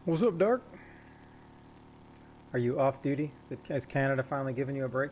What's up, Dark? Are you off duty? Has Canada finally given you a break?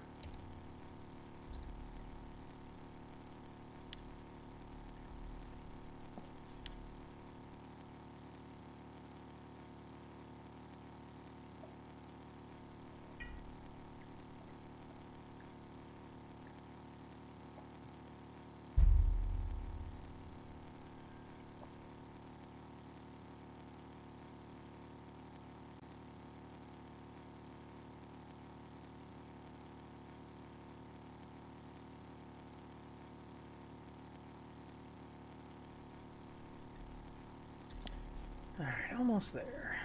All right, almost there.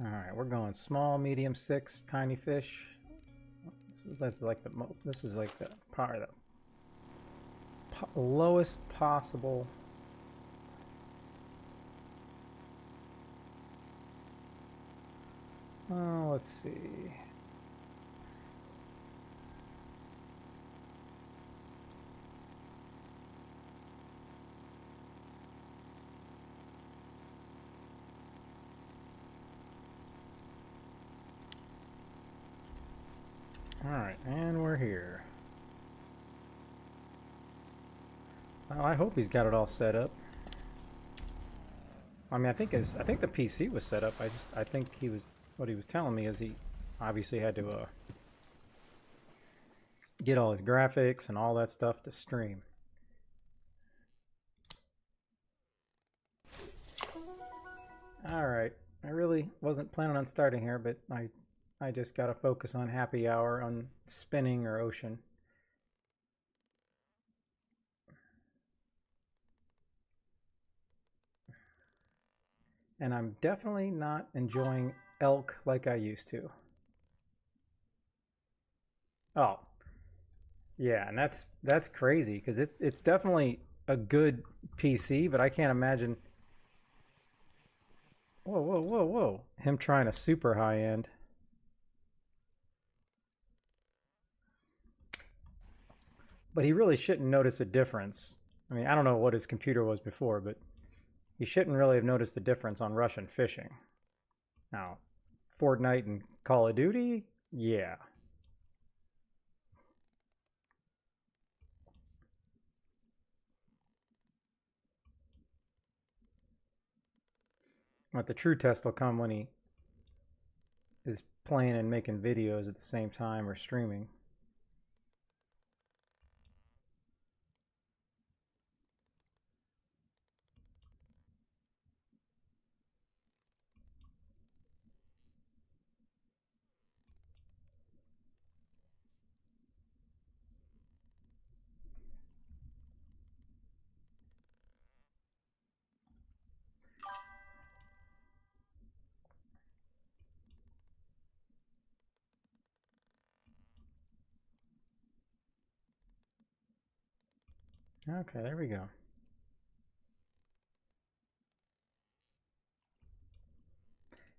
All right, we're going small, medium, 6, tiny fish. That's like the most. This is like the probably the lowest possible. Oh, let's see. All right, and we're here. Well, I hope he's got it all set up. I mean, I think the PC was set up. I think what he was telling me is he obviously had to get all his graphics and all that stuff to stream. All right, I really wasn't planning on starting here, but I just got to focus on happy hour on spinning or ocean. And I'm definitely not enjoying elk like I used to. Oh, yeah, and that's crazy because it's definitely a good PC, but I can't imagine. Whoa, whoa, whoa, whoa! Him trying a super high end. But he really shouldn't notice a difference. I mean, I don't know what his computer was before, but he shouldn't really have noticed the difference on Russian fishing. Now, Fortnite and Call of Duty, yeah. But the true test will come when he is playing and making videos at the same time or streaming. Okay, there we go.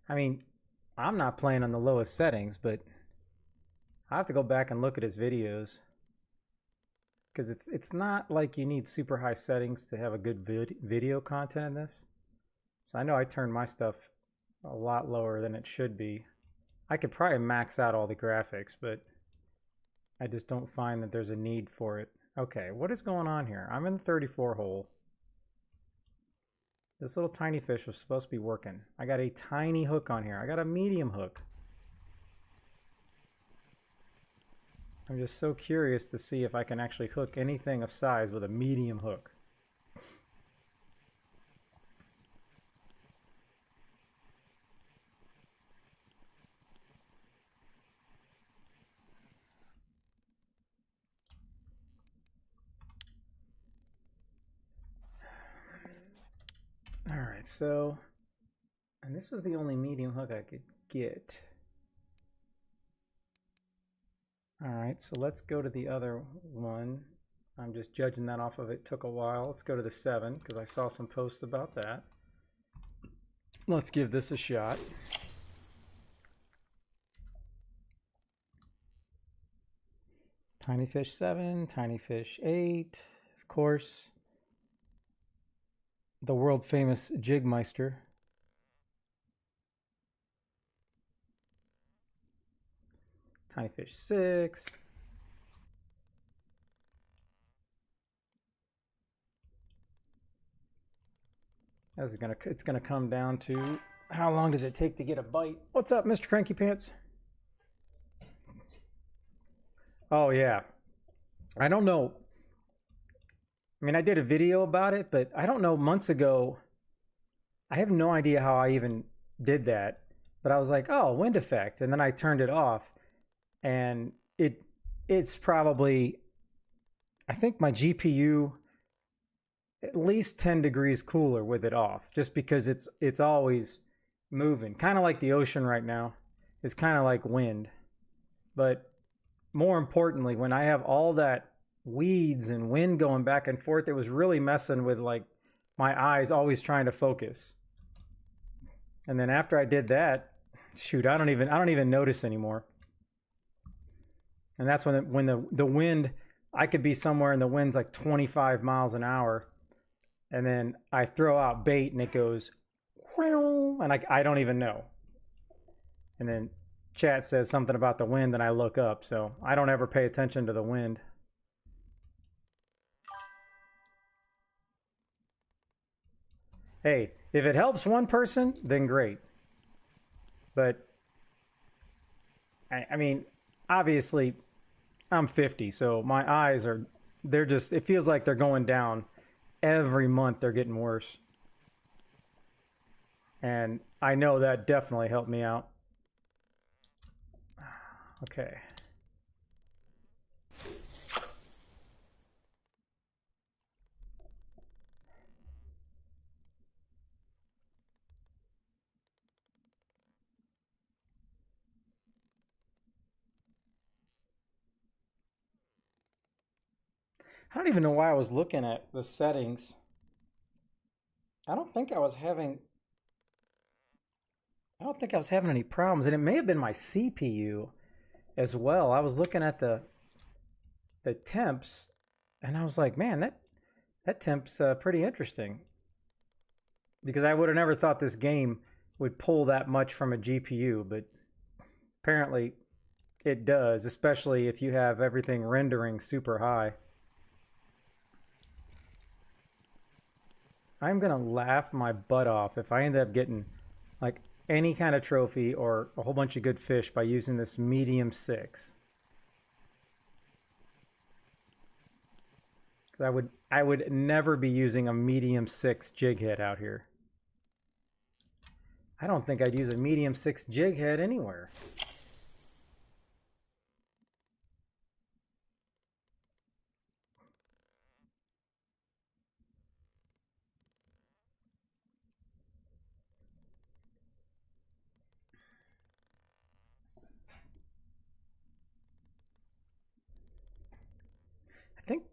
I mean, I'm not playing on the lowest settings, but I have to go back and look at his videos because it's not like you need super high settings to have a good video content in this. So I know I turned my stuff a lot lower than it should be. I could probably max out all the graphics, but I just don't find that there's a need for it. Okay, what is going on here? I'm in the 34 hole. This little tiny fish was supposed to be working. I got a tiny hook on here. I got a medium hook. I'm just so curious to see if I can actually hook anything of size with a medium hook. All right, so, and this was the only medium hook I could get. All right, so let's go to the other one. I'm just judging that off of it took a while. Let's go to the 7 because I saw some posts about that. Let's give this a shot. Tiny fish 7, tiny fish 8, of course. the world famous Jigmeister. Tiny fish 6. It's gonna come down to how long does it take to get a bite. What's up, Mr. Cranky Pants? Oh yeah. I don't know. I mean, I did a video about it, but I don't know, months ago, I have no idea how I even did that. But I was like, oh, wind effect. And then I turned it off. And it's probably, I think my GPU at least 10 degrees cooler with it off, just because it's always moving. Kind of like the ocean right now. It's kind of like wind. But more importantly, when I have all that weeds and wind going back and forth, it was really messing with like my eyes always trying to focus. And then after I did that, shoot, I don't even notice anymore. And that's when the wind, I could be somewhere and the wind's like 25 miles an hour, and then I throw out bait and it goes and I don't even know. And then chat says something about the wind and I look up, so I don't ever pay attention to the wind. Hey, if it helps one person, then great. But I mean, obviously I'm 50, so my eyes are, it feels like they're going down every month. They're getting worse. And I know that definitely helped me out. Okay. I don't even know why I was looking at the settings. I don't think I was having any problems, and it may have been my CPU as well. I was looking at the temps, and I was like, man, that temp's pretty interesting, because I would have never thought this game would pull that much from a GPU, but apparently it does, especially if you have everything rendering super high. I'm gonna laugh my butt off if I end up getting like any kind of trophy or a whole bunch of good fish by using this medium 6. I would never be using a medium 6 jig head out here. I don't think I'd use a medium 6 jig head anywhere. I think,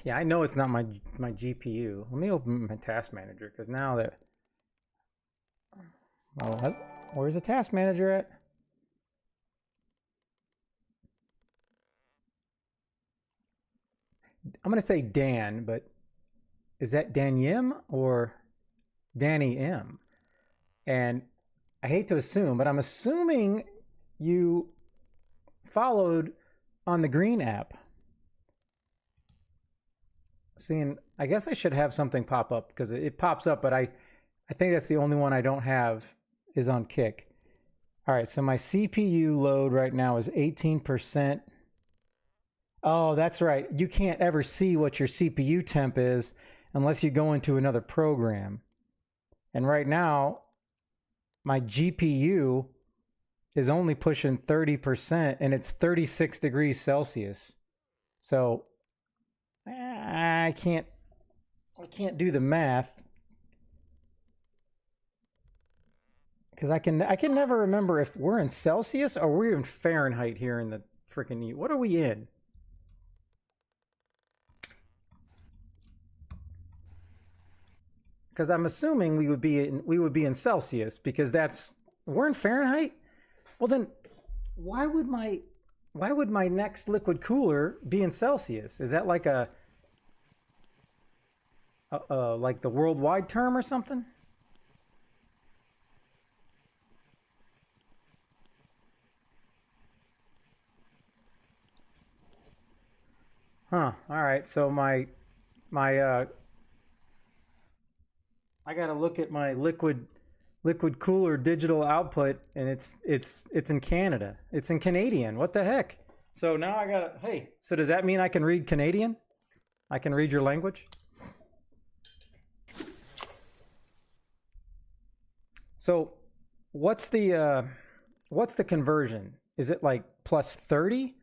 yeah, I know it's not my GPU. Let me open my task manager, because now that, oh, where's the task manager at? I'm gonna say Dan, but is that Dan Yim or Danny M? And I hate to assume, but I'm assuming you followed on the Green app. Seeing, I guess I should have something pop up, because it pops up, but I think that's the only one I don't have is on Kick. All right, so my CPU load right now is 18%. Oh, that's right. You can't ever see what your CPU temp is unless you go into another program. And right now, my GPU is only pushing 30%, and it's 36 degrees Celsius. So I can't do the math, because I can never remember if we're in Celsius or we're in Fahrenheit here in the freaking. What are we in? Because I'm assuming we would be in Celsius, because we're in Fahrenheit. Well, then why would my next liquid cooler be in Celsius? Is that like a like the worldwide term or something? Huh. All right. So my I got to look at my liquid cooler digital output, and it's in Canada. It's in Canadian. What the heck? So now I got to, hey, so does that mean I can read Canadian? I can read your language? So what's the conversion? Is it like plus 30?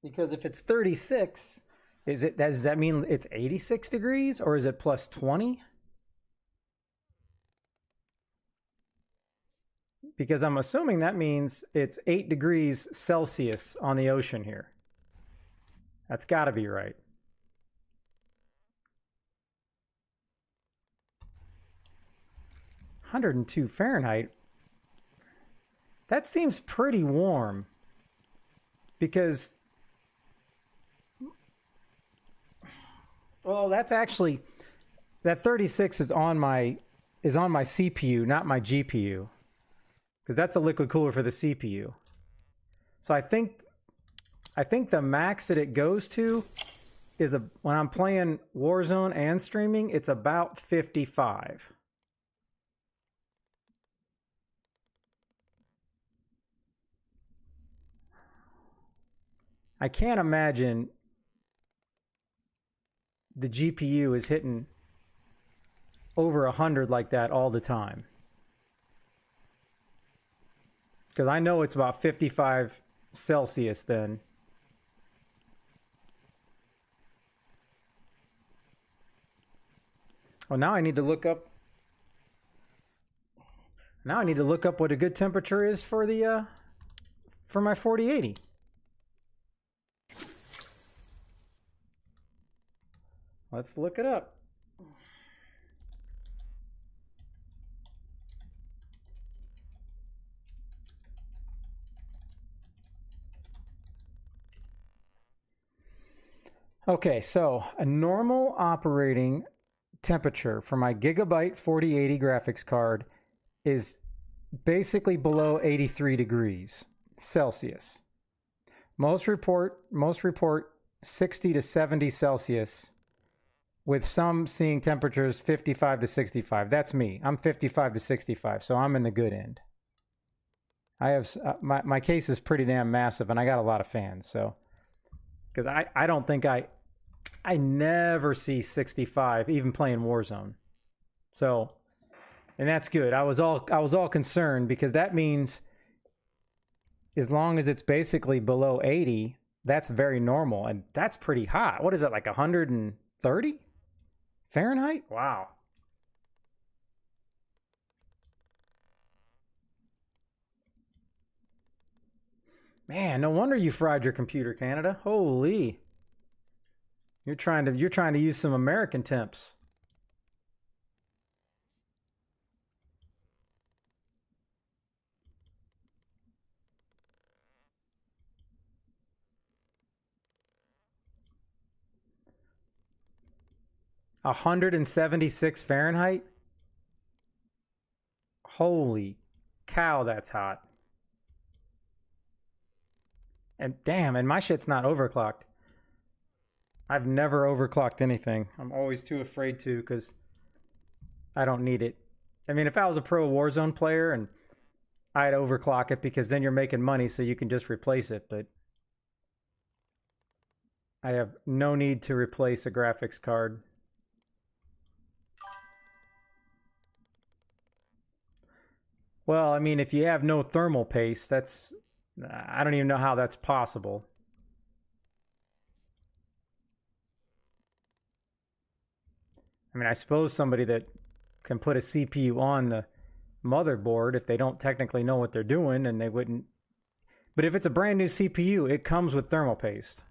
Because if it's 36, does that mean it's 86 degrees, or is it plus 20? Because I'm assuming that means it's 8 degrees Celsius on the ocean here. That's got to be right. (102 Fahrenheit). That seems pretty warm. Because, well, that's actually, that 36 is on my CPU, not my GPU. Because that's the liquid cooler for the CPU. So I think the max that it goes to is when I'm playing Warzone and streaming, it's about 55. I can't imagine the GPU is hitting over 100 like that all the time. Because I know it's about 55 Celsius then. Well, now I need to look up. Now I need to look up what a good temperature is for my 4080. Let's look it up. Okay, so a normal operating temperature for my Gigabyte 4080 graphics card is basically below 83 degrees Celsius. Most report 60 to 70 Celsius, with some seeing temperatures 55 to 65. That's me. I'm 55 to 65, so I'm in the good end. I have my case is pretty damn massive, and I got a lot of fans. So, because I don't think I never see 65 even playing Warzone. So, and that's good. I was all concerned, because that means as long as it's basically below 80, that's very normal, and that's pretty hot. What is it, like 130 Fahrenheit? Wow. Man, no wonder you fried your computer, Canada. Holy. You're trying to use some American temps. (176 Fahrenheit? Holy cow, that's hot. And damn, and my shit's not overclocked. I've never overclocked anything. I'm always too afraid to, because I don't need it. I mean, if I was a pro Warzone player, and I'd overclock it, because then you're making money, so you can just replace it. But I have no need to replace a graphics card. Well, I mean, if you have no thermal paste, I don't even know how that's possible. I mean, I suppose somebody that can put a CPU on the motherboard, if they don't technically know what they're doing, and they wouldn't. But if it's a brand new CPU, it comes with thermal paste.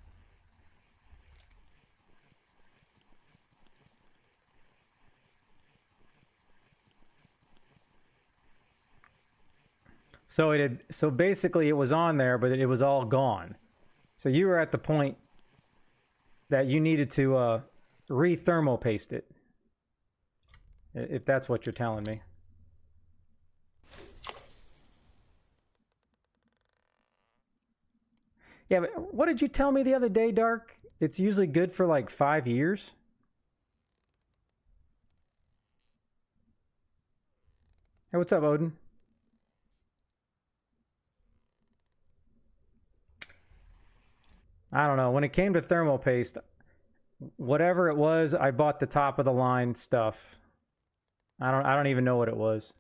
So basically it was on there, but it was all gone. So you were at the point that you needed to re-thermal paste it. if that's what you're telling me. Yeah, but what did you tell me the other day, Dark? It's usually good for like 5 years? Hey, what's up, Odin? I don't know. When it came to thermal paste, whatever it was, I bought the top of the line stuff. I don't even know what it was.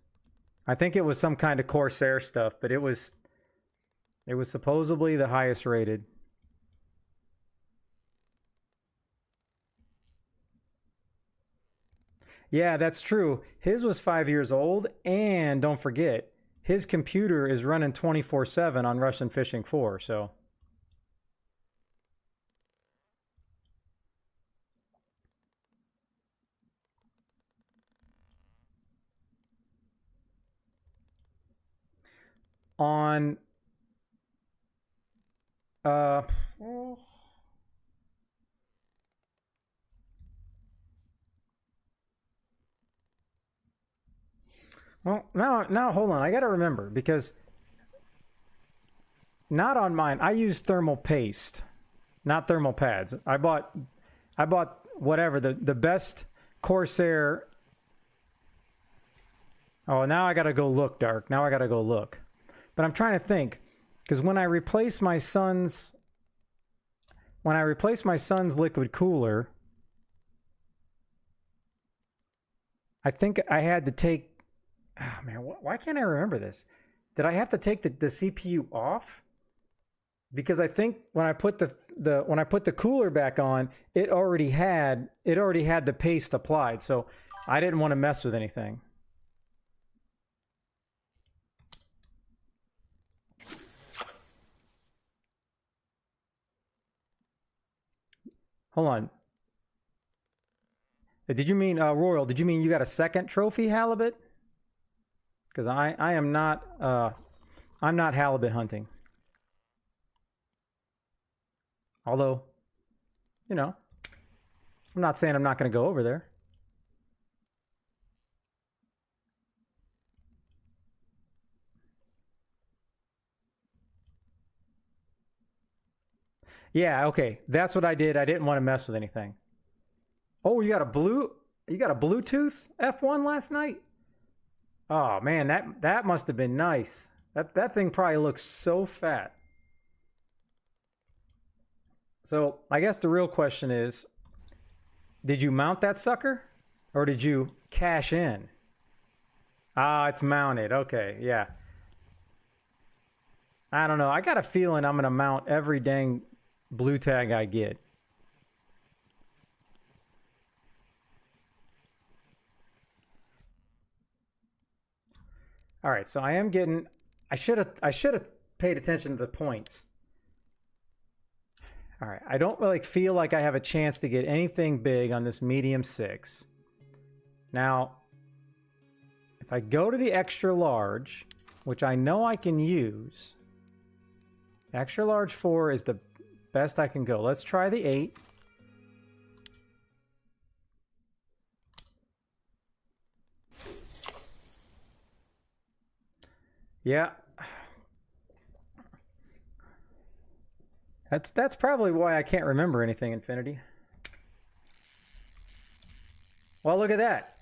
I think it was some kind of Corsair stuff, but it was supposedly the highest rated. Yeah, that's true. His was 5 years old, and don't forget, his computer is running 24/7 on Russian Fishing 4, so on uh well, now hold on. I got to remember because not on mine. I use thermal paste, not thermal pads. I bought whatever the best Corsair. Oh, now I got to go look, Dark. Now I got to go look. But I'm trying to think because when I replaced my son's liquid cooler, I think I had to take. Oh man, why can't I remember this? Did I have to take the CPU off? Because I think when I put the cooler back on, it already had the paste applied, so I didn't want to mess with anything. Hold on. Did you mean Royal? Did you mean you got a second trophy halibut? Because I am not I'm not halibut hunting. Although, you know, I'm not saying I'm not going to go over there. Yeah, okay. That's what I did. I didn't want to mess with anything. Oh, you got a Bluetooth F1 last night? Oh man, that must have been nice. That thing probably looks so fat. So, I guess the real question is, did you mount that sucker or did you cash in? Ah, it's mounted. Okay, yeah. I don't know. I got a feeling I'm going to mount every dang blue tag I get. All right, so I am getting. I should have paid attention to the points. All right, I don't really feel like I have a chance to get anything big on this medium 6. Now, if I go to the extra large, which I know I can use, extra large 4 is the best I can go. Let's try the 8. Yeah. That's probably why I can't remember anything, Infinity. Well, look at that.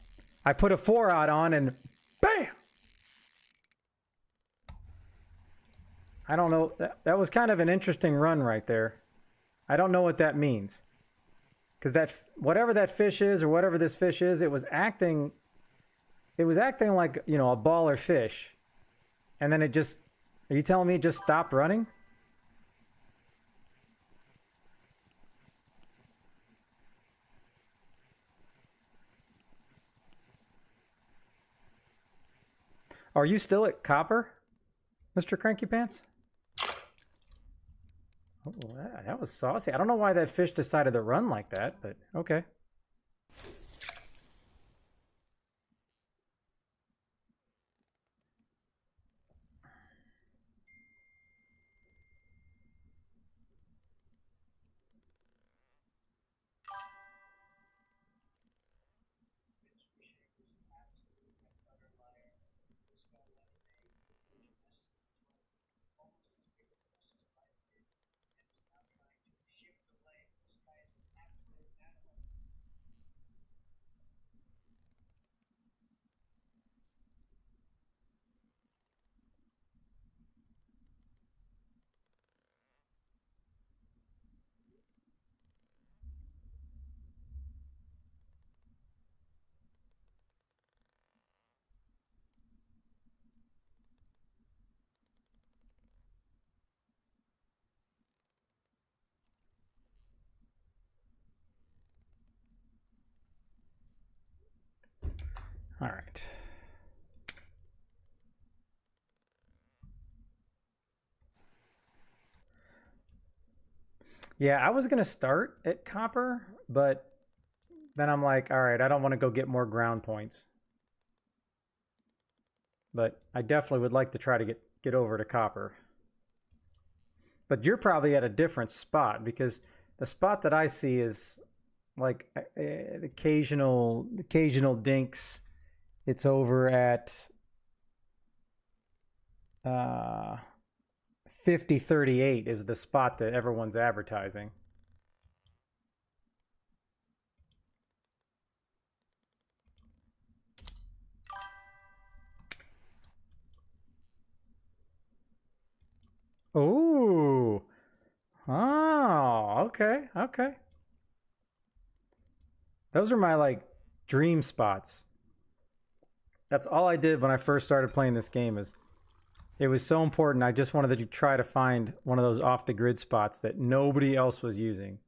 I put a 4 out on and bam! I don't know. That was kind of an interesting run right there. I don't know what that means. Because whatever that fish is or whatever this fish is, it was acting like, you know, a baller fish. And then are you telling me it just stopped running? Are you still at copper, Mr. Cranky Pants? Oh, that was saucy. I don't know why that fish decided to run like that, but okay. All right. Yeah, I was going to start at copper, but then I'm like, all right, I don't want to go get more ground points. But I definitely would like to try to get over to copper. But you're probably at a different spot, because the spot that I see is like occasional dinks. It's over at 5038 is the spot that everyone's advertising. Ooh. Oh, okay, okay. Those are my like dream spots. That's all I did when I first started playing this game. Is it was so important. I just wanted to try to find one of those off the grid spots that nobody else was using.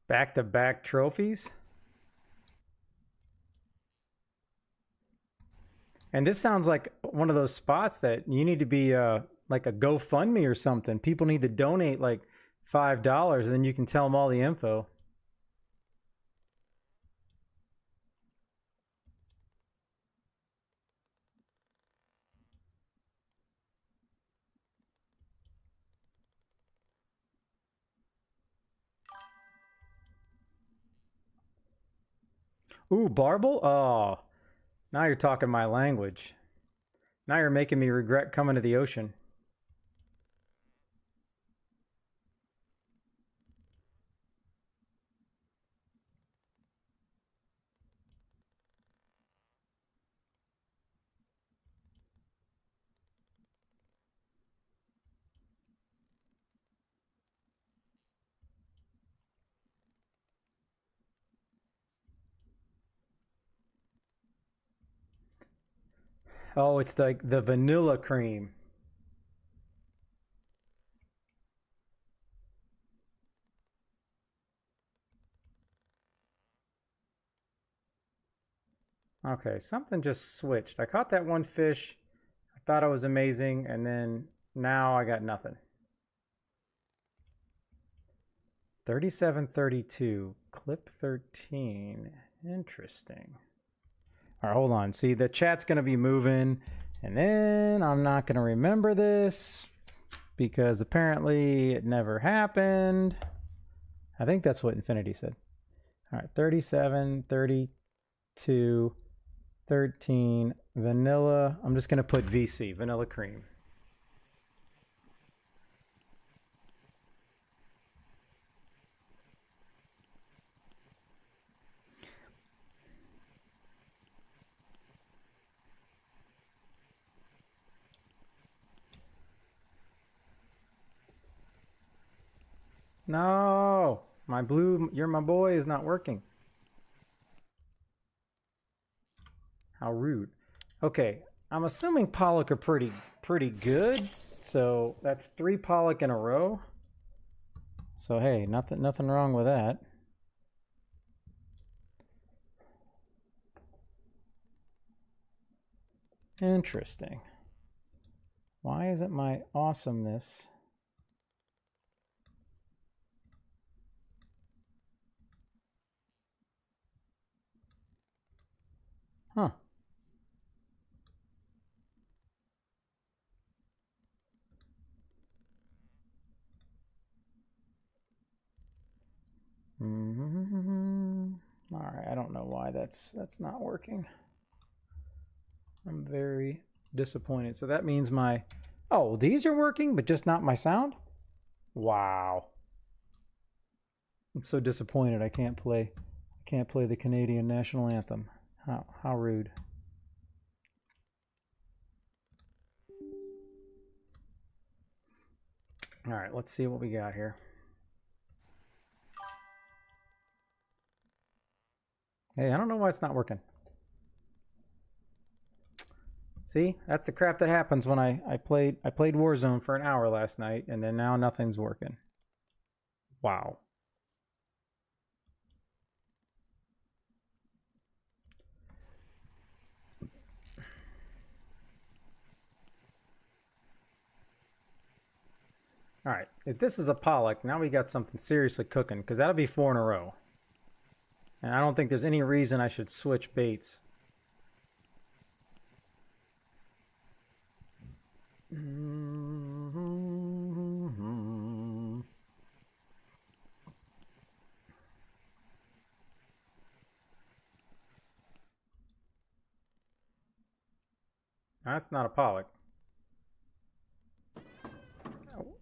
Back-to-back trophies. And this sounds like one of those spots that you need to be like a GoFundMe or something. People need to donate like $5, and then you can tell them all the info. Ooh, Barble? Oh, now you're talking my language. Now you're making me regret coming to the ocean. Oh, it's like the vanilla cream. Okay, something just switched. I caught that one fish. I thought it was amazing, and then now I got nothing. 3732, clip 13. Interesting. All right, hold on. See, the chat's going to be moving, and then I'm not going to remember this because apparently it never happened. I think that's what Infinity said. All right, 37, 32, 13, vanilla. I'm just going to put VC, vanilla cream. No, my blue, you're my boy is not working. How rude. Okay, I'm assuming Pollock are pretty good. So that's 3 Pollock in a row. So hey, nothing wrong with that. Interesting. Why isn't my awesomeness? Huh. All right, I don't know why that's not working. I'm very disappointed. So that means my, oh, these are working, but just not my sound? Wow. I'm so disappointed I can't play the Canadian national anthem. How rude. All right, let's see what we got here. Hey, I don't know why it's not working. See, that's the crap that happens when I played Warzone for an hour last night, and then now nothing's working. Wow. All right, if this is a pollock, now we got something seriously cooking, because that'll be 4 in a row. And I don't think there's any reason I should switch baits. That's not a pollock.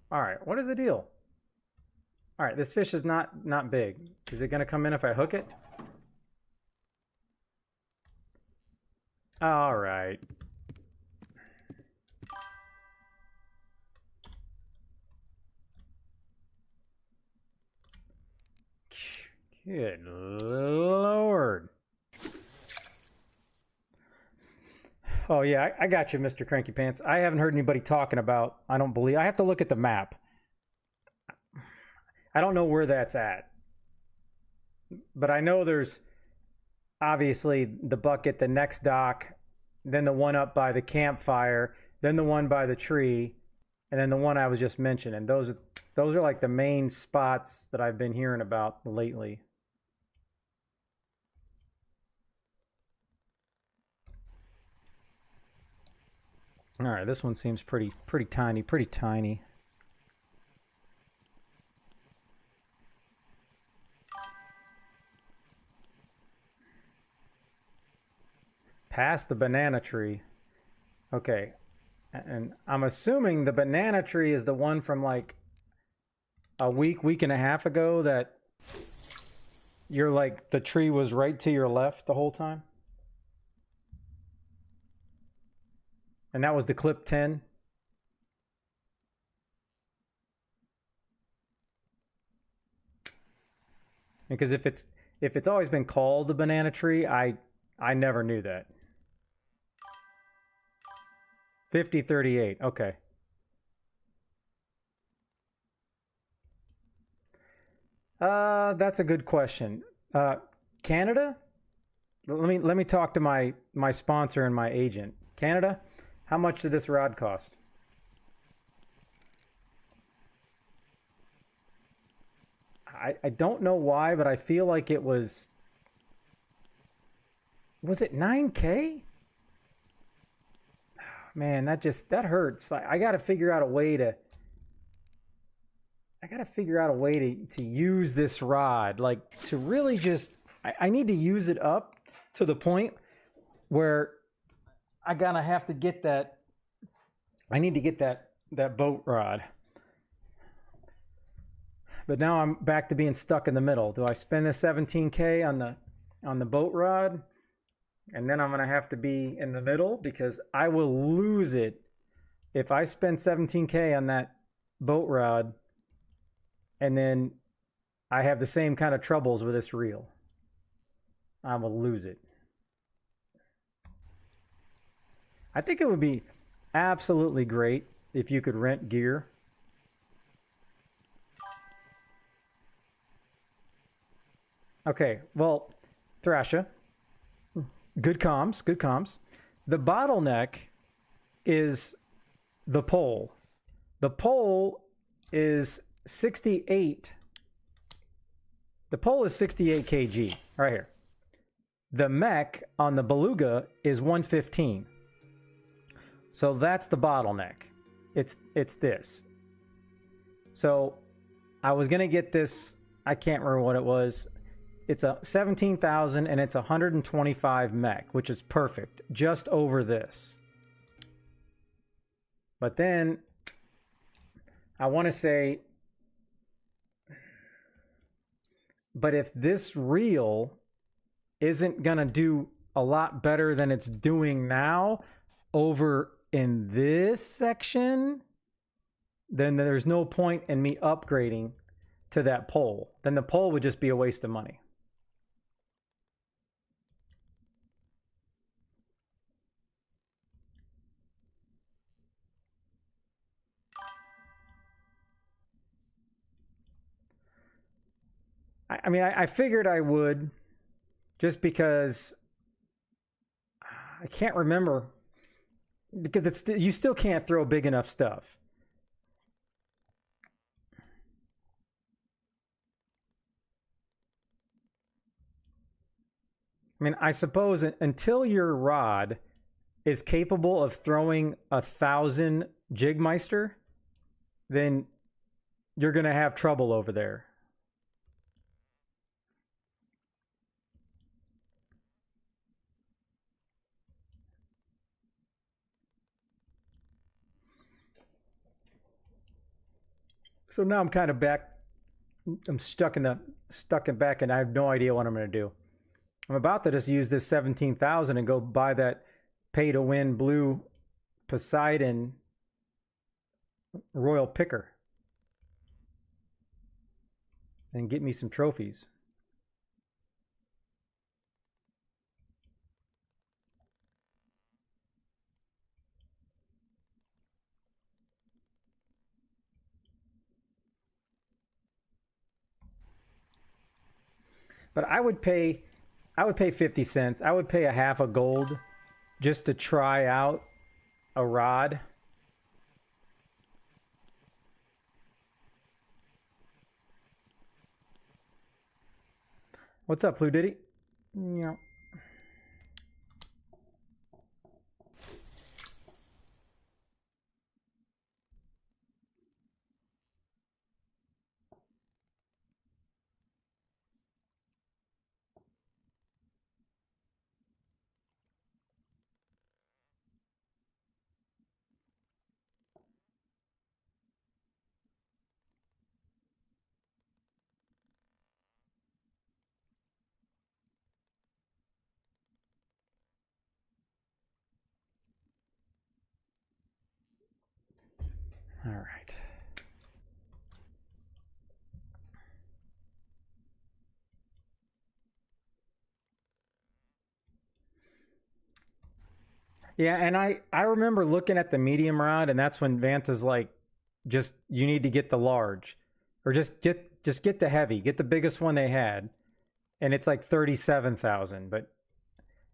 All right, what is the deal? All right, this fish is not big. Is it going to come in if I hook it? All right. Good Lord. Oh, yeah, I got you, Mr. Cranky Pants. I haven't heard anybody talking about, I don't believe, I have to look at the map. I don't know where that's at. But I know there's obviously the bucket, the next dock, then the one up by the campfire, then the one by the tree, and then the one I was just mentioning. Those are like the main spots that I've been hearing about lately. All right, this one seems pretty tiny, pretty tiny. Past the banana tree. Okay. And I'm assuming the banana tree is the one from like a week and a half ago that you're like, the tree was right to your left the whole time. And that was the clip 10. Because if it's always been called the banana tree, I never knew that. 5038. Okay. That's a good question. Canada? Let me talk to my sponsor and my agent. Canada, how much did this rod cost? I don't know why, but I feel like it was it 9K? Man, that hurts. I got to figure out a way to use this rod, like to really just I need to use it up to the point where I gotta have to get that. I need to get that boat rod. But now I'm back to being stuck in the middle. Do I spend the 17K on the boat rod? And then I'm going to have to be in the middle because I will lose it if I spend 17K on that boat rod and then I have the same kind of troubles with this reel. I will lose it. I think it would be absolutely great if you could rent gear. Okay, well, Thrasher, good comms, good comms. The bottleneck is the pole. The pole is 68. The pole is 68 kg, right here. The mech on the Beluga is 115. So that's the bottleneck. It's this. So I was gonna get this, I can't remember what it was. It's a 17,000 and it's 125 mech, which is perfect, just over this. But then I want to say, but if this reel isn't going to do a lot better than it's doing now over in this section, then there's no point in me upgrading to that pole. Then the pole would just be a waste of money. I mean, I figured I would, just because I can't remember, because it's you still can't throw big enough stuff. I mean, I suppose until your rod is capable of throwing 1,000 Jigmeister, then you're going to have trouble over there. So now I'm kind of back. I'm stuck in back, and I have no idea what I'm going to do. I'm about to just use this 17,000 and go buy that pay-to-win blue Poseidon Royal Picker and get me some trophies. But I would pay 50 cents. I would pay a half a gold just to try out a rod. What's up, Flu Diddy? Yeah. All right. Yeah, and I remember looking at the medium rod, and that's when Vanta's like, just you need to get the large, or just get the heavy, get the biggest one they had, and it's like 37,000.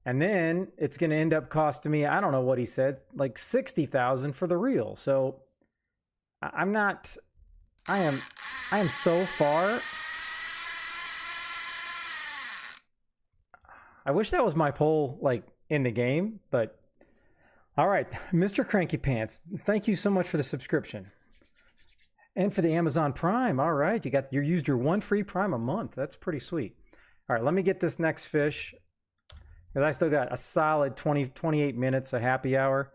And then it's going to end up costing me, I don't know what he said, like 60,000 for the reel. So I am so far. I wish that was my pole like in the game, but all right, Mr. Cranky Pants, thank you so much for the subscription. And for the Amazon Prime. All right, you used your one free Prime a month. That's pretty sweet. All right, let me get this next fish, because I still got a solid 28 minutes of happy hour.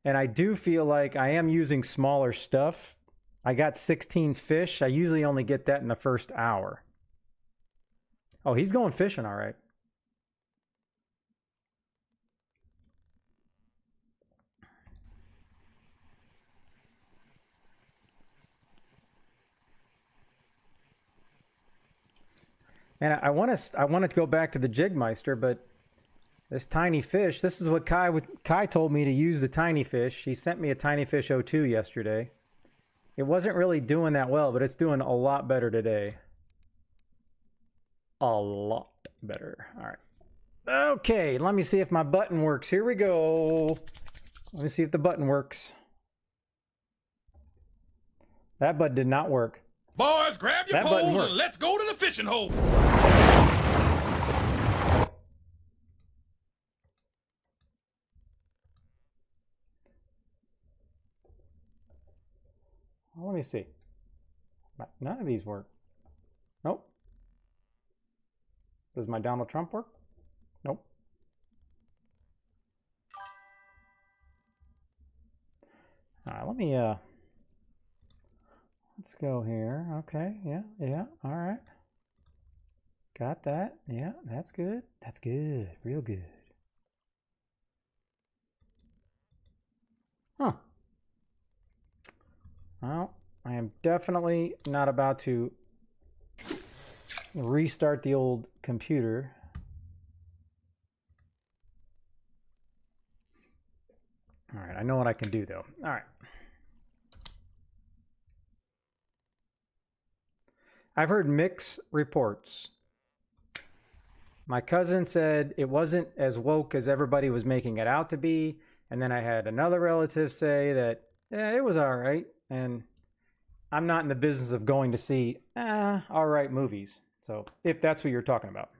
And I do feel like I am using smaller stuff. I got 16 fish. I usually only get that in the first hour. Oh, he's going fishing all right. And I want to go back to the Jigmeister, but this tiny fish, this is what Kai told me to use, the tiny fish. He sent me a Tiny Fish 02 yesterday. It wasn't really doing that well, but it's doing a lot better today. A lot better. All right. Okay, let me see if my button works. Here we go. Let me see if the button works. That button did not work. Boys, grab your poles and let's go to the fishing hole. Well, let me see. None of these work. Nope. Does my Donald Trump work? Nope. All right, let me let's go here. Okay, yeah, all right. Got that. Yeah, that's good. That's good. Real good. Huh. Well, I am definitely not about to restart the old computer. All right, I know what I can do though. All right. I've heard mixed reports. My cousin said it wasn't as woke as everybody was making it out to be. And then I had another relative say that, yeah, it was all right. And I'm not in the business of going to see all right movies. So if that's what you're talking about.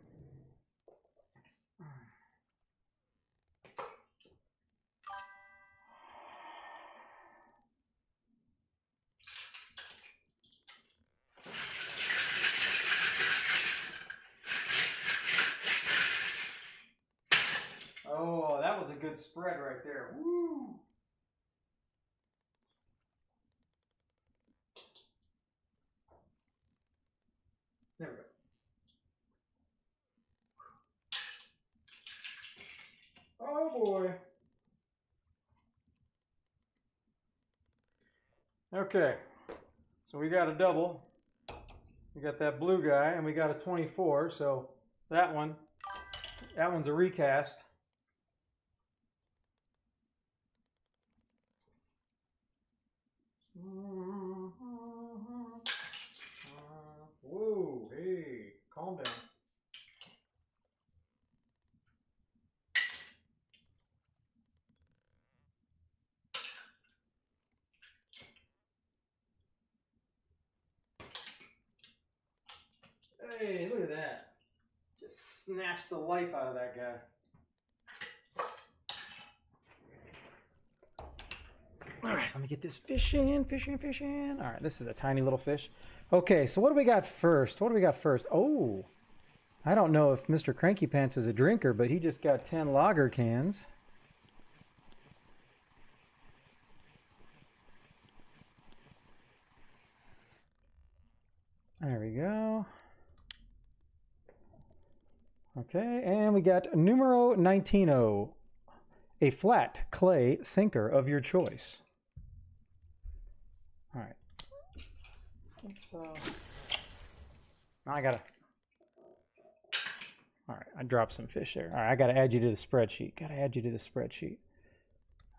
Oh, that was a good spread right there. Woo! There we go. Oh boy. Okay. So we got a double. We got that blue guy and we got a 24. So that one's a recast. Whoa, hey, calm down. Hey, look at that. Just snatched the life out of that guy. All right, let me get this fish in. All right, this is a tiny little fish. Okay, so what do we got first? Oh, I don't know if Mr. Cranky Pants is a drinker, but he just got 10 lager cans. There we go. Okay, and we got numero 19, a flat clay sinker of your choice. All right. Now I gotta. All right, I dropped some fish there. All right, I gotta add you to the spreadsheet.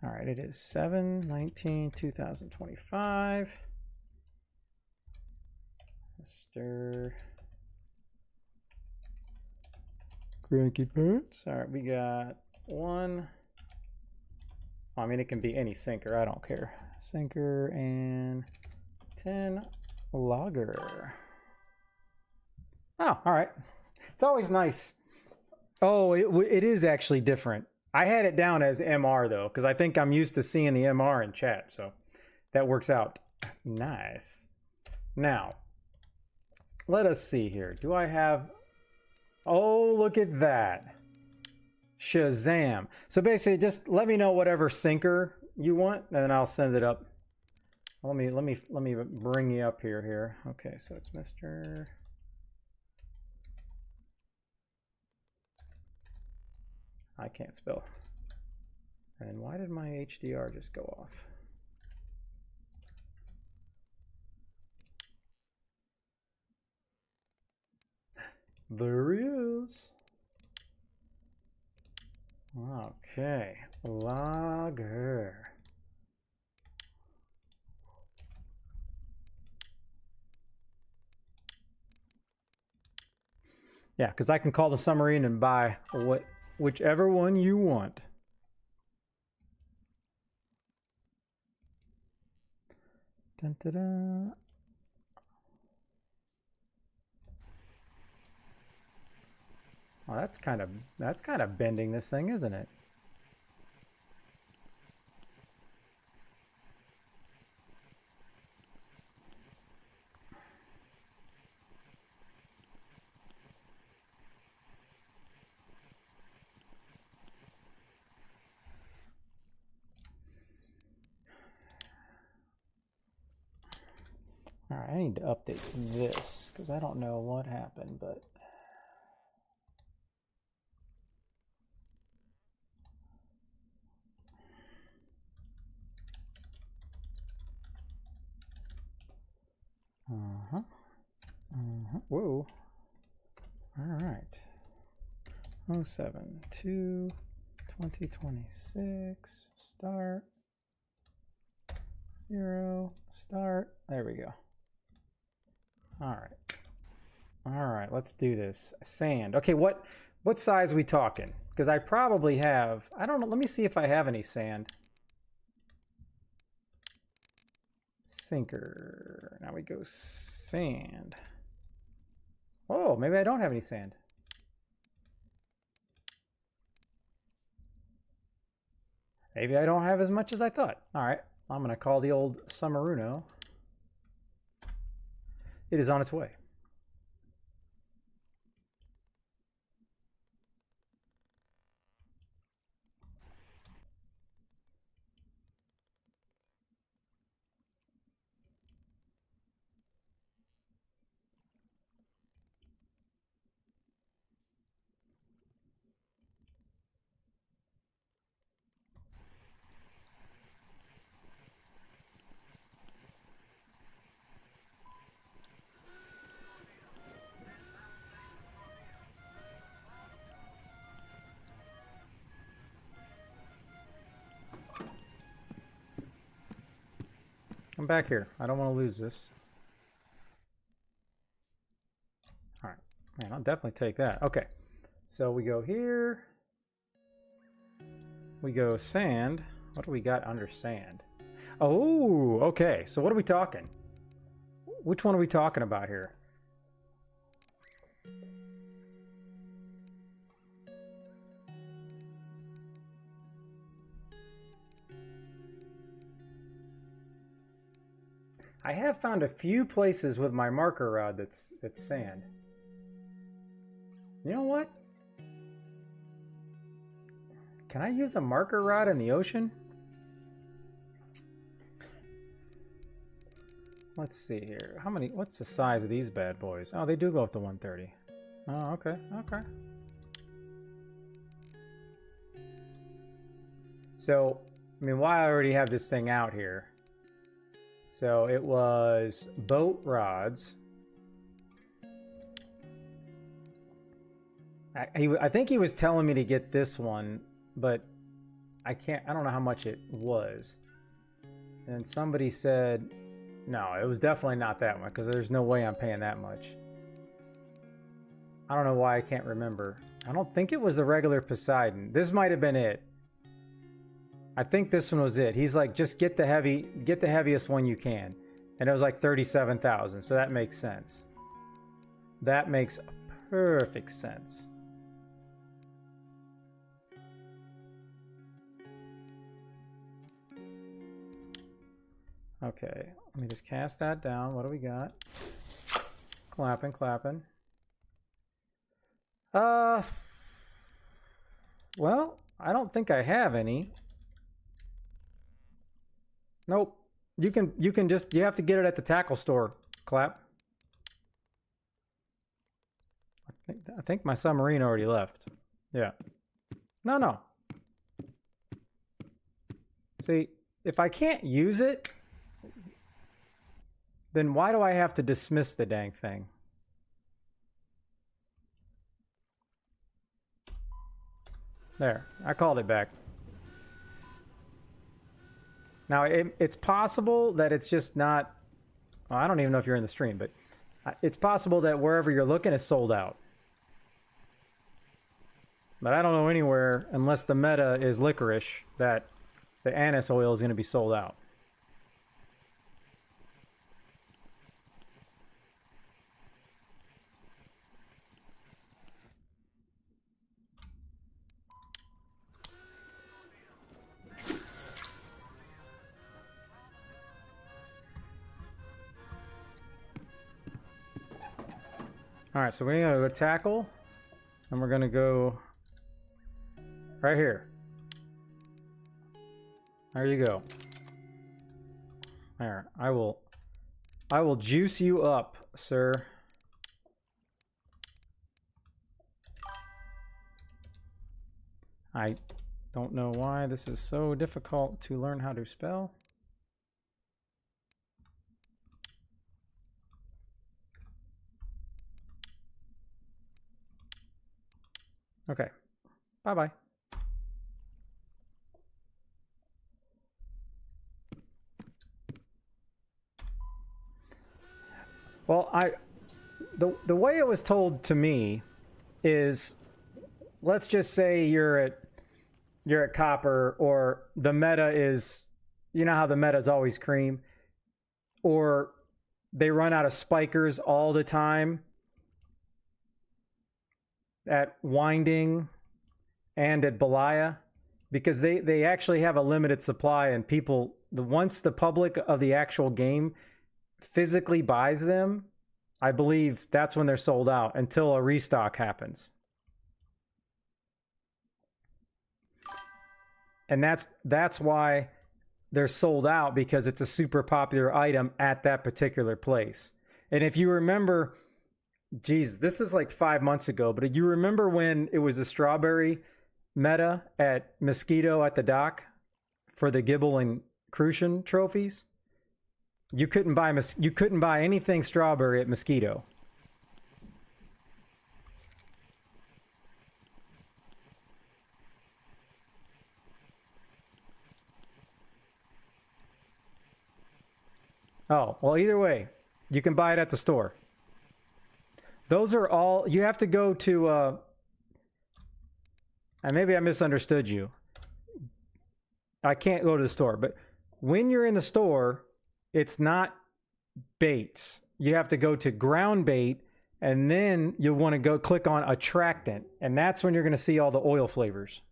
All right, it is 7/19/2025. Mr. Cranky Pants. All right, we got one. I mean, it can be any sinker. I don't care. Sinker and 10 lager. Oh, all right. It's always nice. Oh, it is actually different. I had it down as MR though, because I think I'm used to seeing the MR in chat, so that works out nice. Now, let us see here. Do I have... Oh, look at that. Shazam. So basically, just let me know whatever sinker you want, and then I'll send it up. Let me bring you up here. Okay, so it's Mr. I can't spell. And why did my HDR just go off? There he is. Okay, lager. Yeah, because I can call the submarine and buy whichever one you want. Dun, dun, dun. Oh, that's kind of bending this thing, isn't it? All right, I need to update this because I don't know what happened, but Whoa. All right. 07/2/2026. Start. 0. Start. There we go. All right. All right. Let's do this. Sand. Okay. What size are we talking? Because I probably have. I don't know. Let me see if I have any sand. Sinker. Now we go sand. Oh, maybe I don't have any sand. Maybe I don't have as much as I thought. All right, I'm going to call the old Summeruno. It is on its way. I'm back here. I don't want to lose this. All right. Man, I'll definitely take that. Okay. So we go here. We go sand. What do we got under sand? Oh, okay. So what are we talking? Which one are we talking about here? I have found a few places with my marker rod that's sand. You know what? Can I use a marker rod in the ocean? Let's see here. How many? What's the size of these bad boys? Oh, they do go up to 130. Oh, okay, okay. So, I mean, why I already have this thing out here. So it was boat rods. I think he was telling me to get this one, but I don't know how much it was. And somebody said, no, it was definitely not that one, because there's no way I'm paying that much. I don't know why I can't remember. I don't think it was the regular Poseidon. This might have been it. I think this one was it. He's like, just get the heaviest one you can. And it was like 37,000, so that makes sense. That makes perfect sense. Okay, let me just cast that down. What do we got? Clapping, clapping. Well, I don't think I have any. Nope. You can just, you have to get it at the tackle store, Clap. I think my submarine already left. Yeah. No. See, if I can't use it, then why do I have to dismiss the dang thing? There, I called it back. Now, it's possible that it's just not... Well, I don't even know if you're in the stream, but it's possible that wherever you're looking is sold out. But I don't know anywhere, unless the meta is licorice, that the anise oil is going to be sold out. All right, so we're gonna go tackle, and we're gonna go right here. There you go. There, I will juice you up, sir. I don't know why this is so difficult to learn how to spell. Okay. Bye-bye. Well, the way it was told to me is, let's just say you're at copper, or the meta is, you know how the meta is always cream, or they run out of spikers all the time at Winding and at Belaya, because they actually have a limited supply, and people, once the public of the actual game physically buys them, I believe that's when they're sold out until a restock happens. And that's why they're sold out, because it's a super popular item at that particular place. And if you remember, geez, this is like 5 months ago, but you remember when it was a strawberry meta at Mosquito at the dock for the Gibble and Crucian trophies? You couldn't buy anything strawberry at Mosquito. Oh, well, either way, you can buy it at the store. Those are all, you have to go to, and maybe I misunderstood you. I can't go to the store, but when you're in the store, it's not baits. You have to go to ground bait, and then you'll want to go click on attractant, and that's when you're going to see all the oil flavors.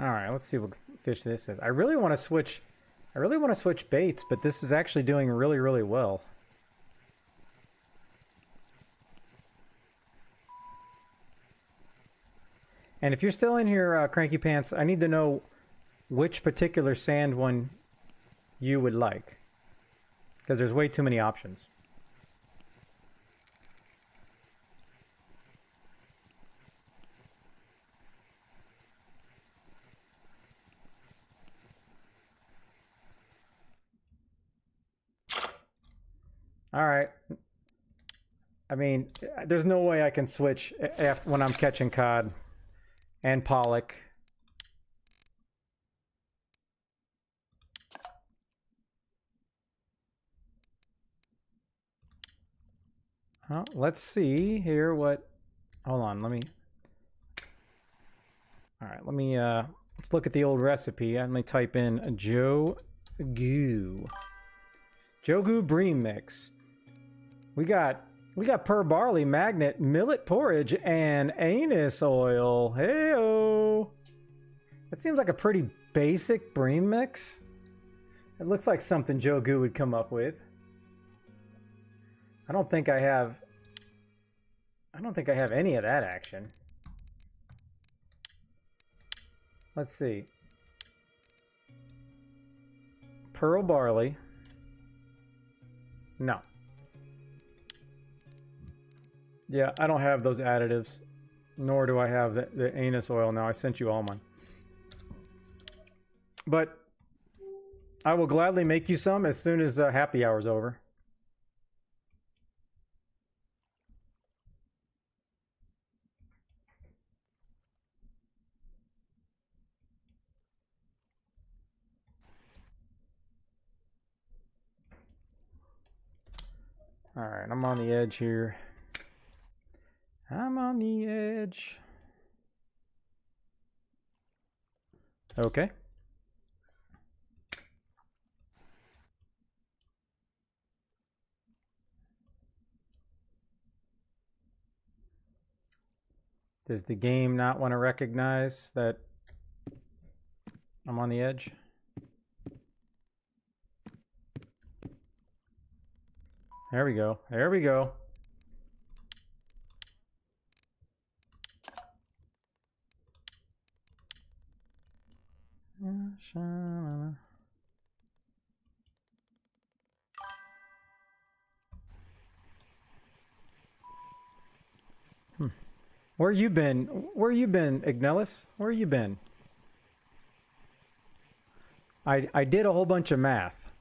All right, let's see what fish this is. I really want to switch baits, but this is actually doing really, really well. And if you're still in here, Cranky Pants, I need to know which particular sand one you would like, because there's way too many options. All right. I mean, there's no way I can switch when I'm catching cod and pollock. Well, let's see here what... Hold on, let me... All right, let's look at the old recipe. Let me type in Joe Goo. Joe Goo Bream Mix. We got pearl barley, magnet, millet porridge, and anise oil. Hey-o! That seems like a pretty basic bream mix. It looks like something Joe Goo would come up with. I don't think I have any of that action. Let's see. Pearl barley. No. Yeah, I don't have those additives. Nor do I have the anise oil now. I sent you all mine. But I will gladly make you some as soon as happy hour's over. All right, I'm on the edge here. I'm on the edge. Okay. Does the game not want to recognize that I'm on the edge? There we go. There we go. Where you been? Where you been, Ignelis? Where you been? I did a whole bunch of math.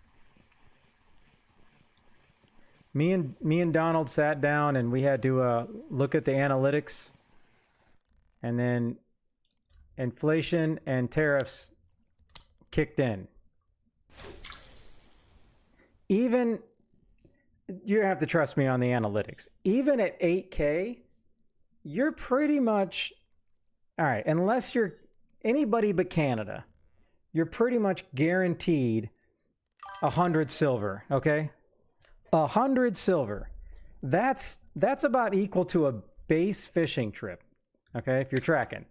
Me and Donald sat down and we had to look at the analytics, and then inflation and tariffs kicked in. Even, you have to trust me on the analytics. Even at 8K, you're pretty much, all right, unless you're anybody but Canada, you're pretty much guaranteed 100 silver, okay? 100 silver. That's about equal to a base fishing trip, okay, if you're tracking.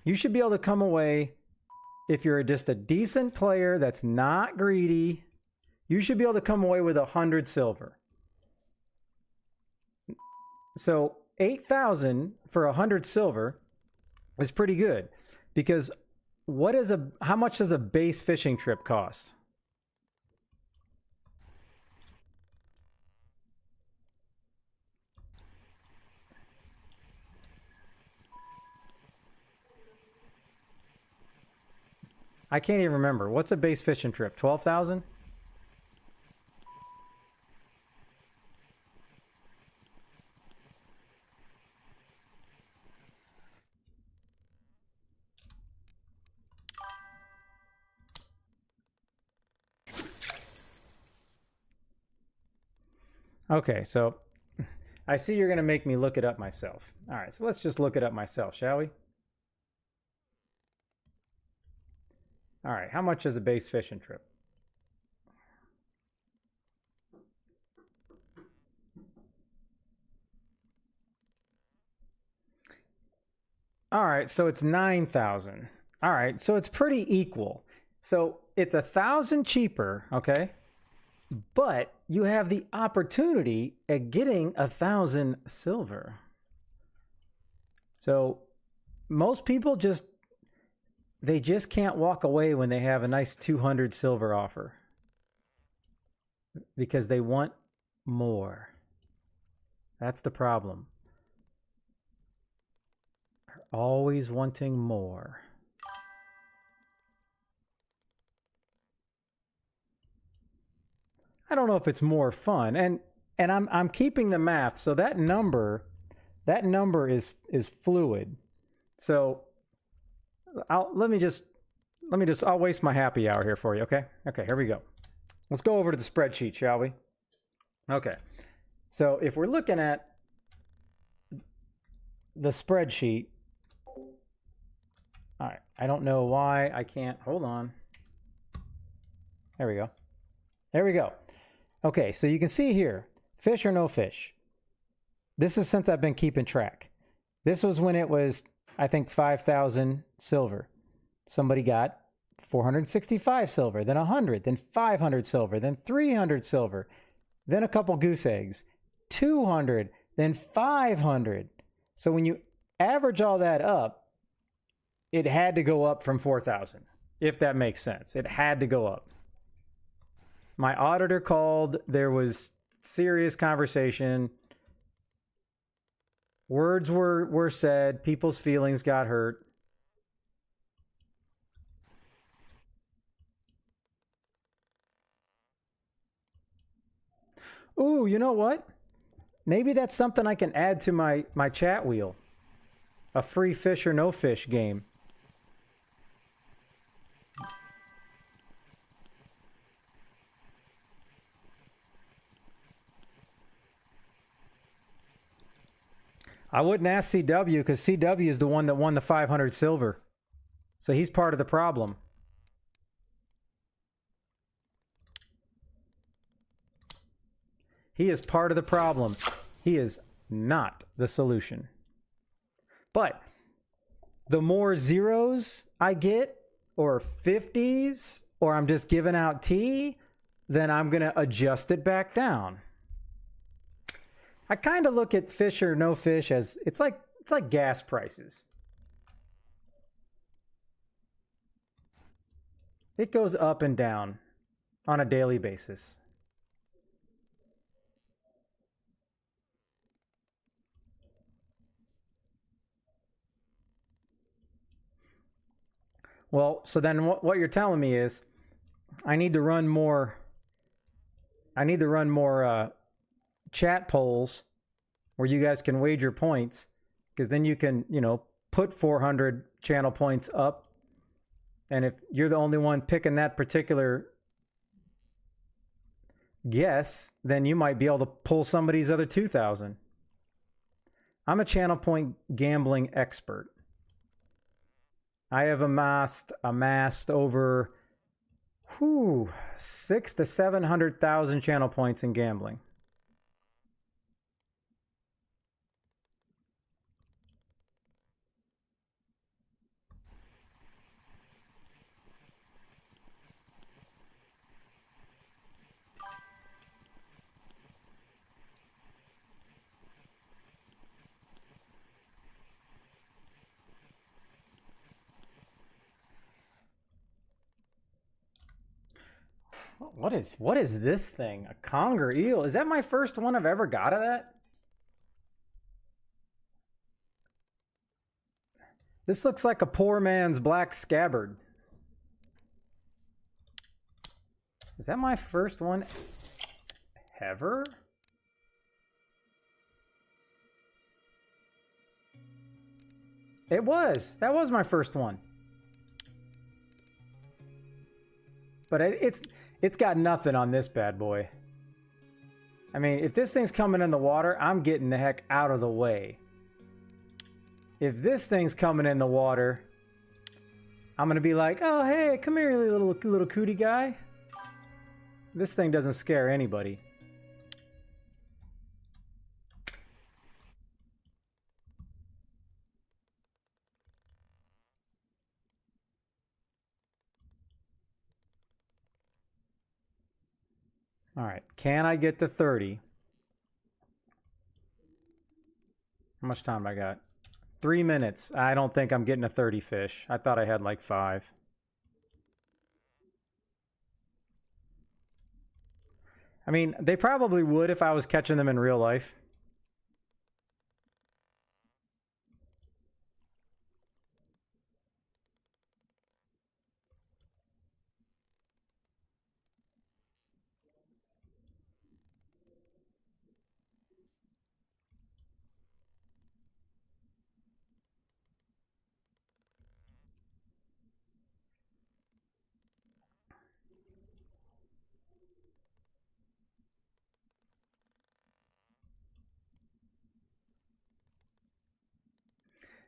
You should be able to come away, if you're just a decent player that's not greedy, you should be able to come away with 100 silver. So 8,000 for 100 silver is pretty good, because how much does a base fishing trip cost? I can't even remember. What's a base fishing trip? 12,000? Okay, so I see you're going to make me look it up myself. All right, so let's just look it up myself, shall we? All right, how much is a base fishing trip? All right, so it's 9,000. All right, so it's pretty equal. So it's 1,000 cheaper, okay? But you have the opportunity at getting 1,000 silver. So most people just can't walk away when they have a nice 200 silver offer, because they want more. That's the problem. They're always wanting more. I don't know if it's more fun, and I'm keeping the math, so that number is fluid. So I'll waste my happy hour here for you, okay? Okay, here we go. Let's go over to the spreadsheet, shall we? Okay. So if we're looking at the spreadsheet, all right, I don't know why I can't, hold on. There we go. There we go. Okay, so you can see here, fish or no fish. This is since I've been keeping track. This was when it was, I think, 5,000 silver. Somebody got 465 silver, then 100, then 500 silver, then 300 silver, then a couple goose eggs, 200, then 500. So when you average all that up, it had to go up from 4,000, if that makes sense. It had to go up. My auditor called. There was serious conversation. Words were said. People's feelings got hurt. Ooh, you know what? Maybe that's something I can add to my chat wheel. A free fish or no fish game. I wouldn't ask CW because CW is the one that won the 500 silver. So he's part of the problem. He is part of the problem. He is not the solution. But the more zeros I get, or 50s, or I'm just giving out tea, then I'm going to adjust it back down. I kind of look at fish or no fish as it's like gas prices. It goes up and down on a daily basis. Well, so then what you're telling me is I need to run more chat polls where you guys can wager points, because then you can, you know, put 400 channel points up, and if you're the only one picking that particular guess, then you might be able to pull somebody's other 2,000. I'm a channel point gambling expert. I have amassed over 600,000 to 700,000 channel points in gambling. What is this thing? A conger eel? Is that my first one I've ever got of that? This looks like a poor man's black scabbard. Is that my first one ever? It was. That was my first one. But it's got nothing on this bad boy. I mean, if this thing's coming in the water, I'm getting the heck out of the way. If this thing's coming in the water, I'm gonna be like, oh hey, come here, you little cootie guy. This thing doesn't scare anybody. All right, can I get to 30? How much time I got? 3 minutes. I don't think I'm getting a 30 fish. I thought I had like 5. I mean, they probably would if I was catching them in real life.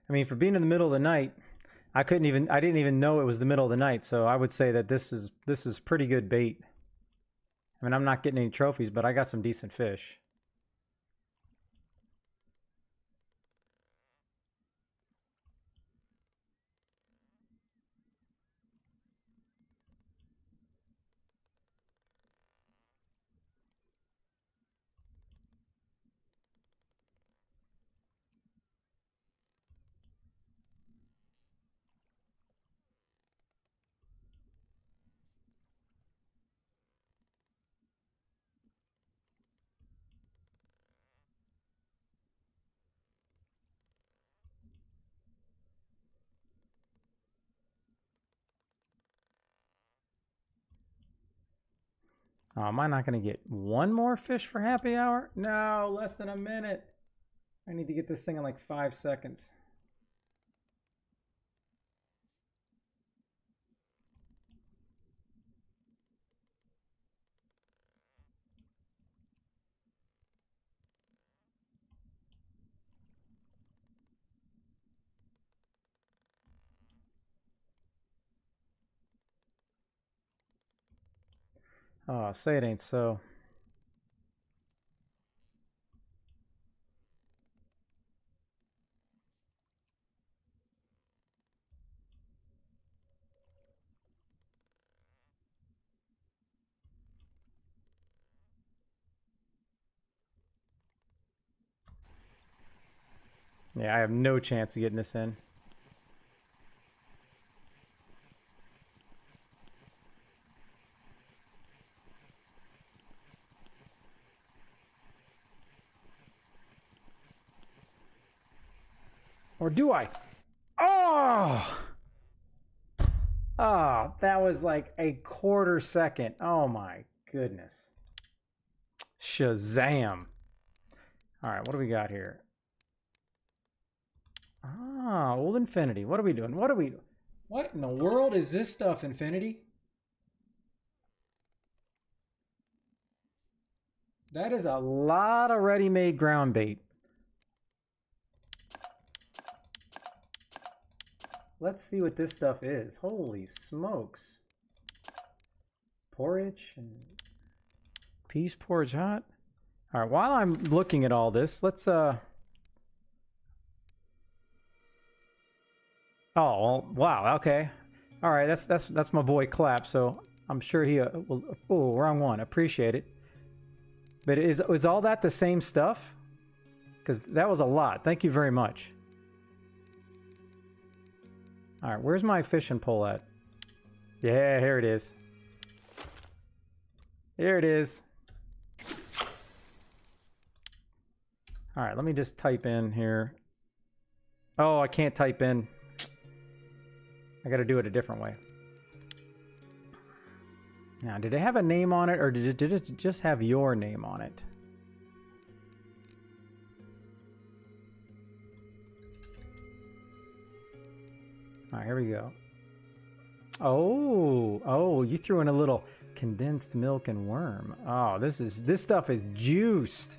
I mean, for being in the middle of the night, I didn't even know it was the middle of the night, so I would say that this is pretty good bait. I mean, I'm not getting any trophies, but I got some decent fish. Oh, am I not going to get one more fish for happy hour? No, less than a minute. I need to get this thing in like 5 seconds. Oh, say it ain't so. Yeah, I have no chance of getting this in. Or do I? Oh! Oh, that was like a quarter second. Oh my goodness. Shazam. All right, what do we got here? Ah, Old Infinity. What are we doing? What in the world is this stuff, Infinity? That is a lot of ready-made ground bait. Let's see what this stuff is. Holy smokes. Porridge and peas porridge hot. All right, while I'm looking at all this, let's Oh, well, wow, okay. All right, that's my boy Clap, so I'm sure he will. Oh, wrong one. Appreciate it. But is all that the same stuff? Cuz that was a lot. Thank you very much. All right, where's my fishing pole at? Yeah, here it is. Here it is. All right, let me just type in here. Oh, I can't type in. I got to do it a different way. Now, did it have a name on it, or did it just have your name on it? All right, here we go. Oh, you threw in a little condensed milk and worm. Oh, this stuff is juiced.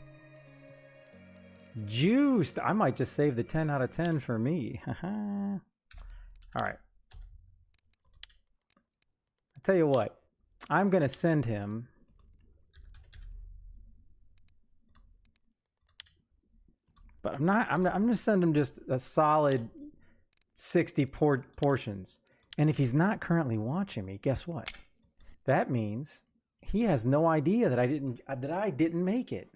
Juiced. I might just save the 10 out of 10 for me. All right. I tell you what, I'm gonna send him. But I'm gonna send him just a solid 60 portions. And if he's not currently watching me, guess what? That means he has no idea that I didn't make it.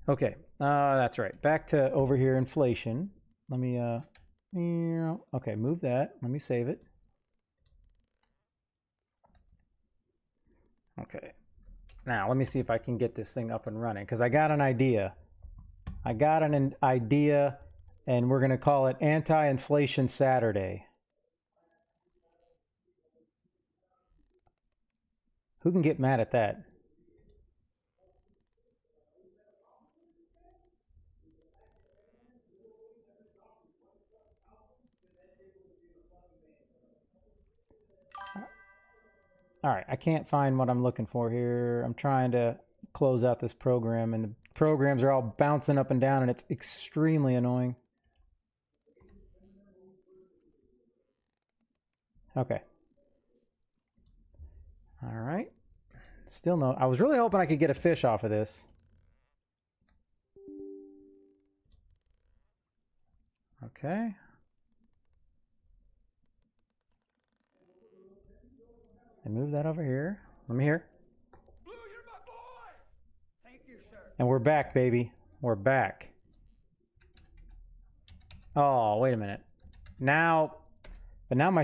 Okay, that's right. Back to over here, inflation. Let me okay, move that. Let me save it. Okay. Now, let me see if I can get this thing up and running, because I got an idea. I got an idea, and we're going to call it Anti-Inflation Saturday. Who can get mad at that? All right, I can't find what I'm looking for here. I'm trying to close out this program, and the programs are all bouncing up and down, and it's extremely annoying. Okay. All right. Still no. I was really hoping I could get a fish off of this. Okay. And move that over here. Let me hear. Blue, you're my boy. Thank you, sir. And we're back, baby. We're back. Oh, wait a minute. Now, but now my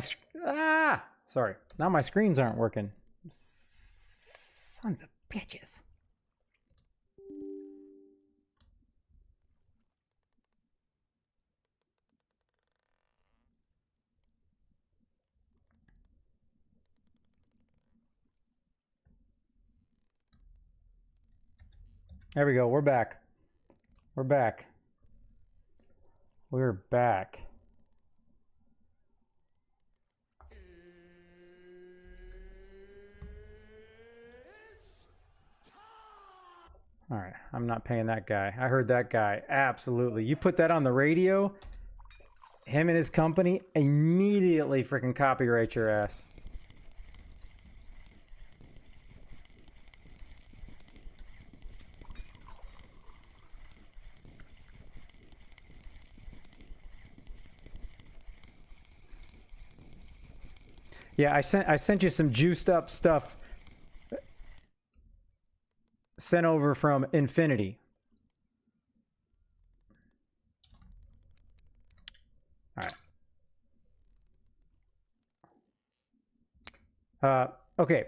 sorry. Now my screens aren't working. Sons of bitches. There we go. We're back. We're back. We're back. All right. I'm not paying that guy. I heard that guy. Absolutely. You put that on the radio, him and his company immediately freaking copyright your ass. Yeah, I sent you some juiced up stuff sent over from Infinity. All right. Okay.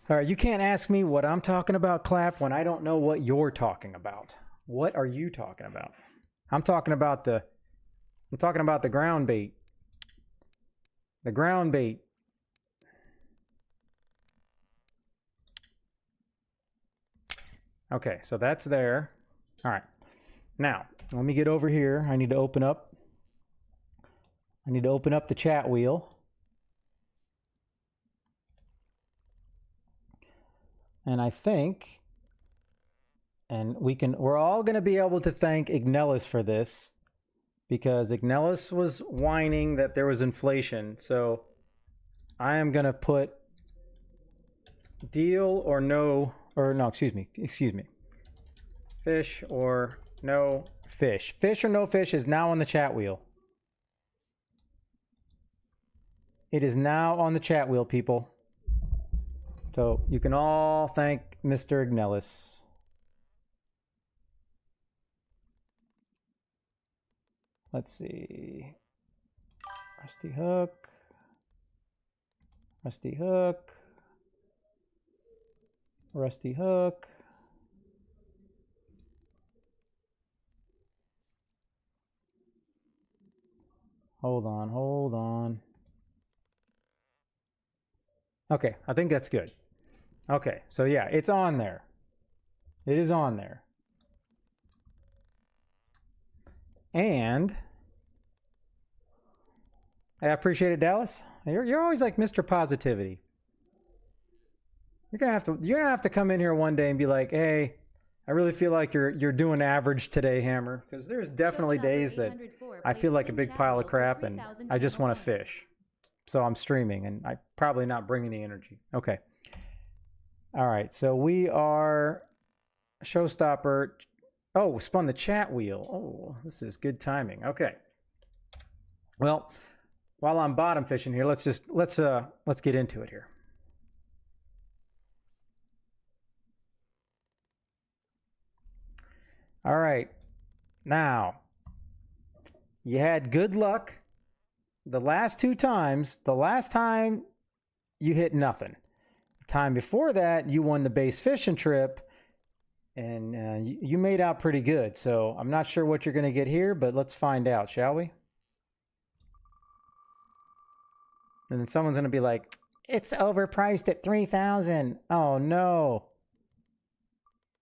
All right, you can't ask me what I'm talking about, Clap, when I don't know what you're talking about. What are you talking about? I'm talking about the ground bait. The ground bait. Okay, so that's there. All right. Now, let me get over here. I need to open up the chat wheel. And I think, and we're all going to be able to thank Ignelis for this, because Ignelis was whining that there was inflation. So I am going to put deal or no, excuse me. Fish or no fish. Fish or no fish is now on the chat wheel. It is now on the chat wheel, people. So you can all thank Mr. Ignelis. Let's see. Rusty hook. Rusty hook. Rusty hook. Hold on. Okay, I think that's good. Okay, so yeah, it's on there. It is on there. And I appreciate it, Dallas. You're always like Mr. Positivity. You're gonna have to come in here one day and be like, hey, I really feel like you're doing average today, Hammer, because there's definitely days that I feel like a big pile of crap and I just want to fish. So I'm streaming and I'm probably not bringing the energy. Okay. All right. So we are Showstopper. Oh, spun the chat wheel. Oh, this is good timing. Okay. Well, while I'm bottom fishing here, let's get into it here. All right. Now, you had good luck the last two times. The last time you hit nothing. The time before that, you won the base fishing trip and you made out pretty good. So I'm not sure what you're going to get here, but let's find out, shall we? And then someone's going to be like, it's overpriced at $3,000. Oh, no.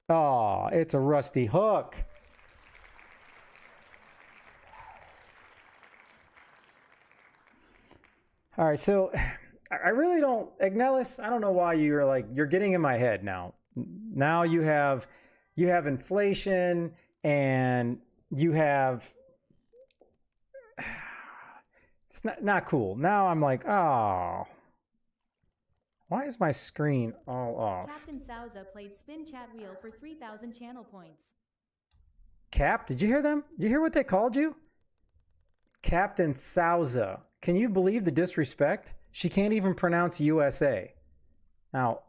Oh, it's a rusty hook. All right, so I really don't, Ignelis, I don't know why you're getting in my head now. Now you have inflation and you have, it's not cool. Now I'm like, oh, why is my screen all off? Captain Souza played spin chat wheel for 3,000 channel points. Cap, did you hear them? Did you hear what they called you? Captain Souza. Can you believe the disrespect? She can't even pronounce USA. Now,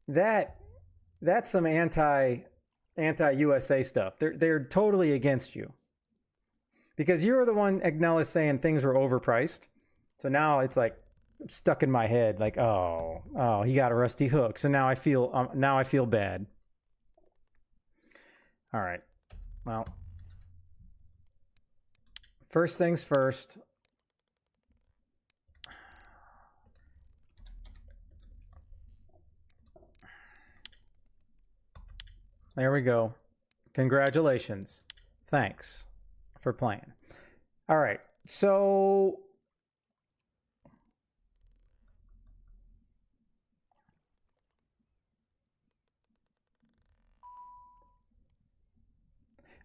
that's some anti-USA stuff. They're totally against you. Because you're the one, Ignelis, saying things were overpriced. So now it's like stuck in my head, like, oh, he got a rusty hook. So now I feel bad. All right. Well, first things first. There we go. Congratulations. Thanks for playing. All right. So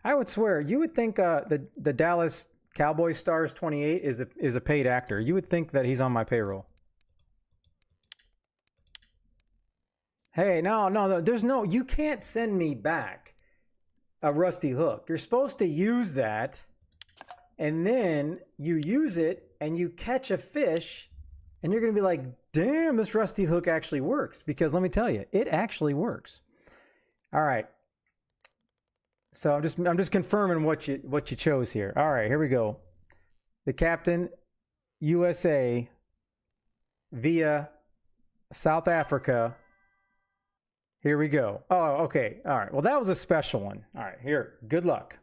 I would swear you would think the Dallas Cowboys Stars 28 is a paid actor. You would think that he's on my payroll. Hey, no, there's no, you can't send me back a rusty hook. You're supposed to use that, and then you use it, and you catch a fish, And you're going to be like, damn, this rusty hook actually works. Because let me tell you, it actually works. All right. So I'm just confirming what you chose here. All right, here we go. The Captain USA via South Africa. Here we go. Oh, okay. All right. Well, that was a special one. All right, here. Good luck.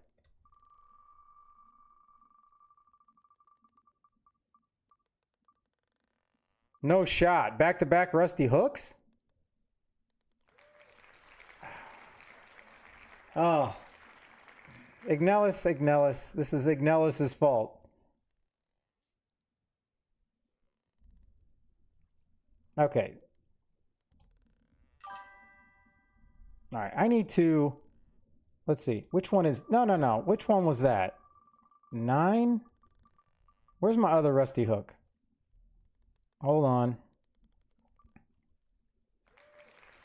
No shot. Back-to-back rusty hooks? Oh. Ignelis. This is Ignelis' fault. Okay. All right. I need to... Let's see. Which one is... No. Which one was that? 9? Where's my other rusty hook? Hold on.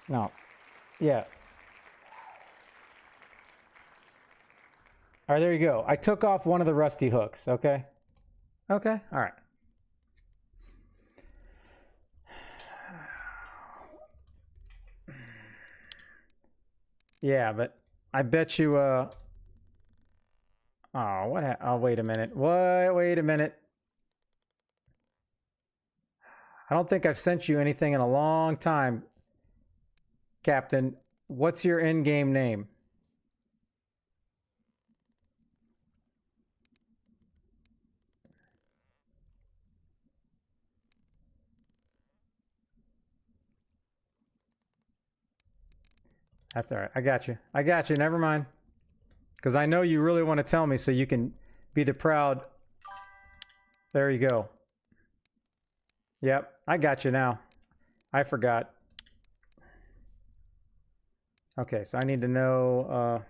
No. Yeah. All right, there you go. I took off one of the rusty hooks, okay? Okay, all right. Yeah, but I bet you, oh, oh, wait a minute. Wait a minute. I don't think I've sent you anything in a long time, Captain. What's your in-game name? That's all right. I got you. Never mind. Because I know you really want to tell me so you can be the proud. There you go. Yep. I got you now. I forgot. Okay. So I need to know.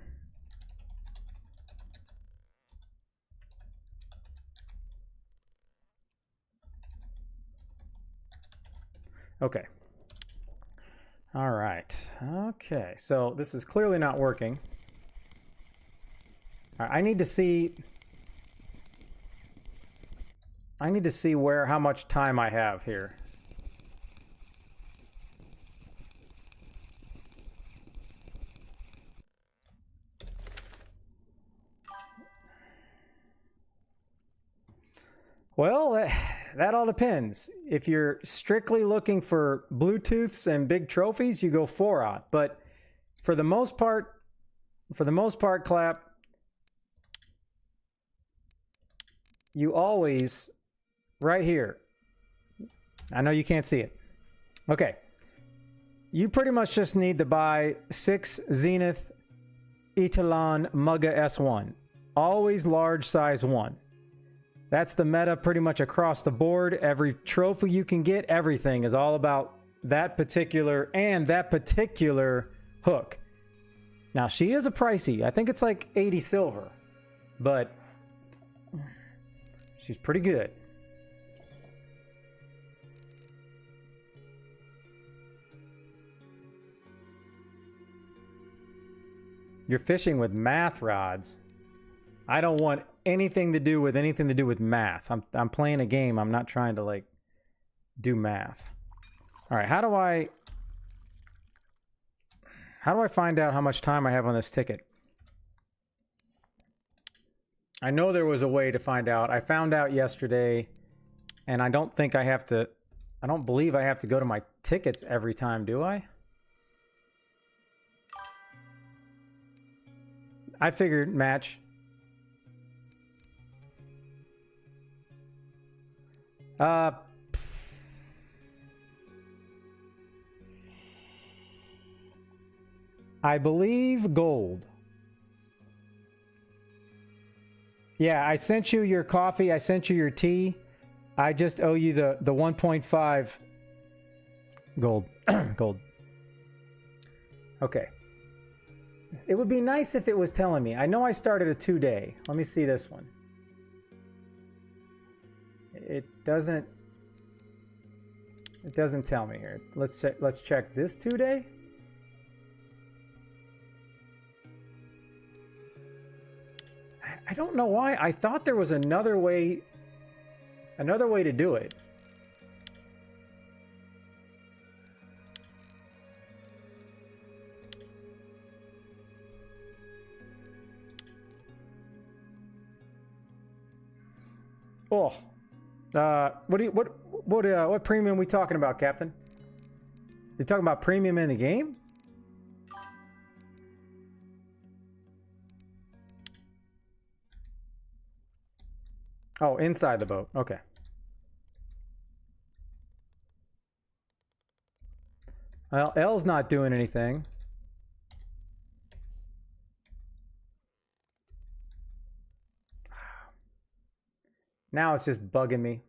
Okay. All right. Okay. So this is clearly not working. All right, I need to see how much time I have here. Well, that all depends. If you're strictly looking for Bluetooths and big trophies, you go 4-aught. But for the most part, Clap, you always, right here. I know you can't see it. Okay. You pretty much just need to buy 6 Zenith Etalon Mugga S1. Always large size 1. That's the meta pretty much across the board. Every trophy you can get, everything is all about that particular hook. Now, she is a pricey. I think it's like 80 silver, but she's pretty good. You're fishing with math rods. I don't want anything to do with math. I'm playing a game. I'm not trying to like do math. All right, how do I find out how much time I have on this ticket? I know there was a way to find out. I found out yesterday, and I don't believe I have to go to my tickets every time, do I? I figured match. I believe gold. Yeah, I sent you your coffee. I sent you your tea. I just owe you the 1.5 gold. Gold. Okay. It would be nice if it was telling me. I know I started a 2-day. Let me see this one. It doesn't tell me here. Let's check this 2-day. I don't know why. I thought there was another way to do it. What premium we talking about, Captain? You talking about premium in the game? Oh, inside the boat. Okay. Well, L's not doing anything. Now it's just bugging me.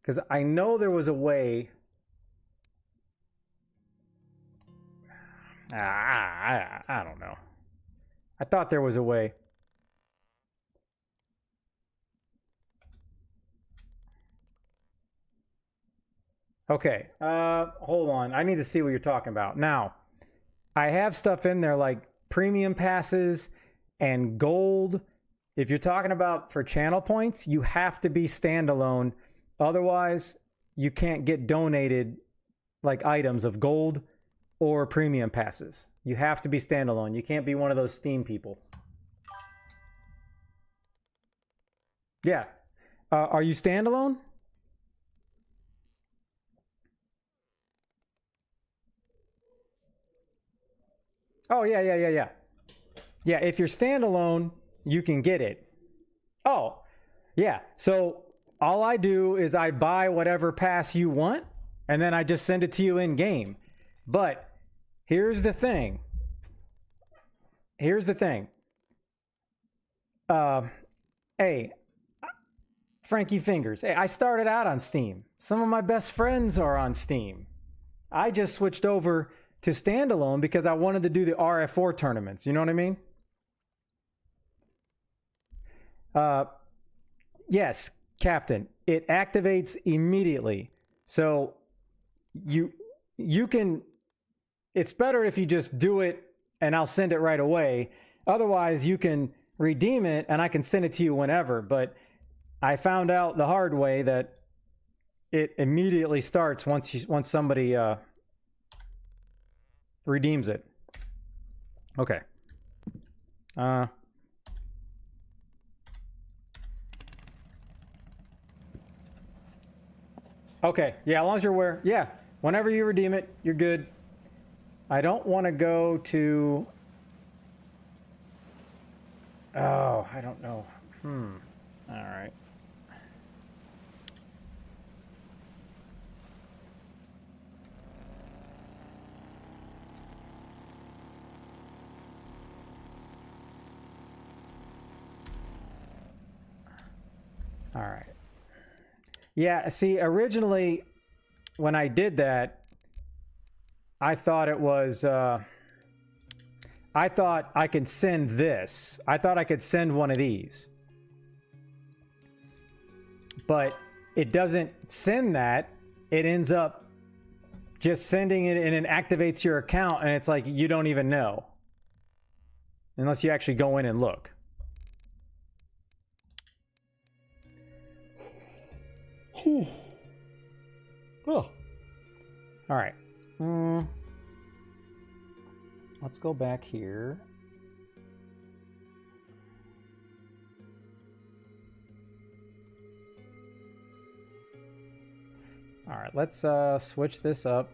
Because I know there was a way. I don't know. I thought there was a way. Okay, hold on. I need to see what you're talking about. Now, I have stuff in there like premium passes and gold. If you're talking about for channel points, you have to be standalone. Otherwise, you can't get donated like items of gold or premium passes. You have to be standalone. You can't be one of those Steam people. Yeah. Are you standalone? Oh, yeah. Yeah, if you're standalone, you can get it. Oh, yeah. So all I do is I buy whatever pass you want, and then I just send it to you in game. But here's the thing. Hey, Frankie Fingers. Hey, I started out on Steam. Some of my best friends are on Steam. I just switched over to standalone because I wanted to do the RF4 tournaments. You know what I mean? Yes, Captain. It activates immediately. So you can. It's better if you just do it and I'll send it right away. Otherwise, you can redeem it and I can send it to you whenever. But I found out the hard way that it immediately starts once somebody redeems it. Okay. Okay. Yeah, as long as you're aware. Yeah. Whenever you redeem it, you're good. I don't want to go to... Oh, I don't know. All right. All right. Yeah, see, originally, when I did that, I thought it was, I thought I could send this. I thought I could send one of these. But it doesn't send that. It ends up just sending it and it activates your account, and it's like you don't even know. Unless you actually go in and look. Oh. All right. Let's go back here. All right, let's switch this up.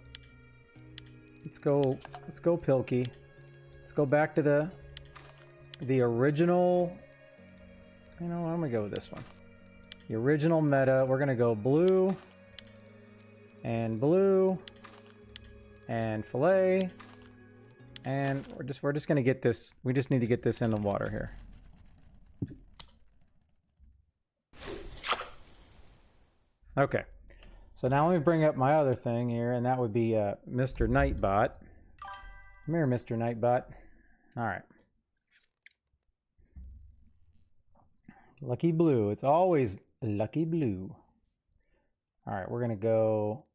Let's go Pilkey. Let's go back to the original. You know, I'm gonna go with this one. The original meta. We're gonna go blue and fillet, and we're just gonna get this. We just need to get this in the water here. Okay, so now let me bring up my other thing here, and that would be Mr. Nightbot. Come here, Mr. Nightbot. All right. Lucky blue. It's always lucky blue. All right, we're gonna go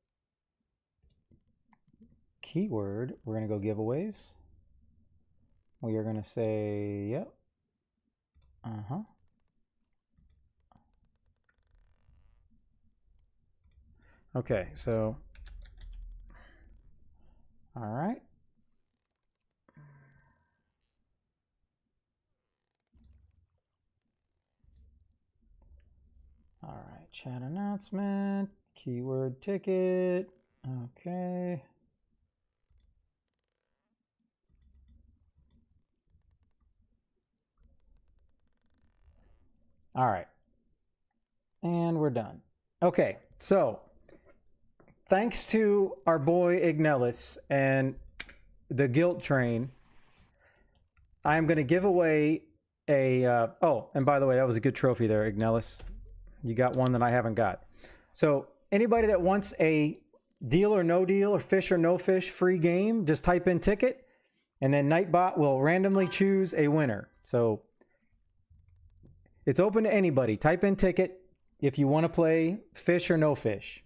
keyword. We're gonna go giveaways. We are gonna say yep. Okay, so all right. All right. Chat announcement, keyword ticket. Okay. All right. And we're done. Okay, so thanks to our boy Ignelis and the Guilt Train, I'm going to give away a... oh, and by the way, that was a good trophy there, Ignelis. You got one that I haven't got. So anybody that wants a deal or no deal or fish or no fish free game, just type in ticket, and then Nightbot will randomly choose a winner. So it's open to anybody. Type in ticket if you want to play fish or no fish.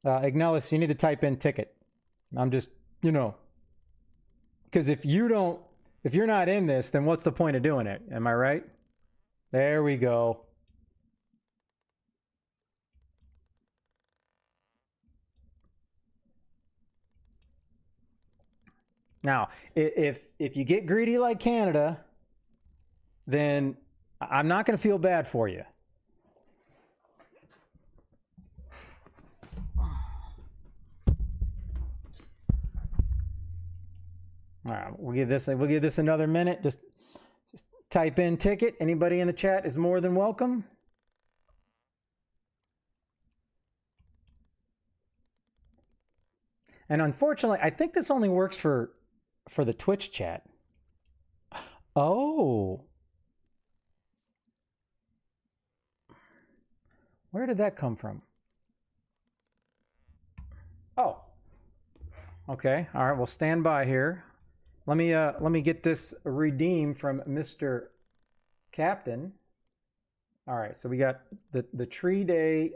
Ignelis, you need to type in ticket. I'm just, you know, because if you're not in this, then what's the point of doing it? Am I right? There we go. Now, if you get greedy like Canada, then I'm not going to feel bad for you. All right, we'll give this another minute. Just type in ticket. Anybody in the chat is more than welcome. And unfortunately, I think this only works for the Twitch chat. Oh. Where did that come from? Oh. Okay. All right, we'll stand by here. Let me get this redeemed from Mr. Captain. All right, so we got the 3-day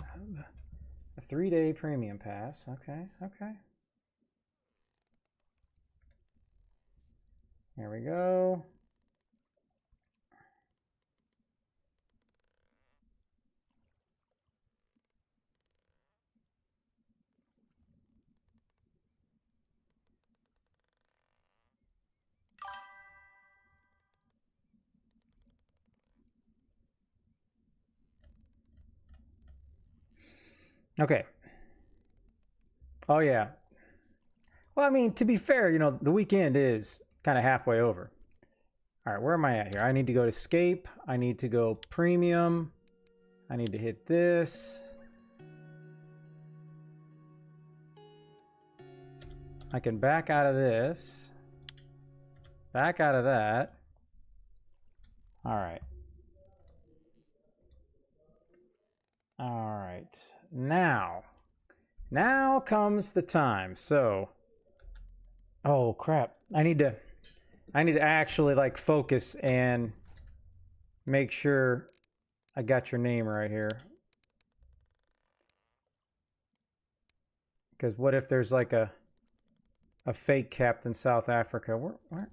a 3-day premium pass. Okay, okay. Here we go. Okay. Oh, yeah. Well, I mean, to be fair, you know, the weekend is kind of halfway over. All right, where am I at here? I need to go to escape. I need to go premium. I need to hit this. I can back out of this. Back out of that. All right. All right. Now comes the time. So, oh crap. I need to actually like focus and make sure I got your name right here. Because what if there's like a fake Captain South Africa? Where?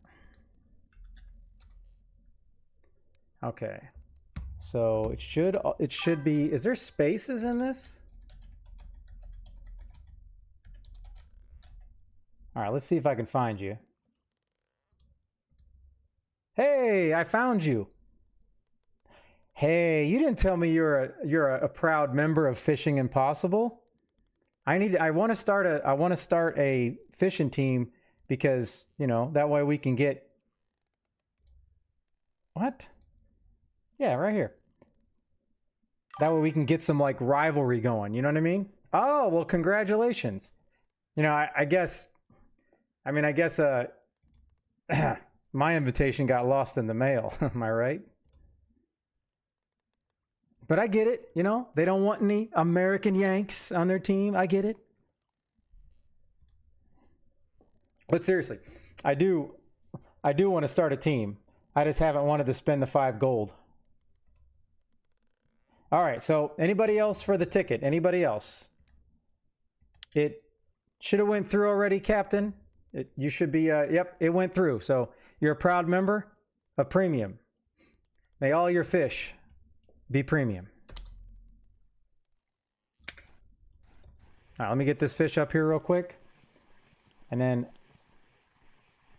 Okay. So it should be, is there spaces in this? All right, let's see if I can find you. Hey, I found you. Hey, you didn't tell me you're a proud member of Fishing Impossible. I want to start a fishing team because, you know, that way we can get what? Yeah, right here. That way we can get some like rivalry going, you know what I mean? Oh, well, congratulations. You know, I guess my invitation got lost in the mail. Am I right? But I get it, you know, they don't want any American Yanks on their team. I get it. But seriously, I do want to start a team. I just haven't wanted to spend the 5 gold. All right, so anybody else for the ticket? Anybody else? It should have went through already, Captain. You should be, yep, it went through. So you're a proud member of Premium. May all your fish be premium. All right, let me get this fish up here real quick. And then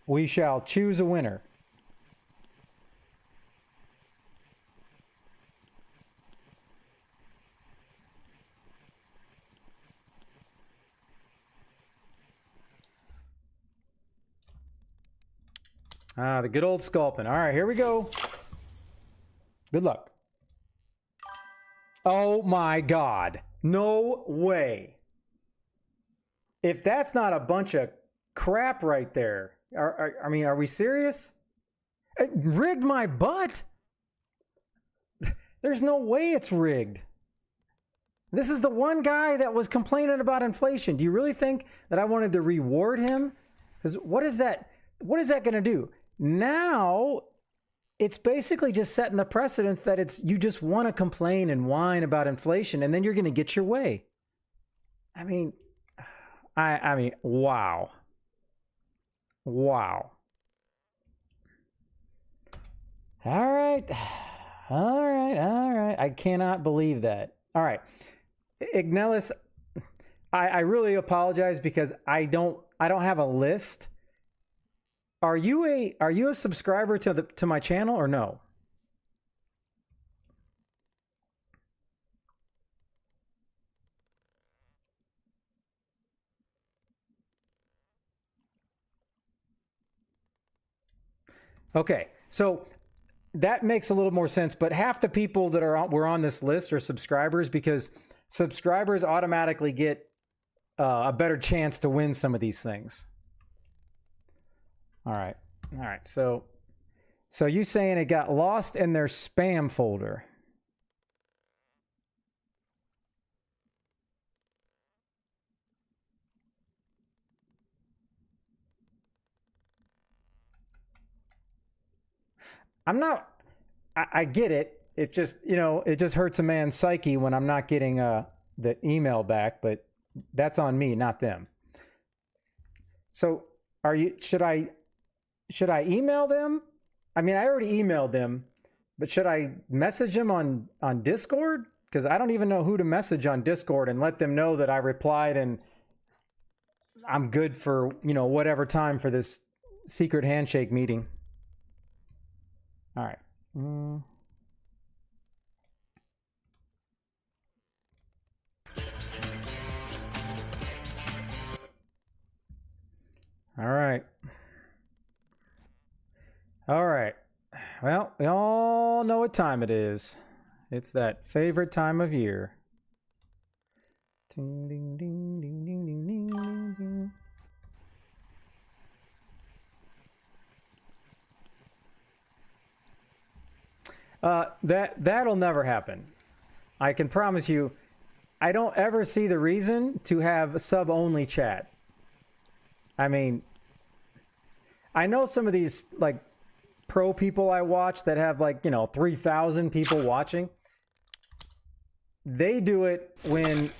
we shall choose a winner. Ah, the good old Sculpin. All right, here we go. Good luck. Oh my God. No way. If that's not a bunch of crap right there. I mean, are we serious? It rigged my butt. There's no way it's rigged. This is the one guy that was complaining about inflation. Do you really think that I wanted to reward him? Because what is that? What is that going to do? Now, it's basically just setting the precedence that it's you just want to complain and whine about inflation, and then you're going to get your way. I mean, wow. Wow. All right. I cannot believe that. All right. Ignelis, I really apologize because I don't have a list. Are you a subscriber to my channel or no? Okay, so that makes a little more sense, but half the people that were on this list are subscribers because subscribers automatically get a better chance to win some of these things. All right. So you saying it got lost in their spam folder? I get it. It just, it just hurts a man's psyche when I'm not getting the email back, but that's on me, not them. So should I email them? I mean, I already emailed them, but should I message them on Discord? Because I don't even know who to message on Discord and let them know that I replied and I'm good for, whatever time for this secret handshake meeting. All right. All right. Well, we all know what time it is. It's that favorite time of year. Ding, ding, ding, ding, ding, ding, ding, ding, ding. That'll never happen. I can promise you, I don't ever see the reason to have sub-only chat. I mean, I know some of these like pro people I watch that have 3,000 people watching. They do it when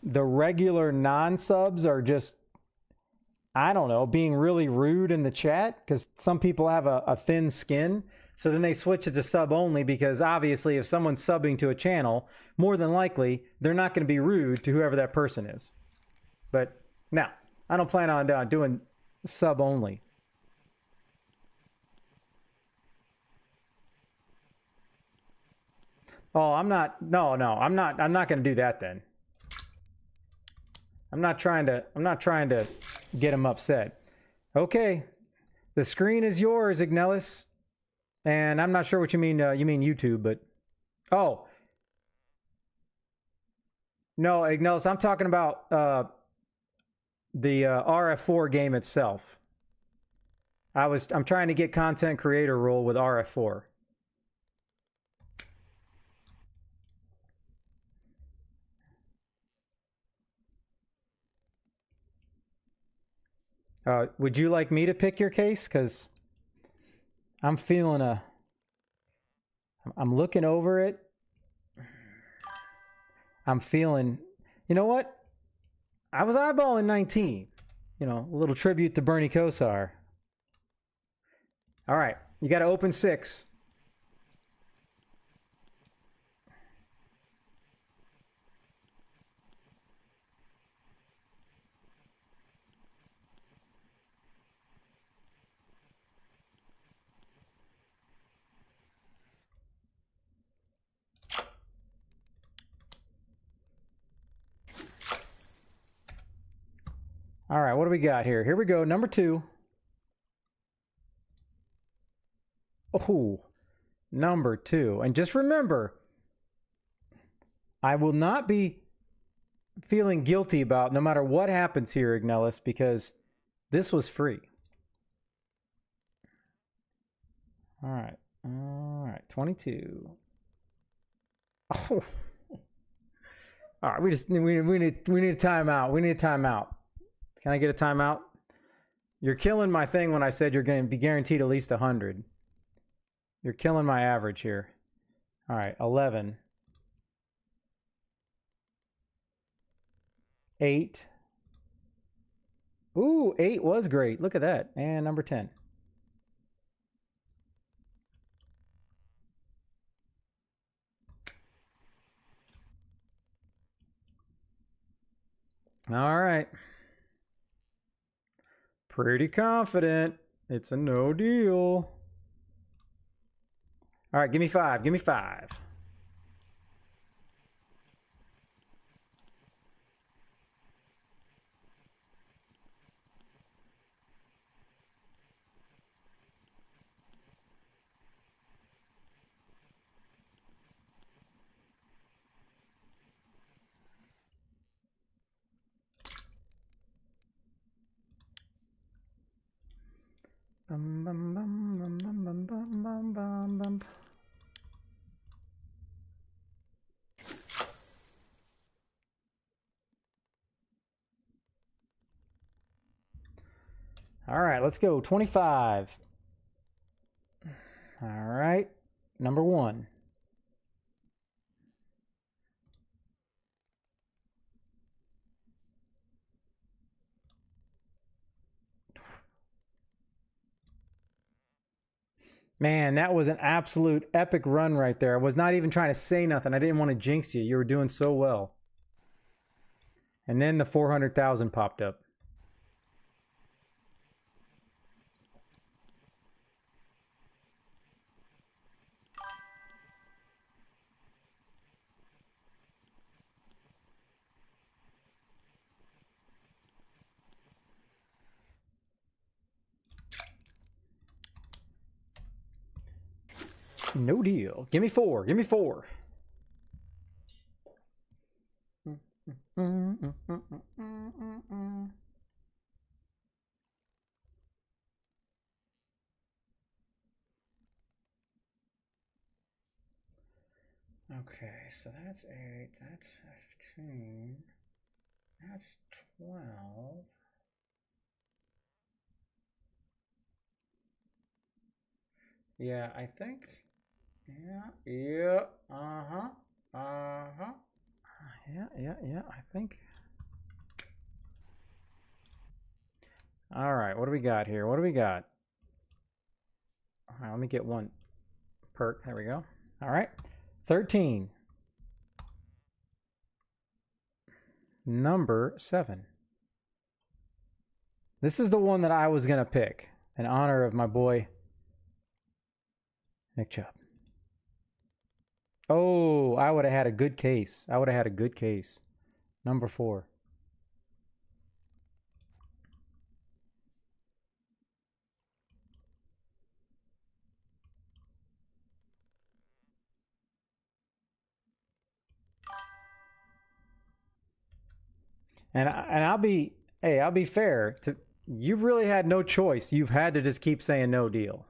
the regular non-subs are just, I don't know, being really rude in the chat because some people have a thin skin. So then they switch it to sub only because obviously if someone's subbing to a channel, more than likely they're not going to be rude to whoever that person is. But no, I don't plan on doing sub only. Oh, I'm not going to do that then. I'm not trying to get him upset. Okay. The screen is yours, Ignelis. And I'm not sure what you mean. You mean YouTube, but oh no, Ignelis. I'm talking about the RF4 game itself. I'm trying to get content creator role with RF4. Would you like me to pick your case? Because I'm feeling I'm looking over it. I'm feeling, you know what? I was eyeballing 19. A little tribute to Bernie Kosar. All right, you got to open 6. All right, what do we got here? Here we go, number 2. Oh, number 2. And just remember, I will not be feeling guilty about no matter what happens here, Ignelis, because this was free. All right, 22. Oh. All right, we need a timeout. We need a timeout. Can I get a timeout? You're killing my thing when I said you're going to be guaranteed at least 100. You're killing my average here. All right, 11. 8. Ooh, 8 was great. Look at that. And number 10. All right. Pretty confident. It's a no deal. All right, give me 5. Give me 5. Bum, bum, bum, bum, bum, bum, bum, bum, bum. All right, let's go. 25. All right, number 1. Man, that was an absolute epic run right there. I was not even trying to say nothing. I didn't want to jinx you. You were doing so well. And then the 400,000 popped up. No deal. Give me 4. Give me 4. Okay, so that's 8. That's 15. That's 12. Yeah, I think. Yeah. Uh-huh. Yeah, I think. All right, what do we got here? What do we got? All right, let me get one perk. There we go. All right, 13. Number 7. This is the one that I was going to pick in honor of my boy, Nick Chubb. Oh, I would have had a good case. I would have had a good case. Number 4. And I'll be fair to you've really had no choice. You've had to just keep saying no deal.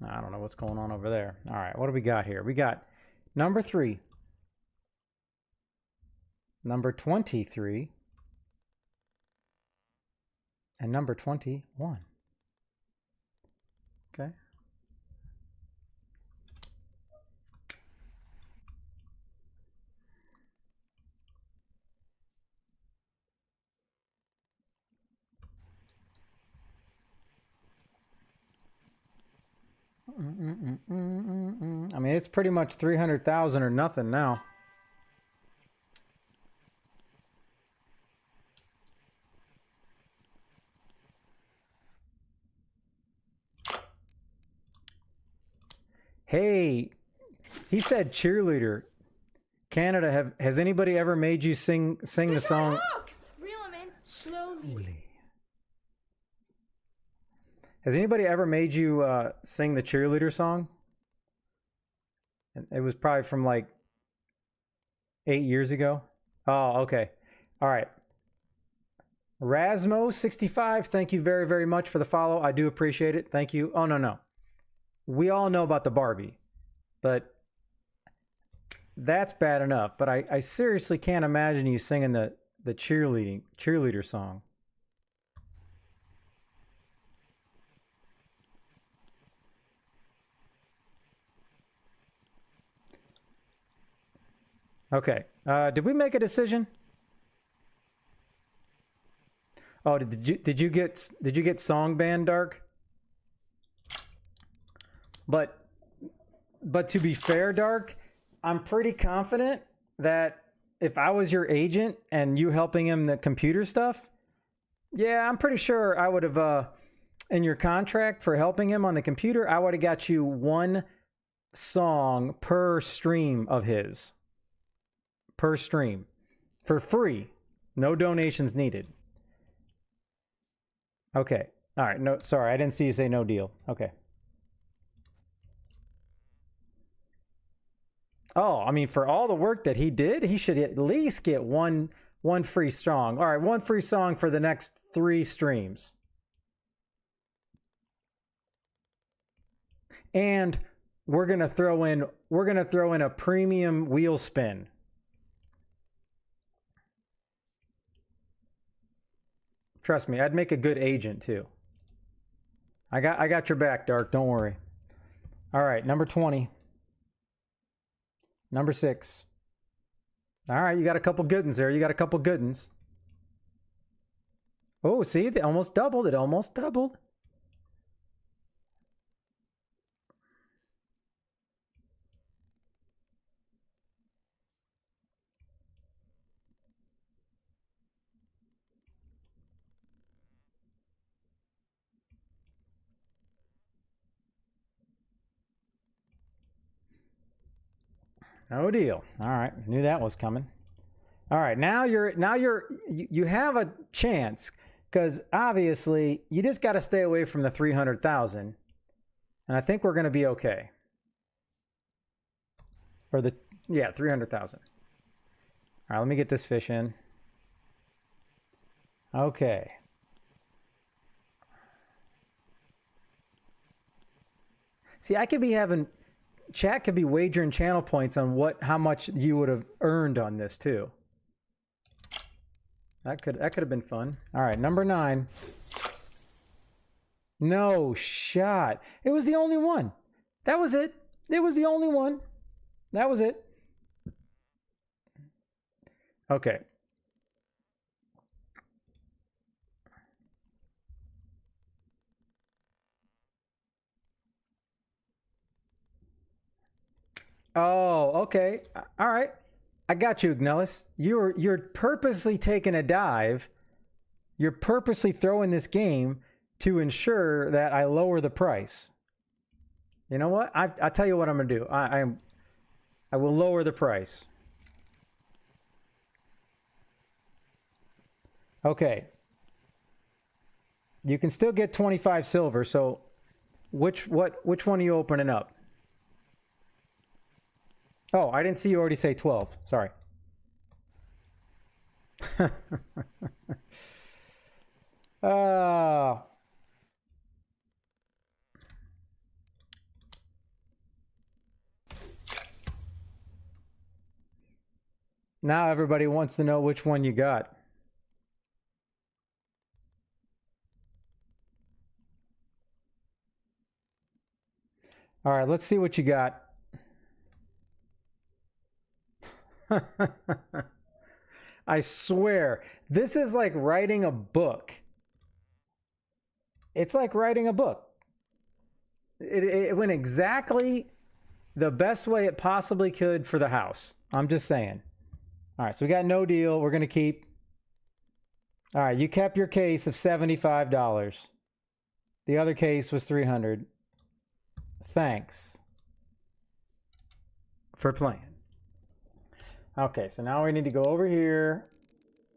I don't know what's going on over there. All right, what do we got here? We got number 3, number 23, and number 21. Okay. it's pretty much 300,000 or nothing now. Hey, he said cheerleader. Canada, has anybody ever made you sing the song? Reel him in slowly. Has anybody ever made you sing the cheerleader song? It was probably from like 8 years ago. Oh, okay. All right. Rasmo65, thank you very, very much for the follow. I do appreciate it. Thank you. Oh, no. We all know about the Barbie, but that's bad enough. But I seriously can't imagine you singing the cheerleader song. Okay. Did we make a decision? Oh, did you get song banned, Dark? But to be fair, Dark, I'm pretty confident that if I was your agent and you helping him the computer stuff, yeah, I'm pretty sure I would have in your contract for helping him on the computer, I would have got you one song per stream of his. Per stream. For free. No donations needed. Okay. All right. No, sorry. I didn't see you say no deal. Okay. Oh, I mean, for all the work that he did, he should at least get one free song. All right, one free song for the next 3 streams. And we're gonna throw in a premium wheel spin. Trust me, I'd make a good agent too. I got your back, Dark. Don't worry. All right, number 20. Number 6. All right, you got a couple good ones there. You got a couple good ones. Oh, see, they almost doubled. It almost doubled. No deal. All right, knew that was coming. All right, now you have a chance because obviously you just got to stay away from the 300,000, and I think we're going to be okay. Or 300,000. All right, let me get this fish in. Okay. See, I could be having. Chat could be wagering channel points on how much you would have earned on this too. That could have been fun. All right, number 9. No shot. It was the only one. That was it. It was the only one. That was it. Okay. Oh, okay. All right. I got you, Ignellis. You're purposely taking a dive. You're purposely throwing this game to ensure that I lower the price. You know what? I tell you what I'm going to do. I will lower the price. Okay. You can still get 25 silver, so which one are you opening up? Oh, I didn't see you already say 12. Sorry. Now everybody wants to know which one you got. All right, let's see what you got. I swear, this is like writing a book. It's like writing a book. It went exactly the best way it possibly could for the house. I'm just saying. All right, so we got no deal. We're going to keep. All right, you kept your case of $75. The other case was $300. Thanks for playing. Okay, so now we need to go over here.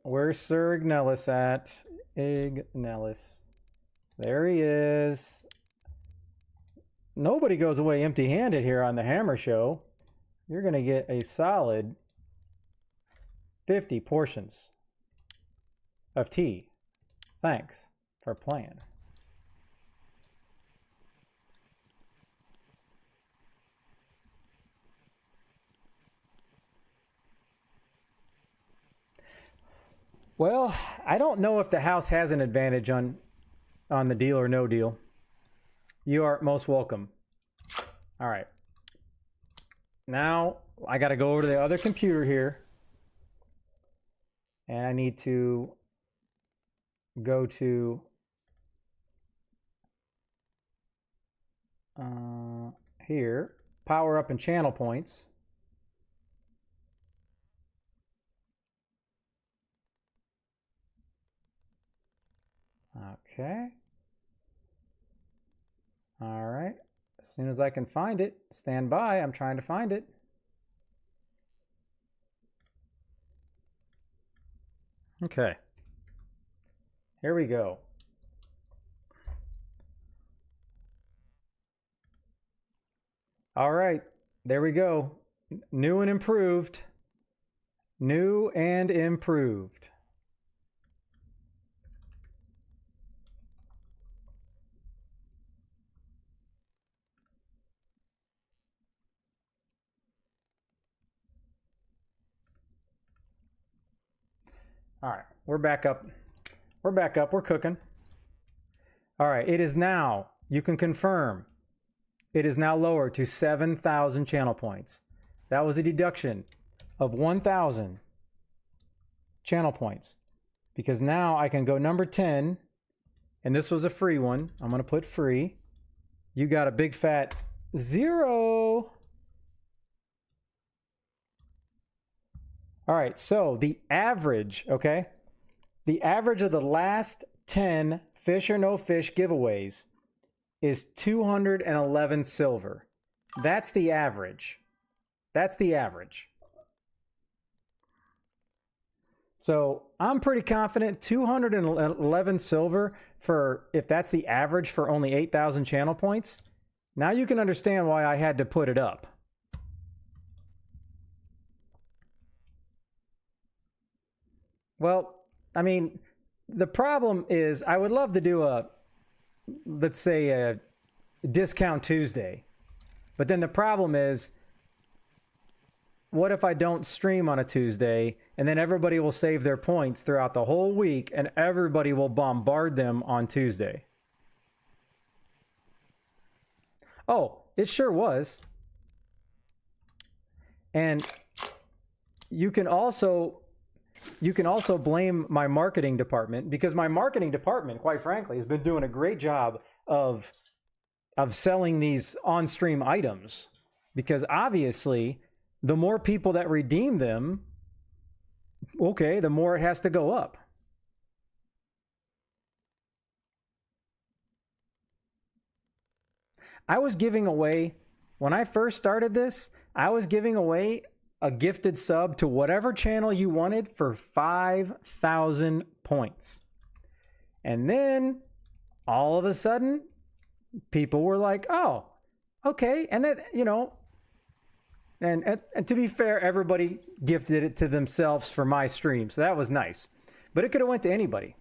Where's Sir Ignellis at? Ignellis. There he is. Nobody goes away empty-handed here on the Hammer Show. You're going to get a solid 50 portions of tea. Thanks for playing. Well, I don't know if the house has an advantage on the deal or no deal. You are most welcome. All right. Now, I got to go over to the other computer here. And I need to go to here, power up and channel points. Okay. All right. As soon as I can find it, stand by. I'm trying to find it. Okay. Here we go. All right. There we go. New and improved. New and improved. All right, we're back up. We're back up. We're cooking. All right, it is now, you can confirm, it is now lower to 7,000 channel points. That was a deduction of 1,000 channel points. Because now I can go number 10, and this was a free one. I'm going to put free. You got a big fat 0. All right, so the average, okay? The average of the last 10 fish or no fish giveaways is 211 silver. That's the average. That's the average. So I'm pretty confident 211 silver for, if that's the average for only 8,000 channel points, now you can understand why I had to put it up. Well, I mean, the problem is I would love to do a, let's say, a Discount Tuesday. But then the problem is, what if I don't stream on a Tuesday and then everybody will save their points throughout the whole week and everybody will bombard them on Tuesday? Oh, it sure was. And you can also blame my marketing department, because my marketing department, quite frankly, has been doing a great job of selling these on-stream items, because obviously the more people that redeem them, okay, the more it has to go up. I was giving away, when I first started this, I was giving away a gifted sub to whatever channel you wanted for 5,000 points. And then all of a sudden, people were like, oh, okay. And then, you know, and to be fair, everybody gifted it to themselves for my stream. So that was nice. But it could have went to anybody.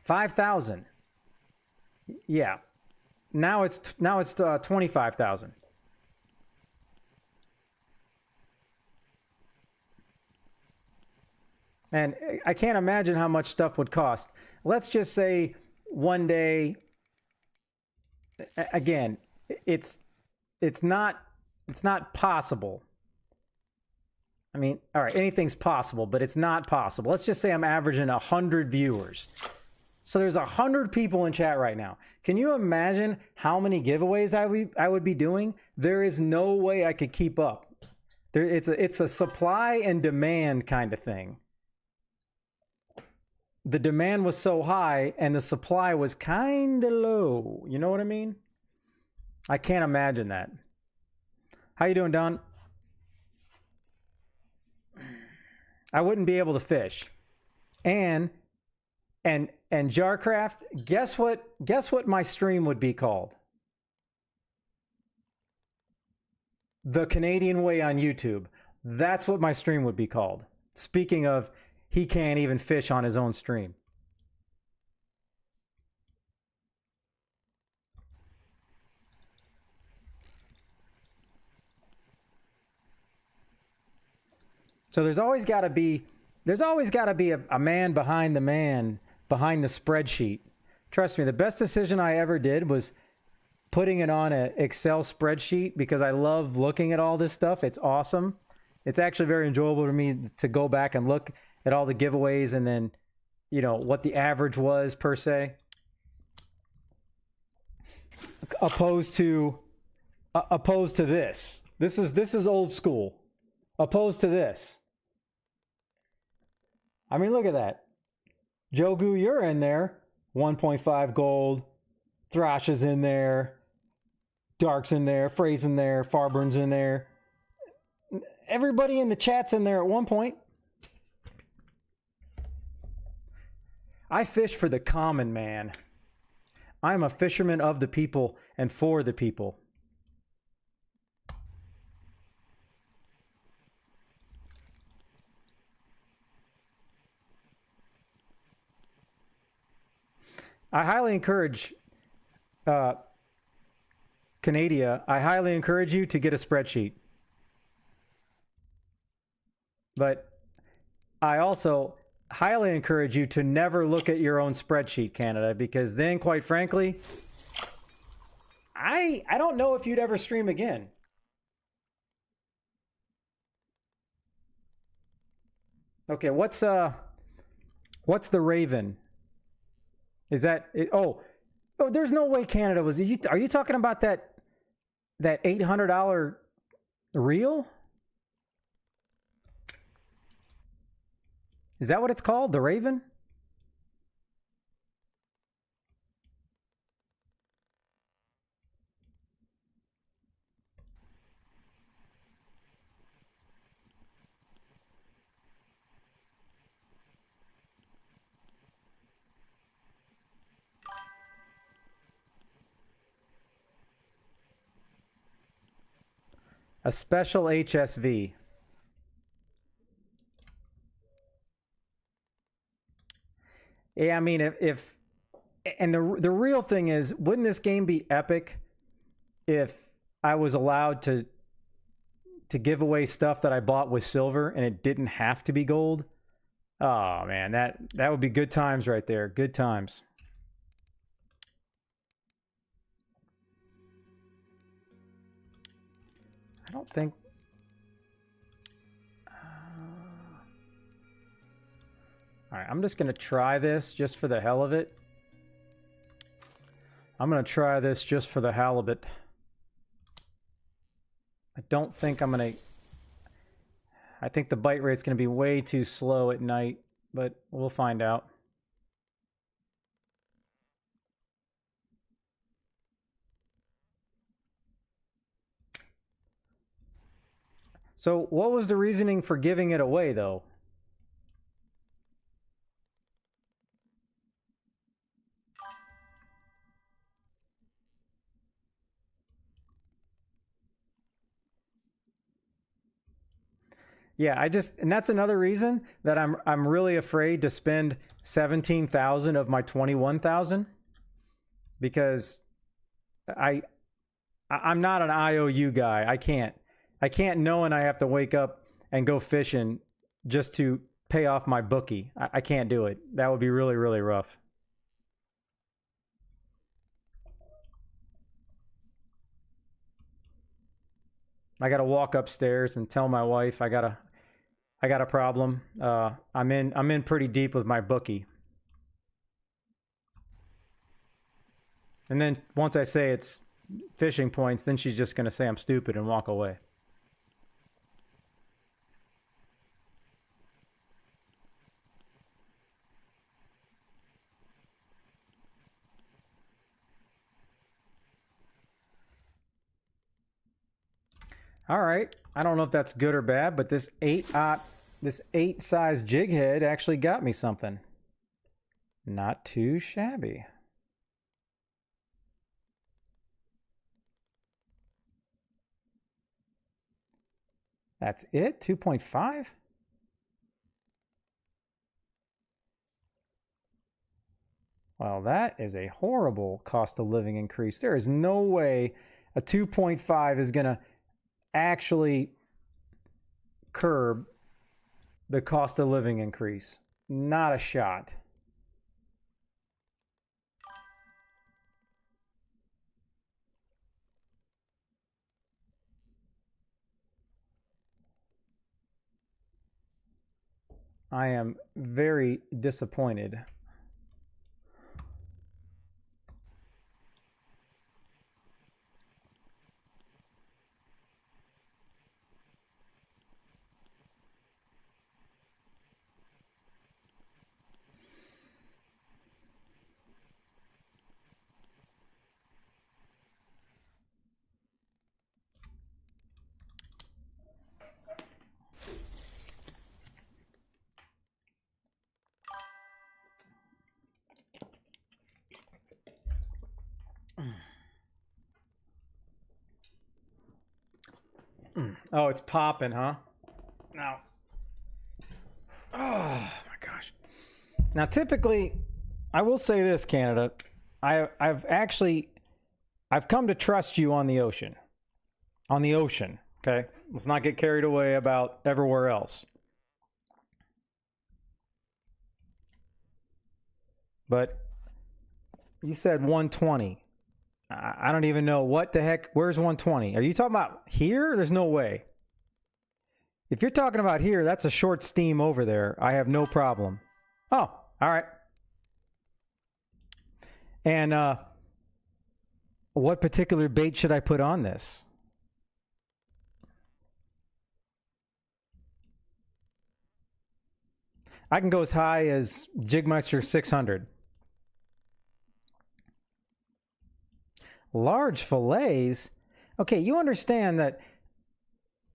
5,000. Yeah. Now it's 25,000. And I can't imagine how much stuff would cost. Let's just say one day, again, it's not possible. I mean, all right, anything's possible, but it's not possible. Let's just say I'm averaging 100 viewers. So there's 100 people in chat right now. Can you imagine how many giveaways I would be doing? There is no way I could keep up. It's a supply and demand kind of thing. The demand was so high and the supply was kind of low. You know what I mean? I can't imagine that. How you doing, Don? I wouldn't be able to fish. And Jarcraft, guess what my stream would be called? The Canadian Way on YouTube. That's what my stream would be called. Speaking of, he can't even fish on his own stream. So there's always got to be a man behind the spreadsheet. Trust me, the best decision I ever did was putting it on an Excel spreadsheet because I love looking at all this stuff. It's awesome. It's actually very enjoyable to me to go back and look at all the giveaways and then, you know, what the average was per se. Opposed to this. This is old school. Opposed to this. I mean, look at that. Jogu, you're in there. 1.5 gold. Thrash is in there. Dark's in there. Frey's in there. Farburn's in there. Everybody in the chat's in there at one point. I fish for the common man. I'm a fisherman of the people and for the people. I highly encourage Canadia. I highly encourage you to get a spreadsheet. But I also highly encourage you to never look at your own spreadsheet, Canada, because then, quite frankly, I don't know if you'd ever stream again. Okay, what's the Raven? Is that it? Oh, there's no way Canada was. Are you talking about that $800 reel? Is that what it's called? The Raven? A special HSV. Yeah, I mean, if and the real thing is, wouldn't this game be epic if I was allowed to give away stuff that I bought with silver and it didn't have to be gold? Oh man, that would be good times right there. Good times. I don't think. All right, I'm just going to try this just for the hell of it. I'm going to try this just for the halibut. I don't think I'm going to... I think the bite rate's going to be way too slow at night, but we'll find out. So what was the reasoning for giving it away, though? Yeah, and that's another reason that I'm really afraid to spend 17,000 of my 21,000, because I'm not an IOU guy. I can't know, and I have to wake up and go fishing just to pay off my bookie. I can't do it. That would be really, really rough. I got to walk upstairs and tell my wife I got a problem. I'm in pretty deep with my bookie. And then once I say it's fishing points, then she's just going to say I'm stupid and walk away. All right. I don't know if that's good or bad, but this 8 size jig head actually got me something. Not too shabby. That's it? 2.5? Well, that is a horrible cost of living increase. There is no way a 2.5 is going to actually curb the cost of living increase. Not a shot. I am very disappointed. Oh, it's popping, huh? Now, oh my gosh. Now, typically, I will say this, Canada. I've come to trust you on the ocean. On the ocean, okay? Let's not get carried away about everywhere else. But you said 120. I don't even know what the heck. Where's 120? Are you talking about here? There's no way. If you're talking about here, that's a short steam over there. I have no problem. Oh, all right. And what particular bait should I put on this? I can go as high as Jigmeister 600. Large fillets? Okay, you understand that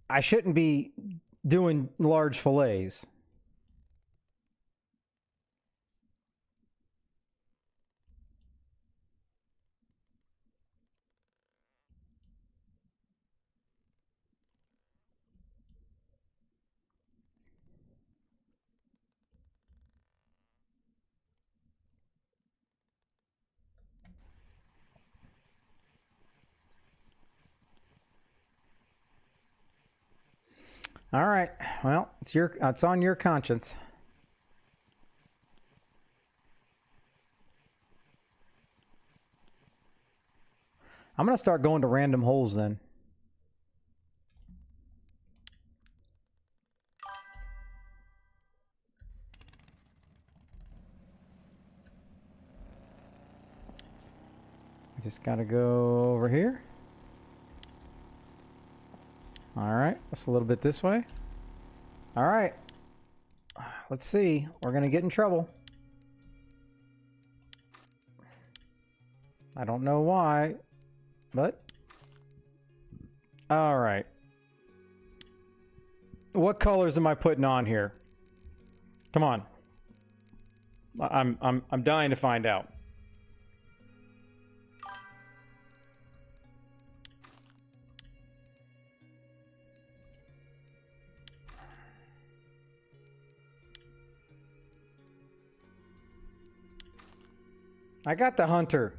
I shouldn't be doing large fillets. All right. Well, it's on your conscience. I'm going to start going to random holes then. I just got to go over here. All right, that's a little bit this way. All right, let's see. We're gonna get in trouble. I don't know why, but all right. What colors am I putting on here? Come on. I'm dying to find out. I got the hunter.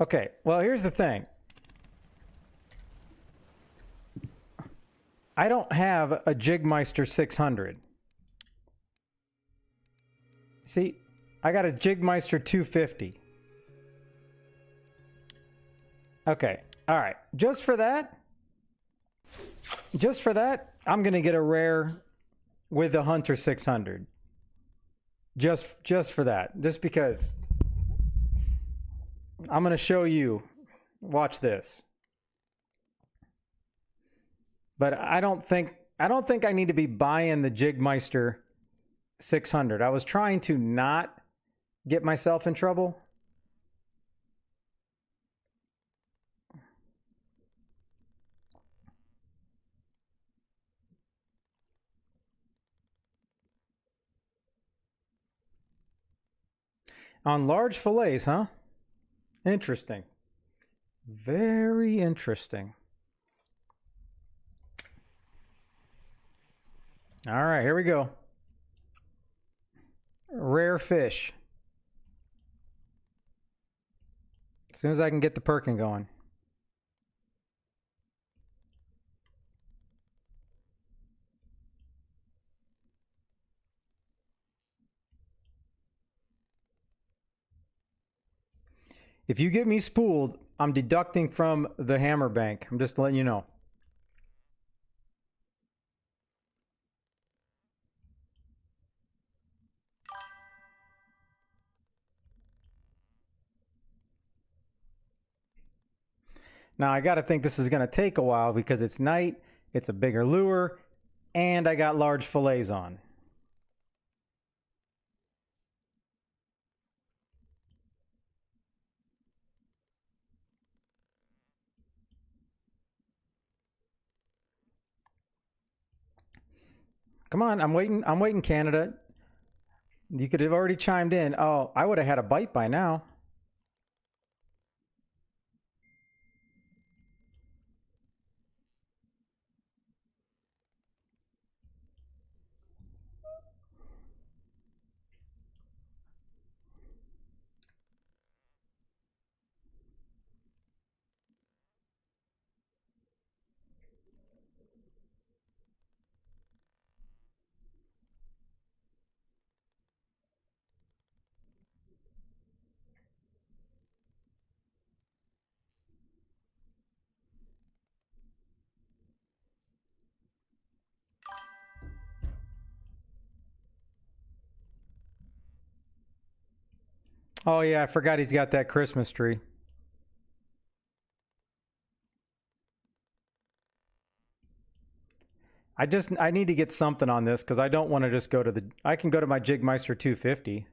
Okay, well, here's the thing. I don't have a Jigmeister 600. See, I got a Jigmeister 250. Okay, all right. Just for that, I'm going to get a rare with the Hunter 600. Just for that. Just because I'm going to show you. Watch this. But I don't think I need to be buying the Jigmeister 600. I was trying to not get myself in trouble. On large fillets, huh? Interesting. Very interesting. All right, here we go. Rare fish. As soon as I can get the perking going. If you get me spooled, I'm deducting from the hammer bank. I'm just letting you know. Now, I got to think this is going to take a while because it's night, it's a bigger lure, and I got large fillets on. Come on, I'm waiting, Canada. You could have already chimed in. Oh, I would have had a bite by now. Oh yeah, I forgot he's got that Christmas tree. I need to get something on this because I don't want to just go to the... I can go to my Jigmeister 250.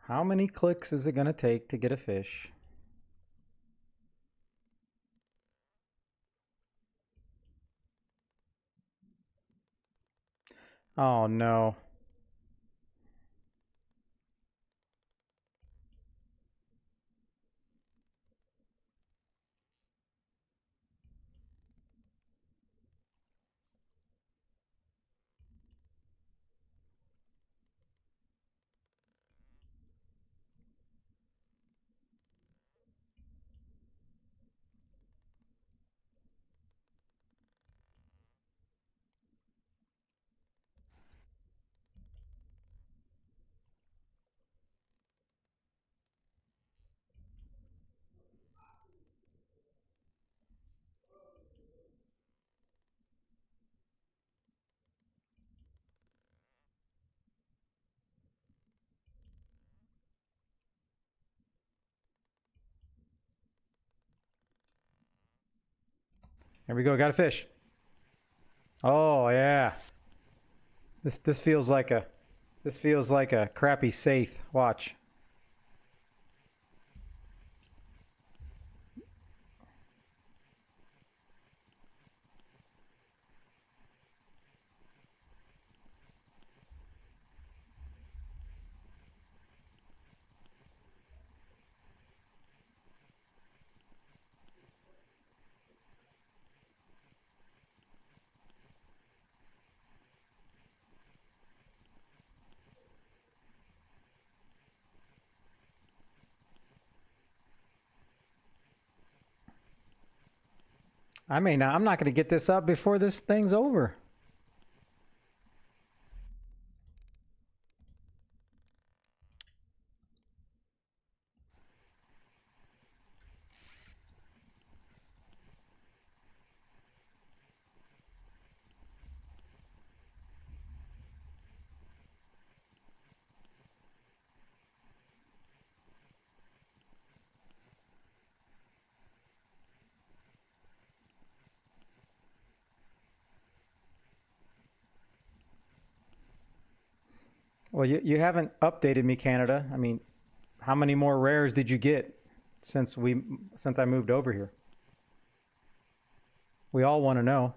How many clicks is it going to take to get a fish? Oh no. There we go, got a fish. Oh yeah. This feels like a crappy safe. Watch. I'm not going to get this up before this thing's over. Well, you haven't updated me, Canada. I mean, how many more rares did you get since I moved over here? We all want to know.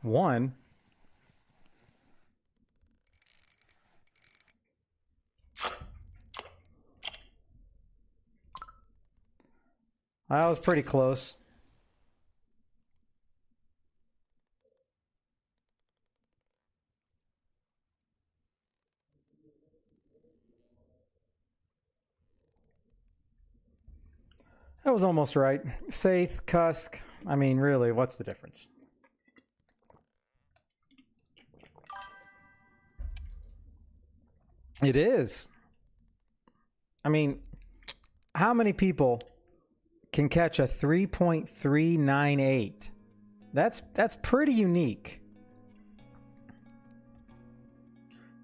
One. That was pretty close. That was almost right. Saith, Cusk. I mean, really, what's the difference? It is. I mean, how many people can catch a 3.398? That's pretty unique.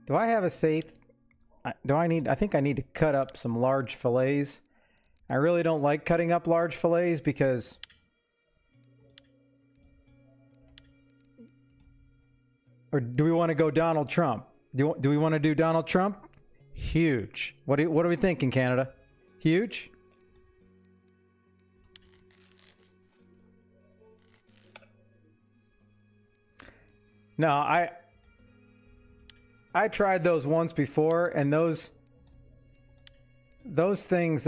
Do I have a Saith? I think I need to cut up some large fillets. I really don't like cutting up large fillets because or do we want to go Donald Trump? Do we want to do Donald Trump? Huge. What are we thinking, Canada? Huge? No, I tried those once before, and those things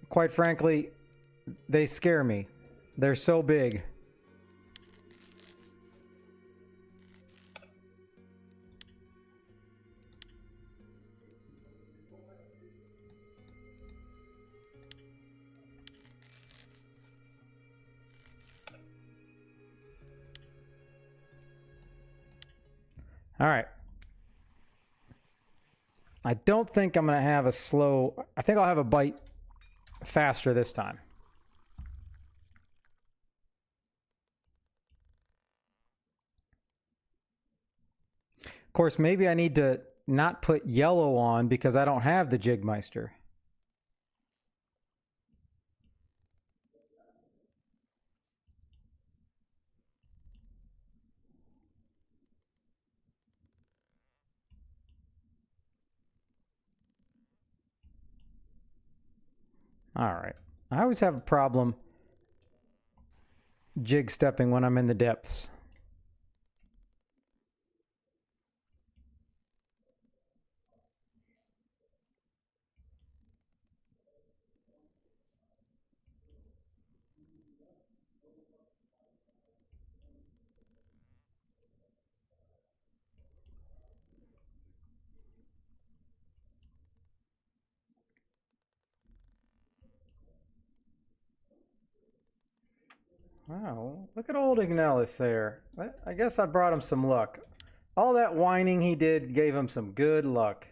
quite frankly, they scare me. They're so big. All right. I don't think I'm going to have a slow... I think I'll have a bite faster this time. Of course, maybe I need to not put yellow on because I don't have the Jigmeister. All right. I always have a problem jig stepping when I'm in the depths. Wow, look at old Ignellis there. I guess I brought him some luck. All that whining he did gave him some good luck.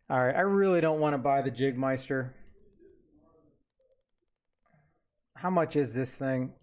All right, I really don't want to buy the Jigmeister. How much is this thing?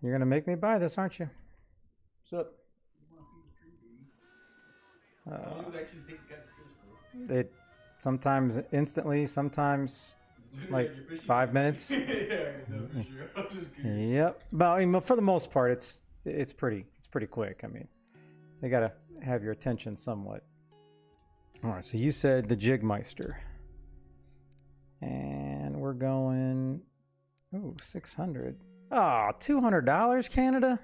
You're gonna make me buy this, aren't you? What's up? It sometimes instantly, sometimes like 5 minutes. Yep. But I mean, for the most part, it's pretty quick. I mean, they gotta have your attention somewhat. All right. So you said the Jigmeister, and we're going. Oh, 600. Oh, $200, Canada.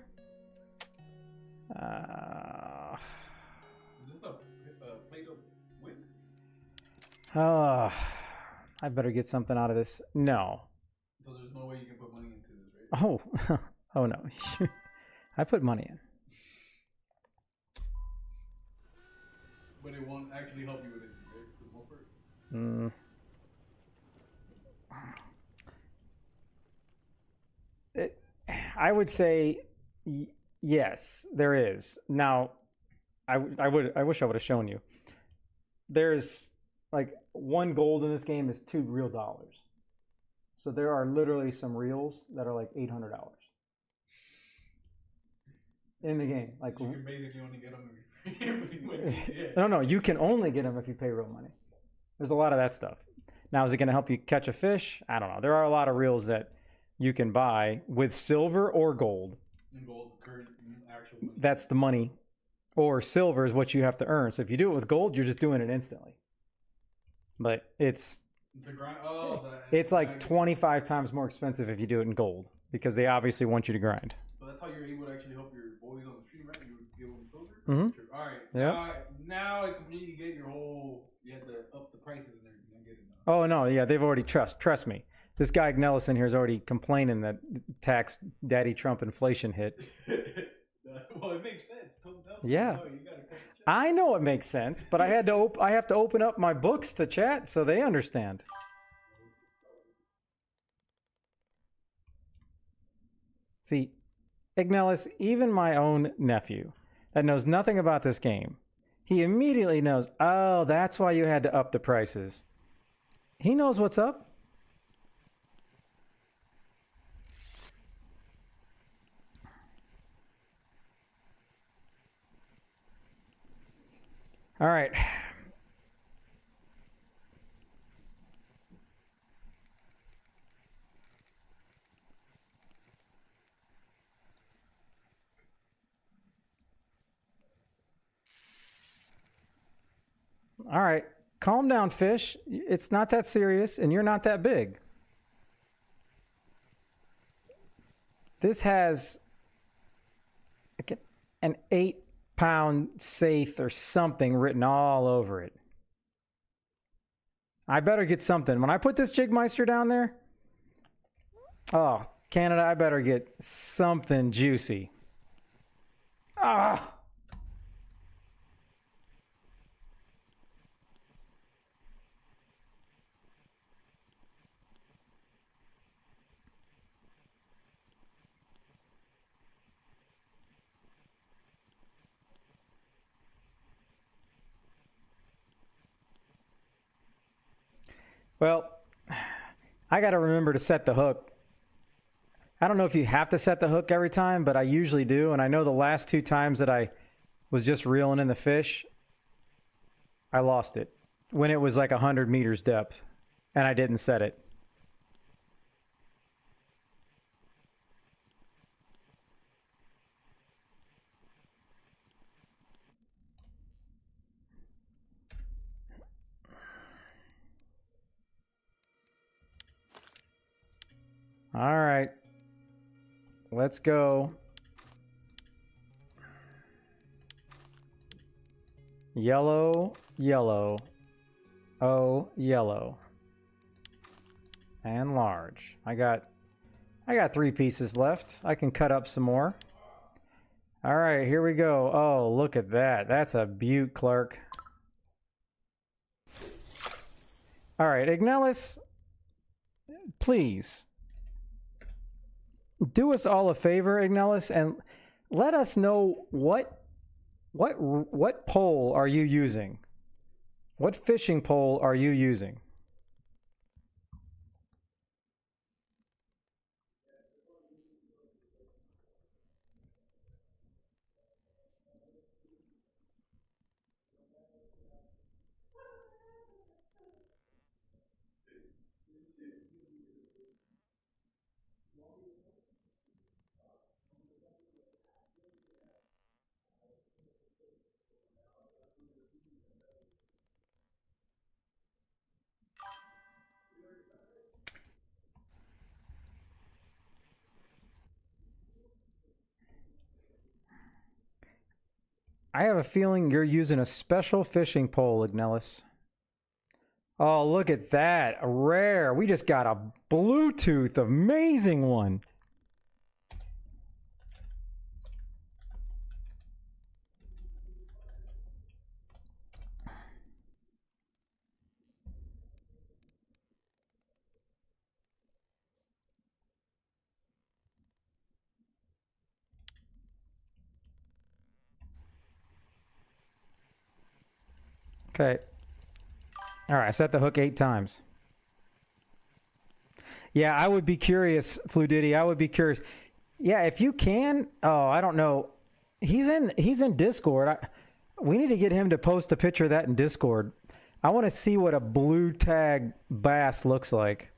Is this a plate of win? I better get something out of this. No. So there's no way you can put money into this, right? Oh, oh no. I put money in. But it won't actually help you with it, right? For the most part? I would say yes, there is. Now, I wish I would have shown you. There's like 1 gold in this game is $2 real. So there are literally some reels that are like $800 in the game. Like you can basically only get them if you no, you can only get them if you pay real money. There's a lot of that stuff. Now, is it going to help you catch a fish? I don't know. There are a lot of reels that you can buy with silver or gold. And gold's current actual money. That's the money. Or silver is what you have to earn. So if you do it with gold, you're just doing it instantly. But it's a grind. Oh, so it's like 25 times more expensive if you do it in gold because they obviously want you to grind. So that's how you're able to actually help your boys on the stream, right? You would give them silver. Mm-hmm. Sure. All right. Yeah. Now I completely get your whole. You had to up the prices and everything. I get it now. Oh no, yeah, they've already trust me. This guy Gnellison here is already complaining that tax Daddy Trump inflation hit. Well, it makes sense. Yeah. I know it makes sense, but I have to open up my books to chat so they understand. See, Ignellis, even my own nephew that knows nothing about this game, he immediately knows, oh, that's why you had to up the prices. He knows what's up. All right. All right. Calm down, fish. It's not that serious, and you're not that big. This has an 8-pound safe or something written all over it. I better get something. When I put this Jigmeister down there, oh, Canada, I better get something juicy. Ah! Well, I got to remember to set the hook. I don't know if you have to set the hook every time, but I usually do. And I know the last 2 times that I was just reeling in the fish, I lost it when it was like 100 meters depth and I didn't set it. All right, let's go. Yellow, yellow, oh, yellow, and large. I got 3 pieces left. I can cut up some more. All right, here we go. Oh, look at that. That's a beaut, Clark. All right, Ignelis, please do us all a favor, Ignelis, and let us know what pole are you using? What fishing pole are you using? I have a feeling you're using a special fishing pole, Ignelis. Oh, look at that. A rare. We just got a Bluetooth amazing one. Okay. All right, I set the hook 8 times. Yeah, I would be curious, Fludiddy. I would be curious. Yeah, if you can. Oh, I don't know. He's in Discord. We need to get him to post a picture of that in Discord. I want to see what a blue tag bass looks like.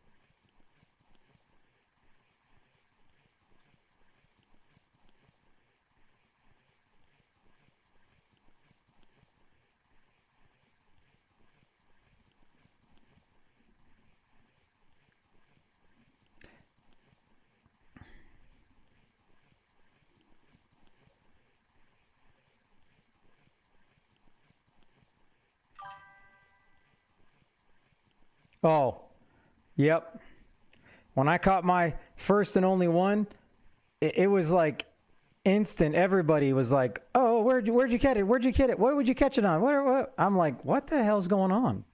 Oh, yep. When I caught my first and only one, it was like instant. Everybody was like, "Oh, where'd you catch it? Where'd you catch it? What would you catch it on?" What? I'm like, "What the hell's going on?"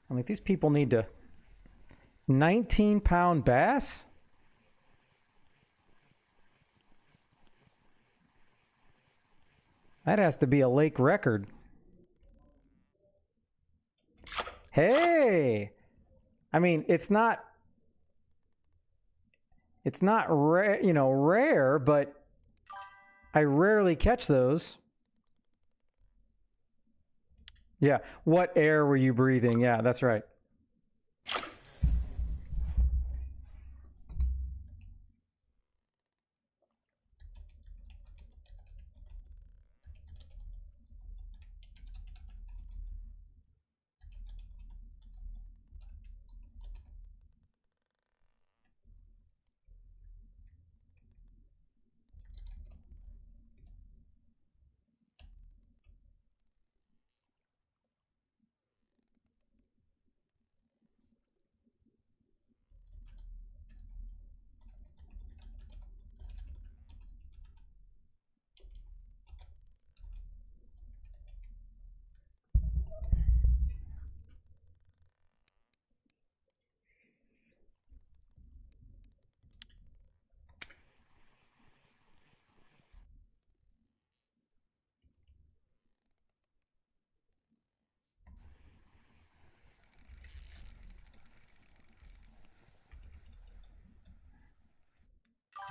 I'm like, these people need to 19-pound bass? That has to be a lake record. Hey, I mean, it's not rare, rare, but I rarely catch those. Yeah, what air were you breathing? Yeah, that's right.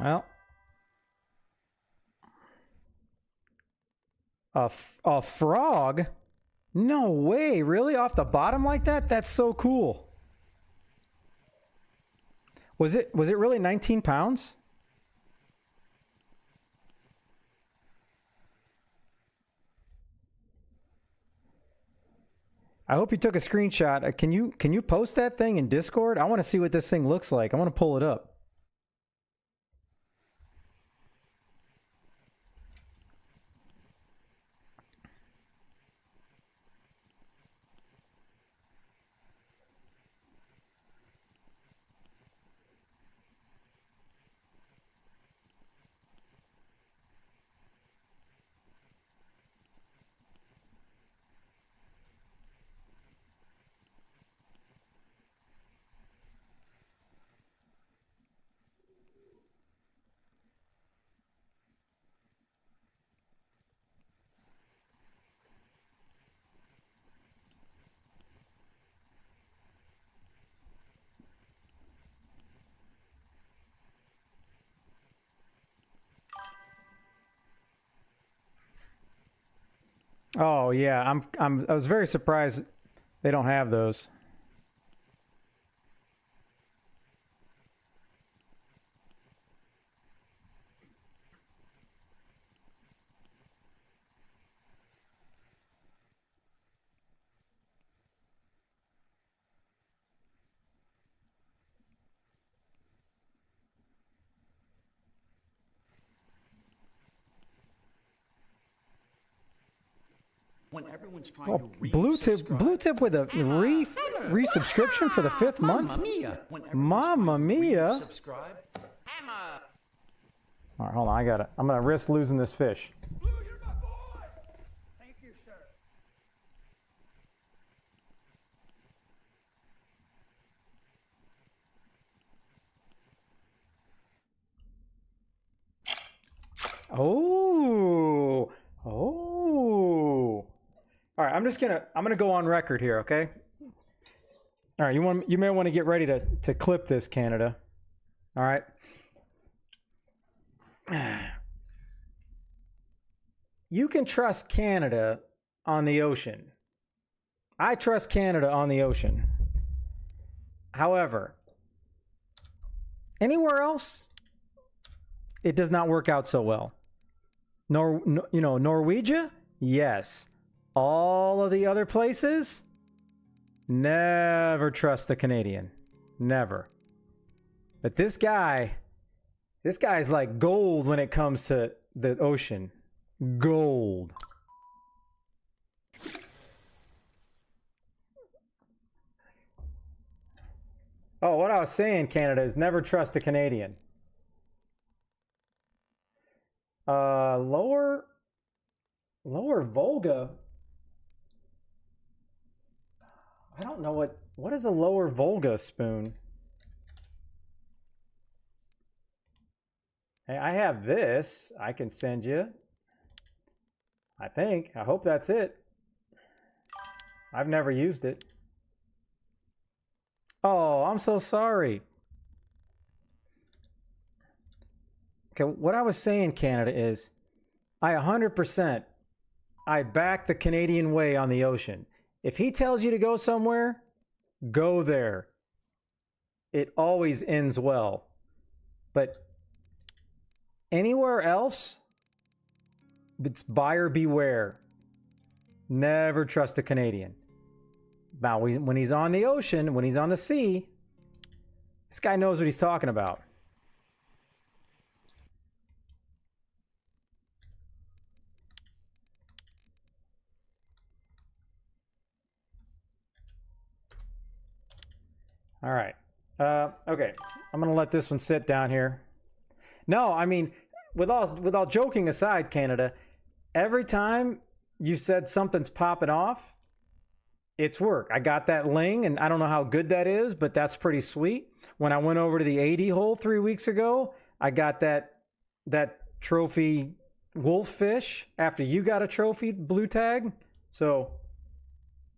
Well, a frog? No way, really? Off the bottom like that? That's so cool. Was it really 19 pounds? I hope you took a screenshot. Can you post that thing in Discord? I want to see what this thing looks like. I want to pull it up. Oh yeah, I was very surprised they don't have those. When everyone's trying Oh, to blue tip with a resubscription for the 5th month. Mamma mia! subscribe. All right, hold on. I'm gonna risk losing this fish. Blue, you're my boy. Thank you, sir. Oh, oh. All right, I'm gonna go on record here, okay? All right, you may want to get ready to clip this, Canada. All right. You can trust Canada on the ocean. I trust Canada on the ocean. However, anywhere else, it does not work out so well. Norwegia? Yes. All of the other places? Never trust the Canadian. Never. But this guy's like gold when it comes to the ocean. Gold. Oh, what I was saying, Canada, is never trust a Canadian. Lower Volga. I don't know what is a lower Volga spoon? Hey, I have this. I can send you. I hope that's it. I've never used it. Oh, I'm so sorry. Okay, what I was saying, Canada, is I 100% back the Canadian way on the ocean. If he tells you to go somewhere, go there. It always ends well. But anywhere else, it's buyer beware. Never trust a Canadian. Now, when he's on the ocean, when he's on the sea, this guy knows what he's talking about. All right. Okay. I'm going to let this one sit down here. No, I mean, with all joking aside, Canada, every time you said something's popping off, it's work. I got that ling, and I don't know how good that is, but that's pretty sweet. When I went over to the 80 hole 3 weeks ago, I got that trophy wolffish after you got a trophy blue tag. So,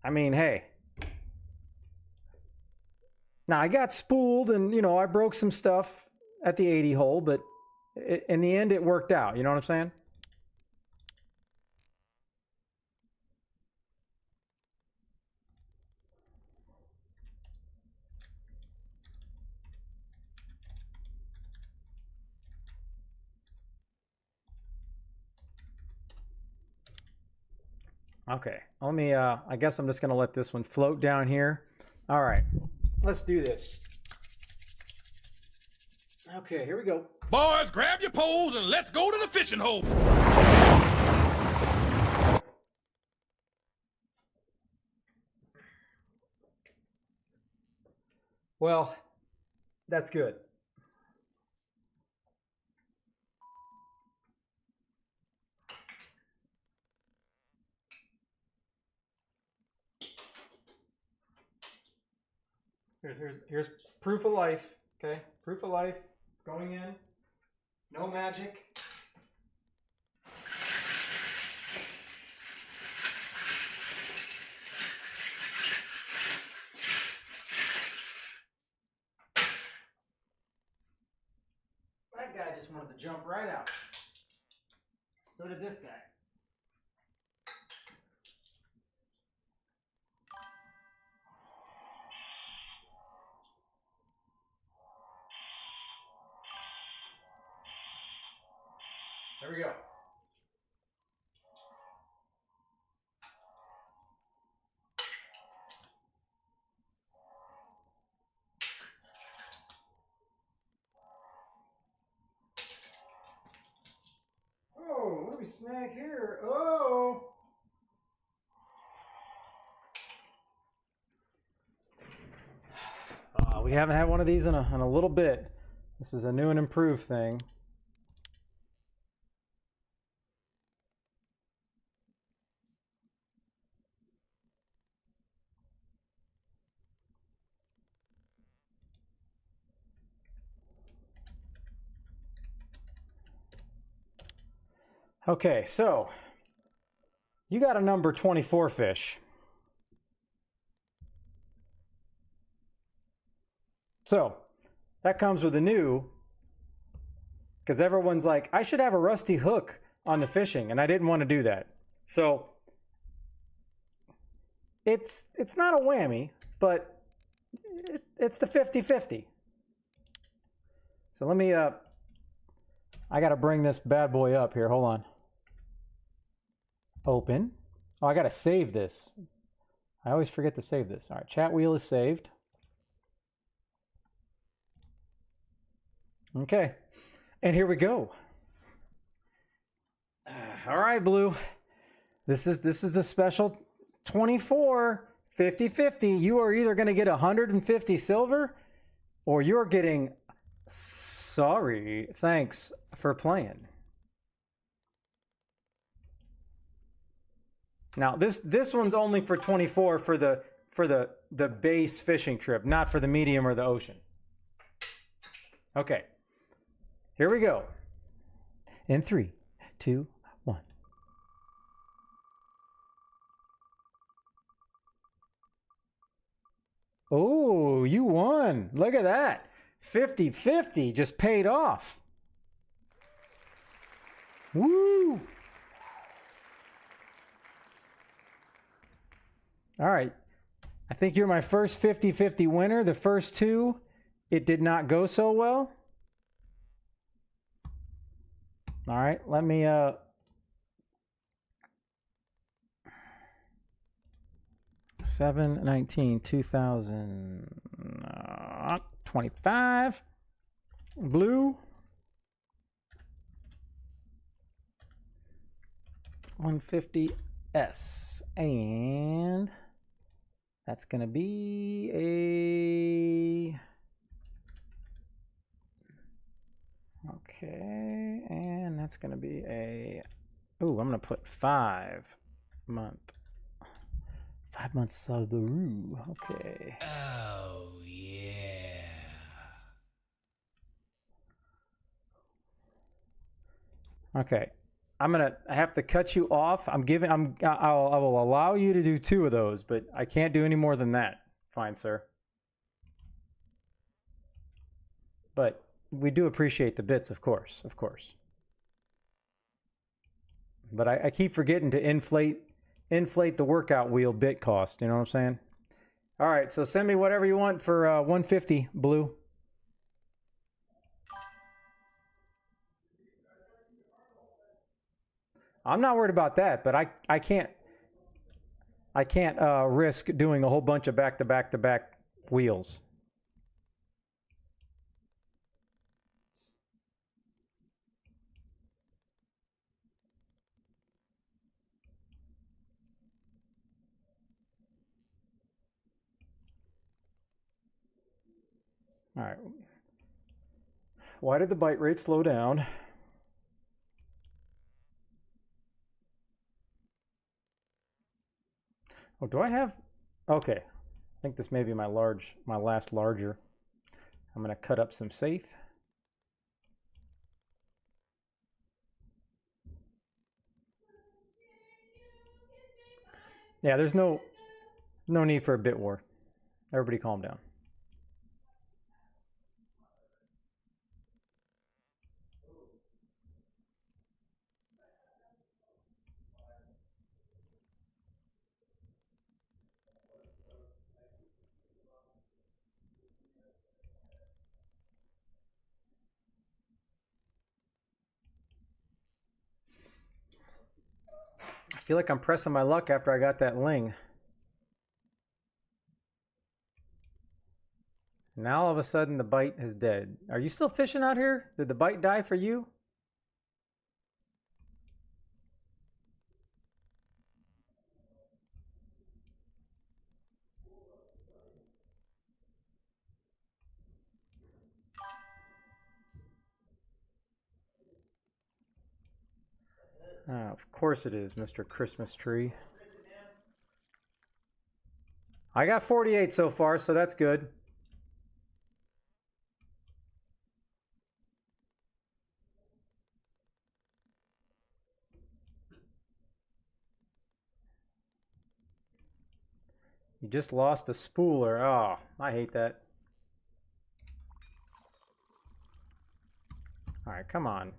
I mean, hey. Now, I got spooled and, I broke some stuff at the 80 hole, but in the end, it worked out. You know what I'm saying? Okay, let me, I guess I'm just going to let this one float down here. All right, let's do this. Okay, here we go. Boys, grab your poles and let's go to the fishing hole. Well, that's good. Here's proof of life, okay? Proof of life. It's going in. No magic. That guy just wanted to jump right out. So did this guy. Here we go. Oh, let me snag here. Oh! We haven't had one of these in a little bit. This is a new and improved thing. Okay, so you got a number 24 fish. So that comes with a new, because everyone's like, I should have a rusty hook on the fishing, and I didn't want to do that. So it's not a whammy, but it's the 50-50. So let me I gotta bring this bad boy up here. Hold on. Open. Oh, I gotta save this. I always forget to save this. All right, chat wheel is saved. Okay, and here we go. All right, Blue. This is the special 24 50-50. You are either gonna get 150 silver, or you're getting sorry. Thanks for playing. Now this one's only for 24 for the base fishing trip, not for the medium or the ocean. Okay. Here we go. In 3, 2, 1. Oh, you won. Look at that. 50-50 just paid off. Woo! All right. I think you're my first 50-50 winner. The first two, it did not go so well. All right, let me 7/19/2025 blue 150S, and that's gonna be a okay, and that's gonna be a I'm gonna put 5 month. 5 months Subaru. Okay. Oh, yeah. Okay. I have to cut you off. I will allow you to do 2 of those, but I can't do any more than that. Fine, sir. But we do appreciate the bits, of course. But I keep forgetting to inflate the workout wheel bit cost. You know what I'm saying? All right, so send me whatever you want for 150, Blue. I'm not worried about that, but I can't risk doing a whole bunch of back-to-back wheels. All right. Why did the bite rate slow down? Oh, do I have? Okay. I think this may be my last larger. I'm going to cut up some safe. Yeah, there's no need for a bit war. Everybody calm down. feel like I'm pressing my luck after I got that ling. Now all of a sudden the bite is dead. Are you still fishing out here? Did the bite die for you? Of course it is, Mr. Christmas Tree. I got 48 so far, so that's good. You just lost a spooler. Oh, I hate that. All right, come on.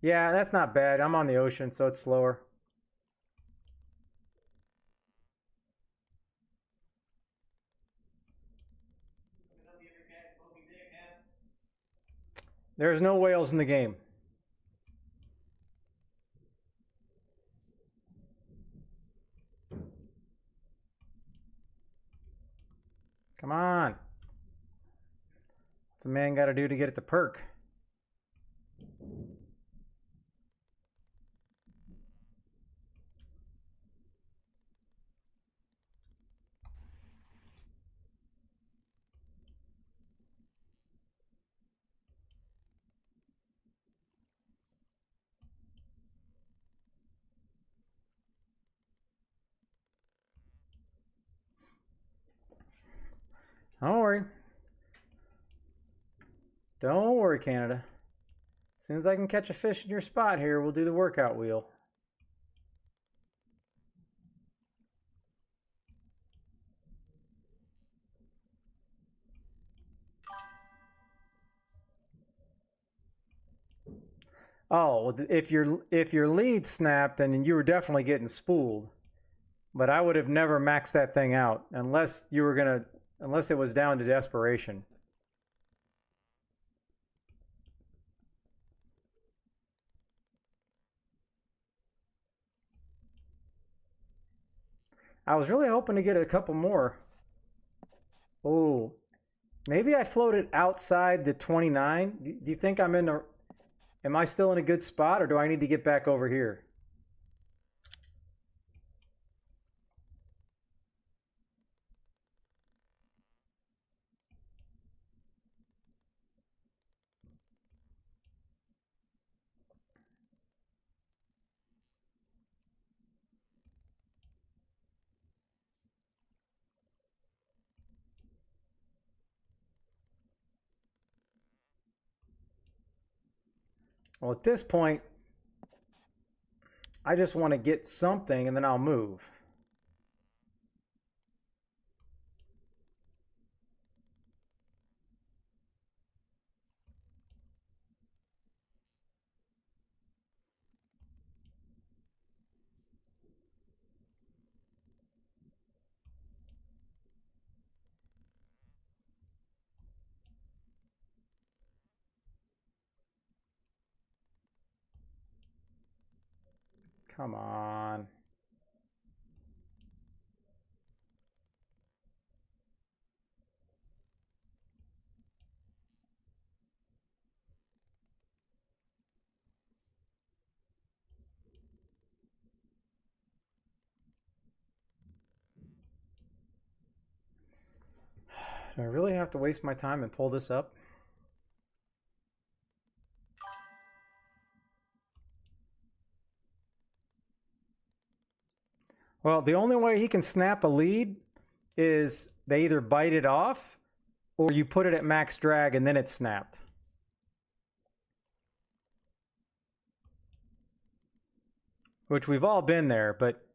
Yeah, that's not bad. I'm on the ocean, so it's slower. There's no whales in the game. Come on. What's a man got to do to get it to perk? Don't worry. Don't worry, Canada. As soon as I can catch a fish in your spot here, we'll do the workout wheel. Oh, well, if your lead snapped, then you were definitely getting spooled. But I would have never maxed that thing out unless it was down to desperation. I was really hoping to get a couple more. Oh, maybe I floated outside the 29. Do you think am I still in a good spot, or do I need to get back over here? Well, at this point, I just want to get something and then I'll move. Come on. Do I really have to waste my time and pull this up? Well, the only way he can snap a lead is they either bite it off or you put it at max drag and then it's snapped. Which we've all been there, but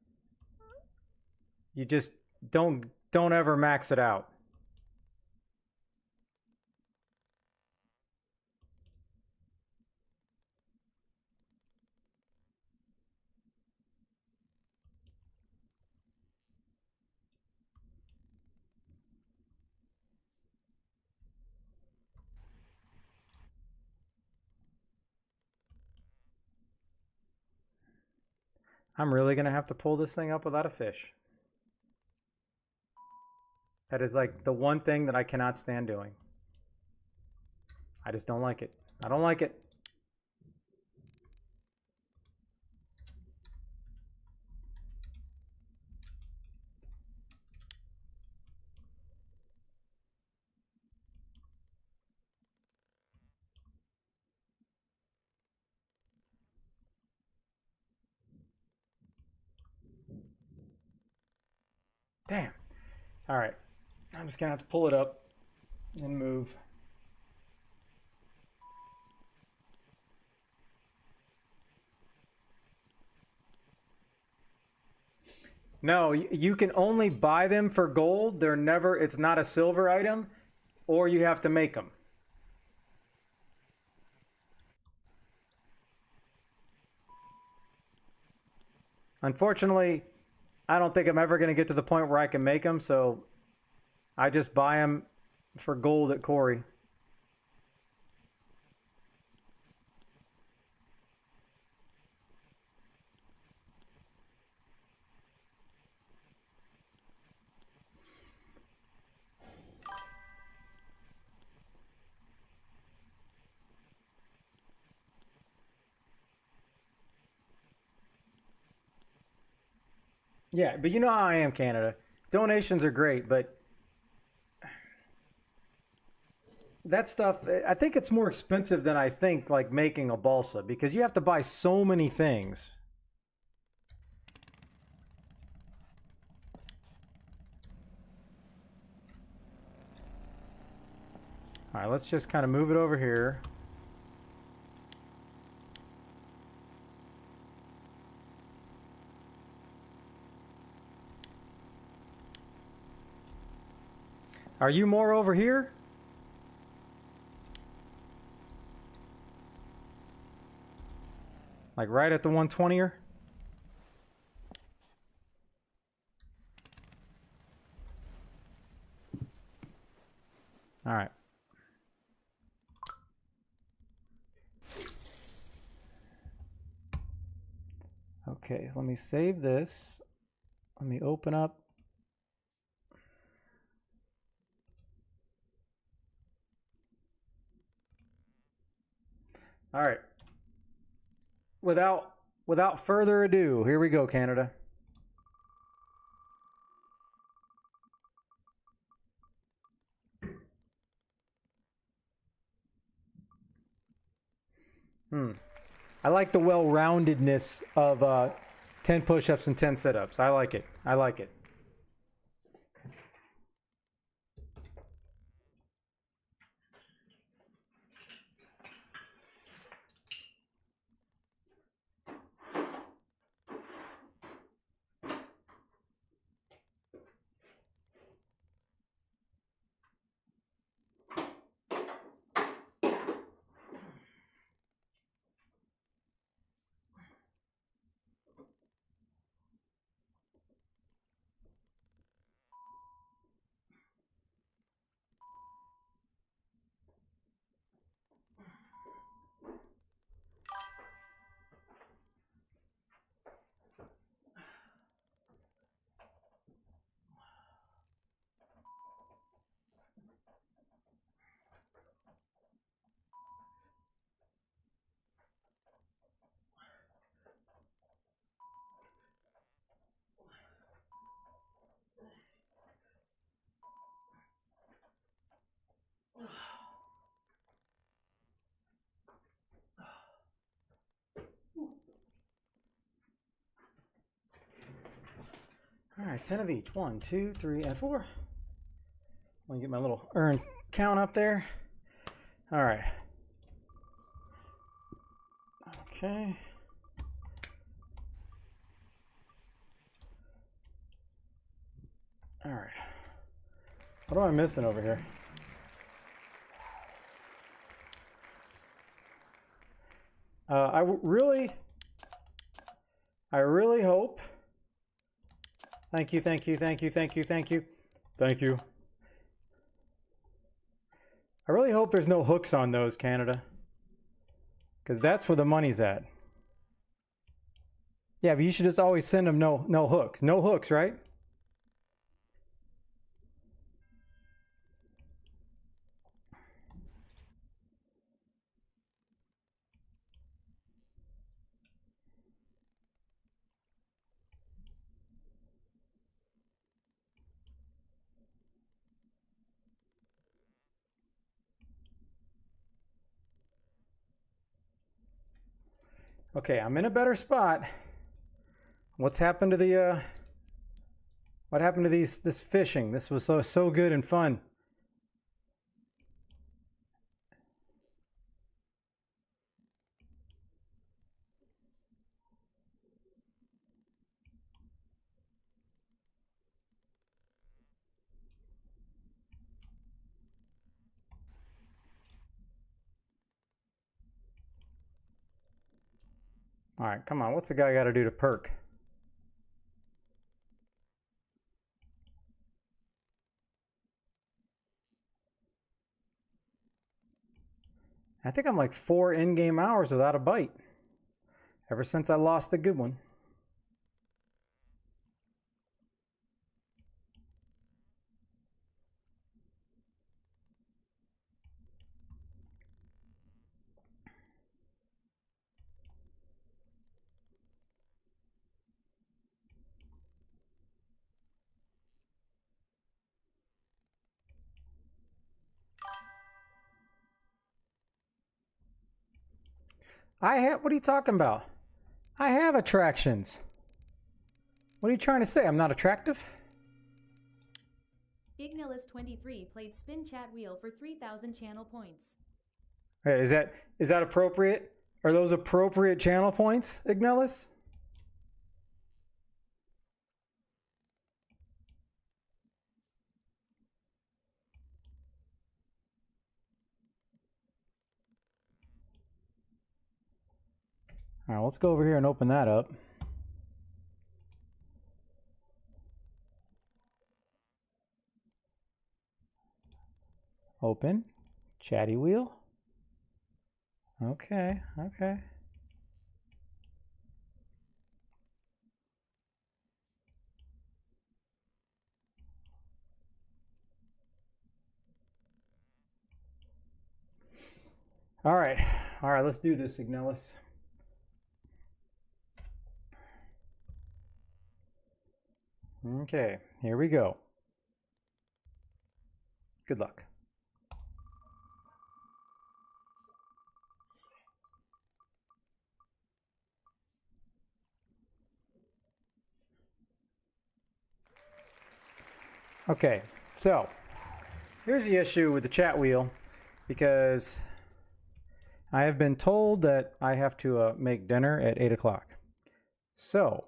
you just don't ever max it out. I'm really going to have to pull this thing up without a fish. That is like the one thing that I cannot stand doing. I just don't like it. I don't like it. Damn. All right. I'm just going to have to pull it up and move. No, you can only buy them for gold. They're never, it's not a silver item, or you have to make them. Unfortunately, I don't think I'm ever going to get to the point where I can make them, so I just buy them for gold at Corey. Yeah, but you know how I am, Canada. Donations are great, but that stuff, I think it's more expensive than I think, like making a balsa, because you have to buy so many things. All right, let's just kind of move it over here. Are you more over here? Like right at the 120er? All right. Okay, let me save this. Let me open up. All right. Without further ado, here we go, Canada. I like the well-roundedness of 10 push-ups and 10 sit-ups. I like it. I like it. All right, 10 of each. 1, 2, 3, and 4. Let me get my little earn count up there. All right. Okay. All right. What am I missing over here? I really hope. Thank you, thank you, thank you, thank you, thank you, thank you. I really hope there's no hooks on those, Canada, because that's where the money's at. Yeah, but you should just always send them no hooks. No hooks, right? Okay, I'm in a better spot. What's happened to the what happened to this fishing? This was so good and fun. All right, come on. What's the guy got to do to perk? I think I'm like 4 in-game hours without a bite. Ever since I lost a good one. What are you talking about? I have attractions. What are you trying to say? I'm not attractive? Ignilus23 played Spin Chat Wheel for 3,000 channel points. Hey, is that appropriate? Are those appropriate channel points, Ignilus? All right, let's go over here and open that up. Open. Chatty wheel. Okay, okay. All right, let's do this, Ignilus. Okay, here we go. Good luck. Okay, so here's the issue with the chat wheel, because I have been told that I have to make dinner at 8 o'clock. So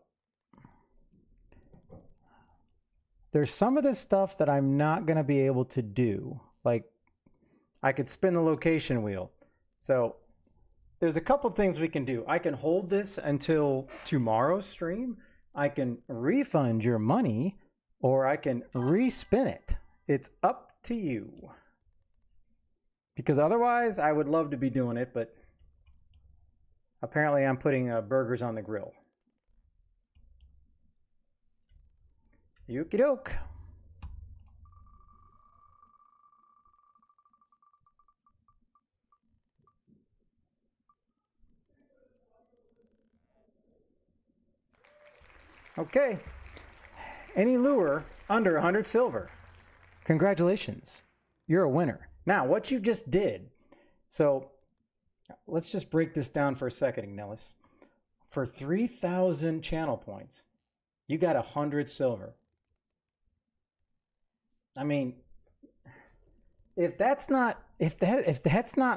there's some of this stuff that I'm not going to be able to do. Like, I could spin the location wheel. So there's a couple things we can do. I can hold this until tomorrow's stream. I can refund your money, or I can respin it. It's up to you. Because otherwise, I would love to be doing it, but apparently I'm putting burgers on the grill. Okie doke. Okay. Any lure under 100 silver. Congratulations. You're a winner. Now, what you just did. So, let's just break this down for a second, Ignilus. For 3,000 channel points, you got 100 silver. I mean, if that's not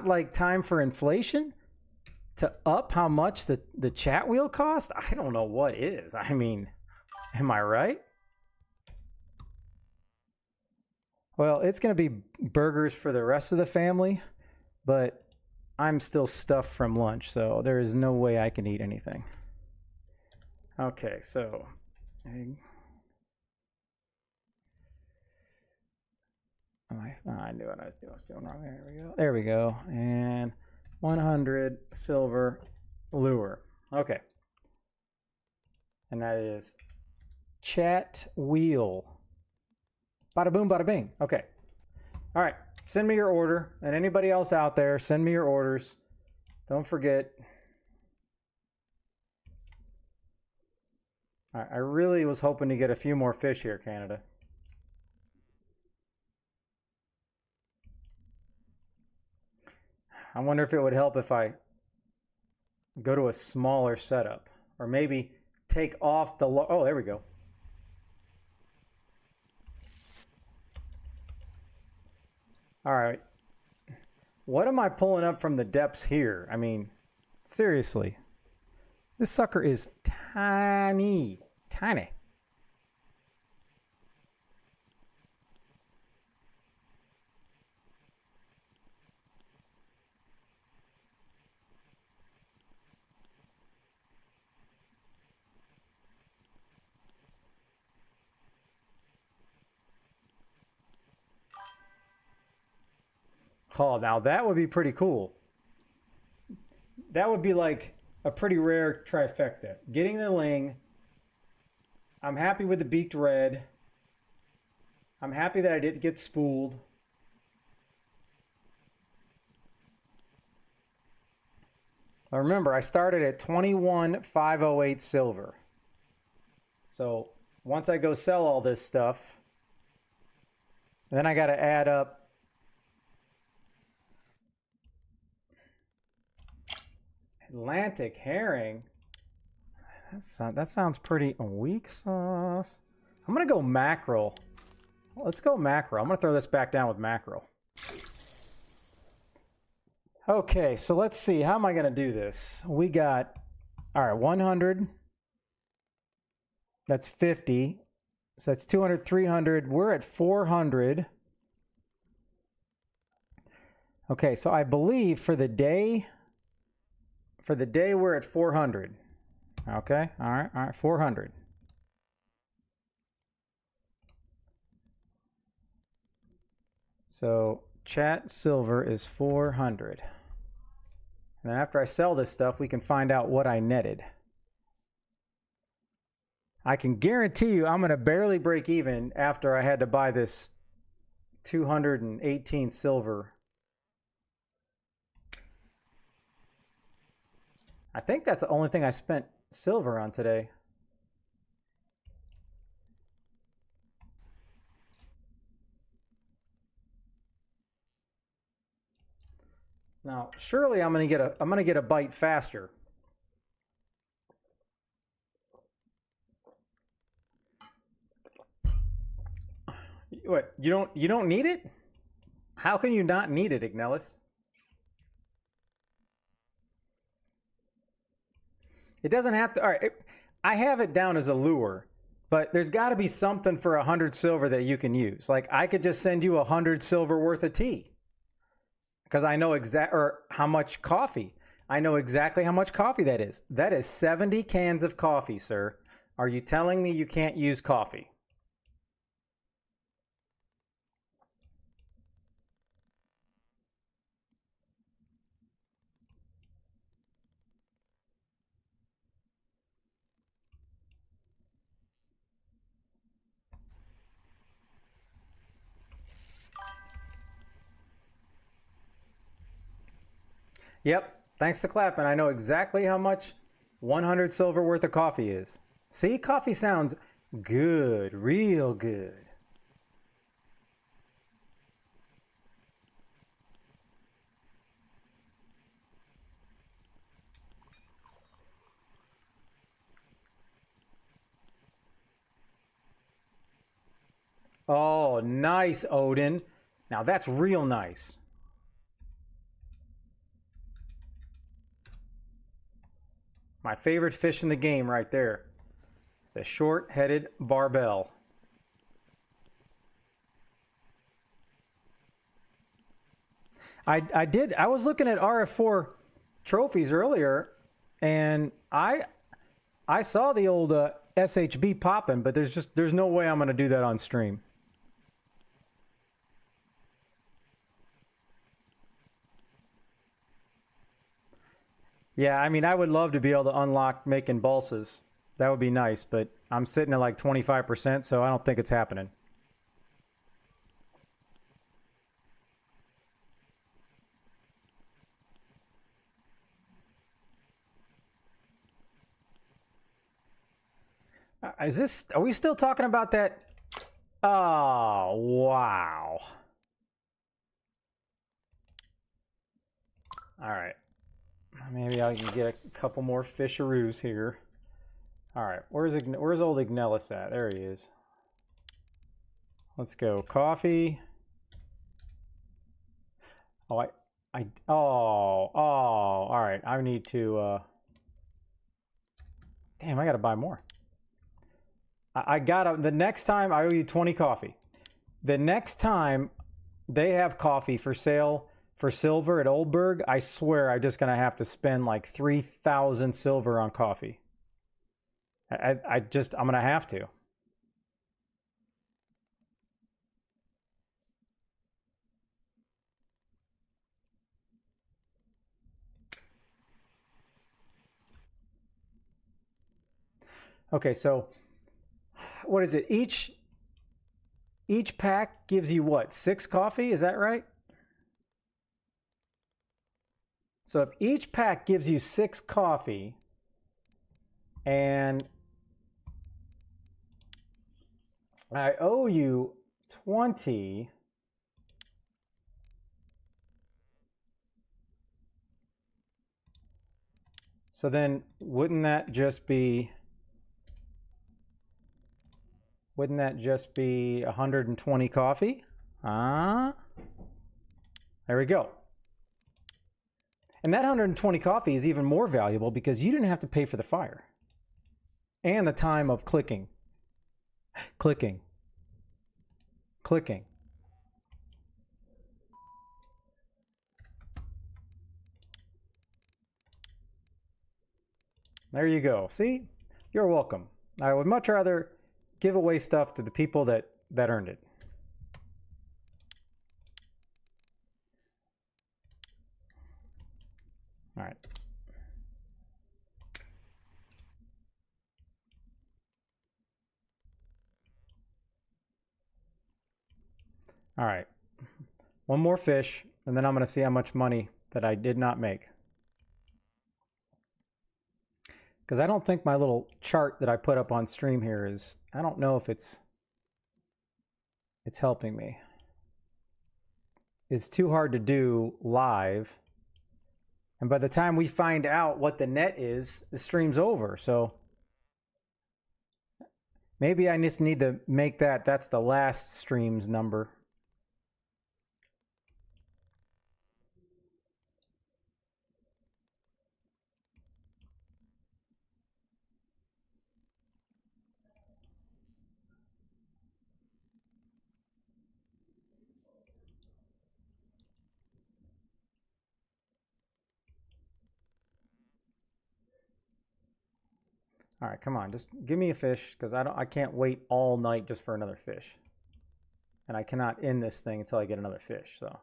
like time for inflation to up how much the chat wheel cost, I don't know what is. I mean, am I right? Well, it's going to be burgers for the rest of the family, but I'm still stuffed from lunch, so there is no way I can eat anything. Okay, so egg. I knew what I was doing. I was doing wrong. There we go. There we go. And 100 silver lure. Okay. And that is Chat Wheel. Bada boom, bada bing. Okay. All right. Send me your order. And anybody else out there, send me your orders. Don't forget. I really was hoping to get a few more fish here, Canada. I wonder if it would help if I go to a smaller setup. Or maybe take off the... Oh, there we go. All right. What am I pulling up from the depths here? I mean, seriously. This sucker is tiny. Tiny. Oh, now that would be pretty cool. That would be like a pretty rare trifecta. Getting the ling. I'm happy with the beaked red. I'm happy that I didn't get spooled. Now remember, I started at 21,508 silver. So once I go sell all this stuff, then I got to add up Atlantic herring. That sounds pretty weak sauce. I'm gonna go mackerel. Let's go mackerel. I'm gonna throw this back down with mackerel. Okay, so let's see. How am I gonna do this? We got, all right, 100. That's 50. So that's 200, 300. We're at 400. Okay, so I believe for the day we're at 400. Okay, all right, 400. So chat silver is 400. And then after I sell this stuff, we can find out what I netted. I can guarantee you I'm going to barely break even after I had to buy this 218 silver. I think that's the only thing I spent silver on today. Now, surely I'm going to get a bite faster. What? You don't need it? How can you not need it, Ignelis? It doesn't have to. All right, I have it down as a lure, but there's got to be something for 100 silver that you can use. Like I could just send you 100 silver worth of tea, because I know or how much coffee. I know exactly how much coffee that is. That is 70 cans of coffee, sir. Are you telling me you can't use coffee? Yep, thanks to Clappin, I know exactly how much 100 silver worth of coffee is. See, coffee sounds good, real good. Oh, nice, Odin. Now that's real nice. My favorite fish in the game right there. The short-headed barbel. I was looking at RF4 trophies earlier, and I saw the old SHB popping, but there's no way I'm going to do that on stream. Yeah, I mean, I would love to be able to unlock making balsas. That would be nice, but I'm sitting at like 25%, so I don't think it's happening. Are we still talking about that? Oh, wow. All right. Maybe I can get a couple more fisheroos here. All right, where's old Ignellus at? There he is. Let's go. Coffee. Oh, all right. I need to, damn, I gotta buy more. The next time I owe you 20 coffee. The next time they have coffee for sale for silver at Oldberg, I swear I'm just gonna have to spend like 3,000 silver on coffee. I'm gonna have to. Okay, so what is it? Each pack gives you what? 6 coffee? Is that right? So if each pack gives you 6 coffee and I owe you 20, so then wouldn't that just be 120 coffee? There we go. And that 120 coffee is even more valuable because you didn't have to pay for the fire and the time of clicking. There you go. See? You're welcome. I would much rather give away stuff to the people that earned it. All right. All right. One more fish, and then I'm going to see how much money that I did not make. Because I don't think my little chart that I put up on stream here is, I don't know if it's helping me. It's too hard to do live. And by the time we find out what the net is, the stream's over. So maybe I just need to make that's the last stream's number. All right, come on, just give me a fish because I can't wait all night just for another fish. And I cannot end this thing until I get another fish, so.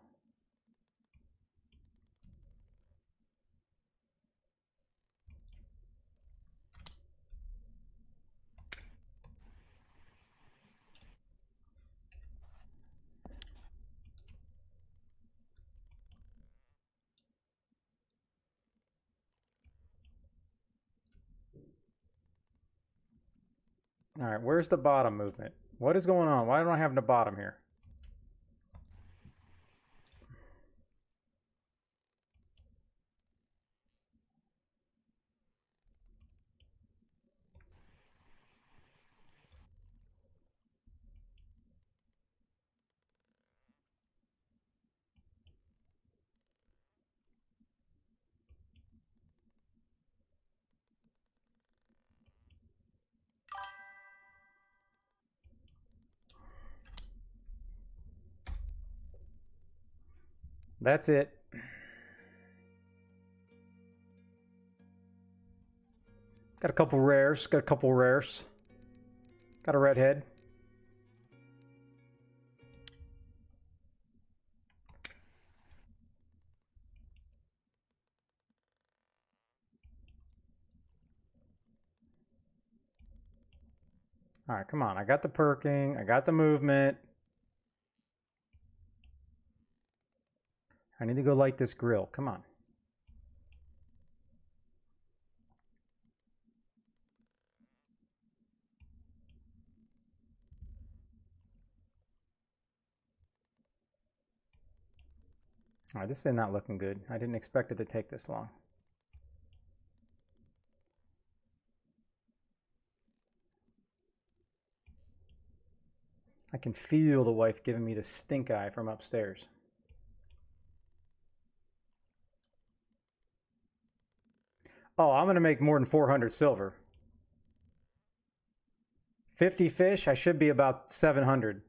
All right, where's the bottom movement? What is going on? Why don't I have the bottom here? That's it. Got a couple rares. Got a redhead. All right, come on. I got the perking. I got the movement. I need to go light this grill. Come on. All right, this is not looking good. I didn't expect it to take this long. I can feel the wife giving me the stink eye from upstairs. Oh, I'm going to make more than 400 silver. 50 fish, I should be about 700.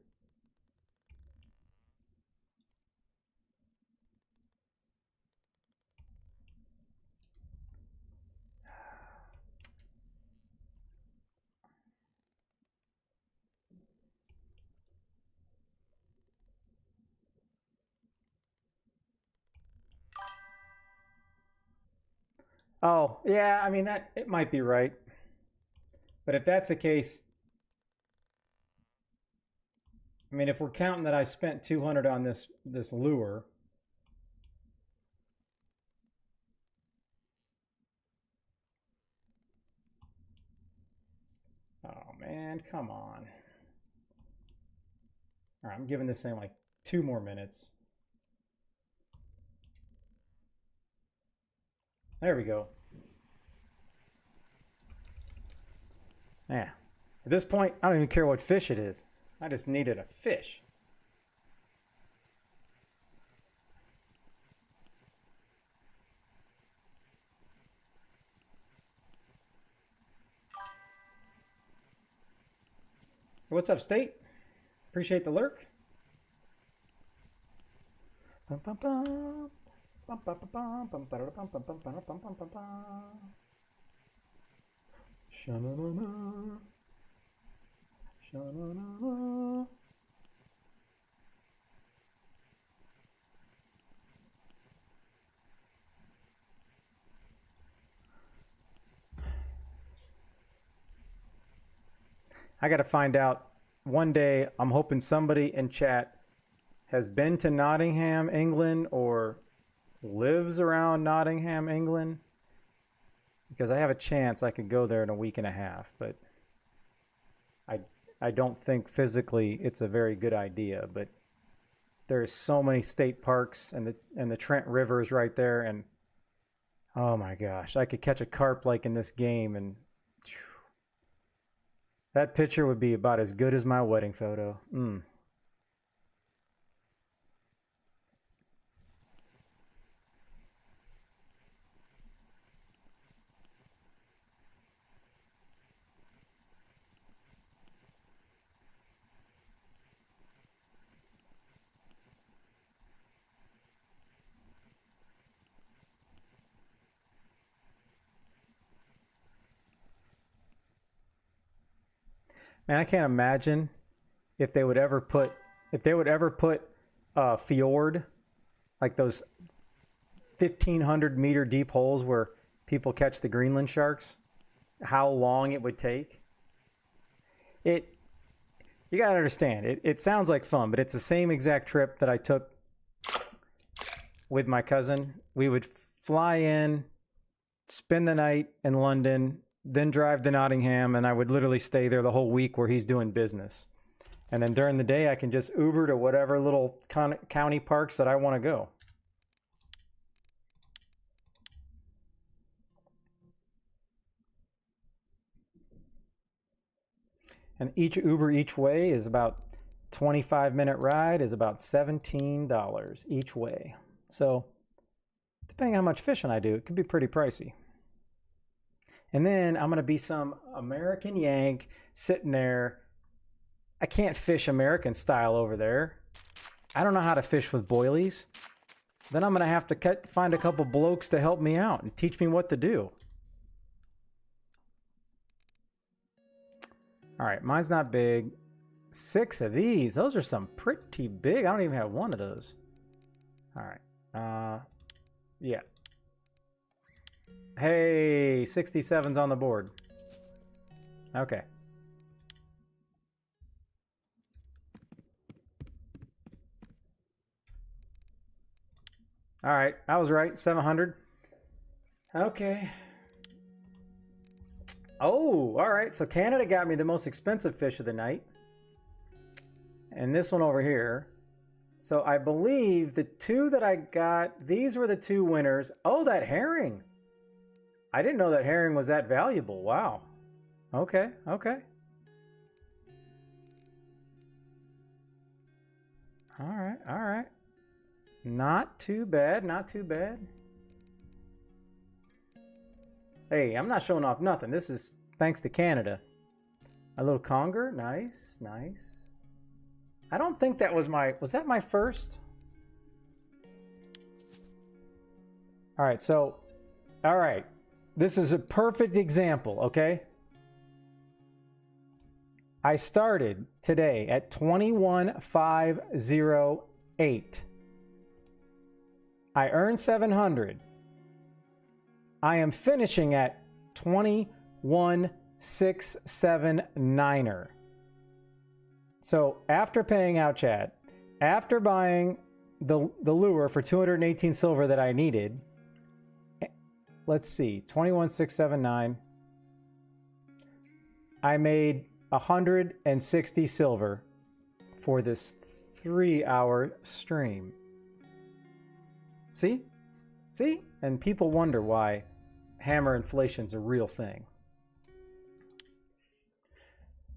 Oh, yeah, I mean, that it might be right. But if that's the case, I mean, if we're counting that I spent 200 on this lure, oh man, come on. All right, I'm giving this thing like 2 more minutes. There we go. Yeah. At this point, I don't even care what fish it is. I just needed a fish. What's up, State? Appreciate the lurk. Bum, bum, bum. Bum, bum, bum, bum, bum, ba-da-da, bum, bum, bum, ba-da, bum, bum, bum, bum. Sha-na-na-na. Sha-na-na-na. I got to find out one day. I'm hoping somebody in chat has been to Nottingham, England, or lives around Nottingham, England, because I have a chance I could go there in a week and a half, but I don't think physically it's a very good idea. But there's so many state parks, and the Trent River is right there, and oh my gosh, I could catch a carp like in this game, and phew, that picture would be about as good as my wedding photo. Man, I can't imagine if they would ever put a fjord, like those 1,500 meter deep holes where people catch the Greenland sharks, how long it would take. You gotta understand, it sounds like fun, but it's the same exact trip that I took with my cousin. We would fly in, spend the night in London, then drive to Nottingham, and I would literally stay there the whole week where he's doing business. And then during the day, I can just Uber to whatever little county parks that I want to go. And each Uber each way is about 25-minute ride is about $17 each way. So depending on how much fishing I do, it could be pretty pricey. And then I'm going to be some American Yank sitting there. I can't fish American style over there. I don't know how to fish with boilies. Then I'm going to have to find a couple blokes to help me out and teach me what to do. All right, mine's not big. 6 of these. Those are some pretty big. I don't even have one of those. All right. Yeah. Hey, 67's on the board. Okay. All right, I was right. 700. Okay. Oh, all right. So Canada got me the most expensive fish of the night. And this one over here. So I believe the two that I got, these were the two winners. Oh, that herring. I didn't know that herring was that valuable. Wow. Okay, okay. All right, all right. Not too bad, not too bad. Hey, I'm not showing off nothing. This is thanks to Canada. A little conger, nice, nice. I don't think that was that my first? All right, so, all right. This is a perfect example, okay? I started today at 21,508. I earned 700. I am finishing at 21,679er. So after paying out chat, after buying the lure for 218 silver that I needed, let's see, 21,679. I made 160 silver for this 3-hour stream. See? See? And people wonder why hammer inflation's a real thing.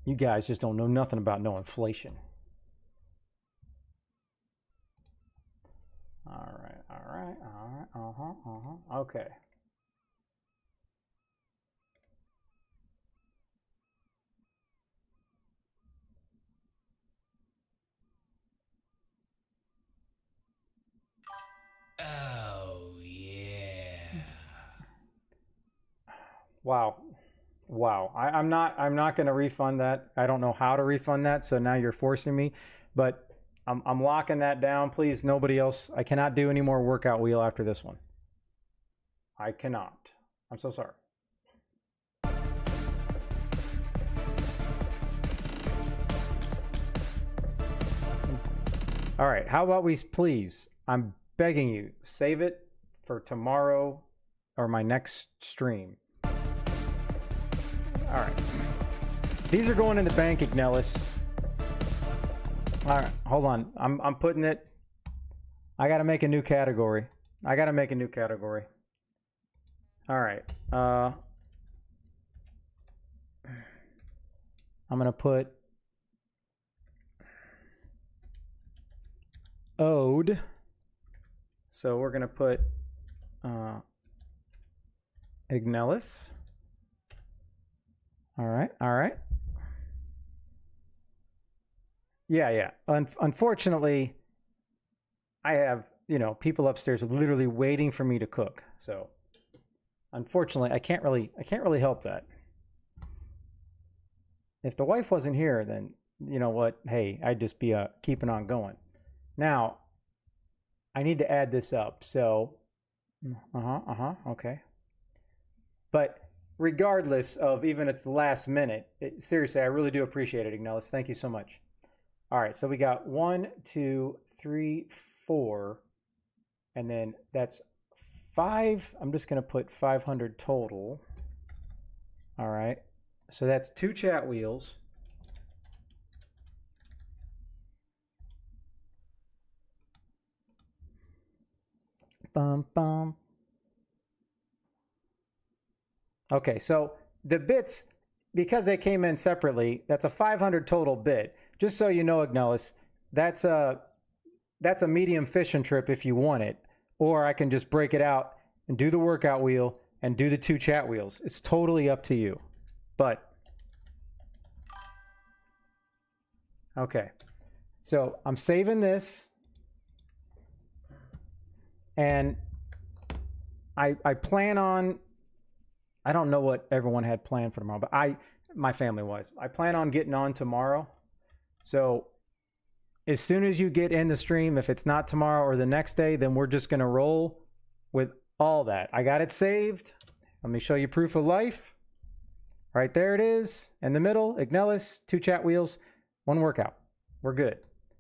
You guys just don't know nothing about no inflation. All right, all right, all right, okay. Oh, yeah. Wow. Wow. I'm not going to refund that. I don't know how to refund that. So now you're forcing me, but I'm locking that down. Please, nobody else. I cannot do any more workout wheel after this one. I cannot. I'm so sorry. All right. How about we please, I'm begging you, save it for tomorrow or my next stream. All right. These are going in the bank, Ignelis. All right, hold on. I'm putting it. I got to make a new category. All right. I'm going to put ode. So we're going to put Ignelis. All right, all right. Yeah. Unfortunately, I have, people upstairs literally waiting for me to cook. So, unfortunately, I can't really help that. If the wife wasn't here, then you know what? Hey, I'd just be keeping on going. Now, I need to add this up. So, okay. But regardless of even at the last minute, seriously, I really do appreciate it, Ignelis. Thank you so much. All right, so we got 1, 2, 3, 4, and then that's 5. I'm just going to put 500 total. All right, so that's 2 chat wheels. Bum, bum. Okay, so the bits, because they came in separately, that's a 500 total bit. Just so you know, Ignelis, that's a medium fishing trip if you want it. Or I can just break it out and do the workout wheel and do the 2 chat wheels. It's totally up to you. But, okay. So I'm saving this. And I plan on, I don't know what everyone had planned for tomorrow, but my family was. I plan on getting on tomorrow. So as soon as you get in the stream, if it's not tomorrow or the next day, then we're just going to roll with all that. I got it saved. Let me show you proof of life. Right there it is. In the middle, Ignelis, 2 chat wheels, 1 workout. We're good.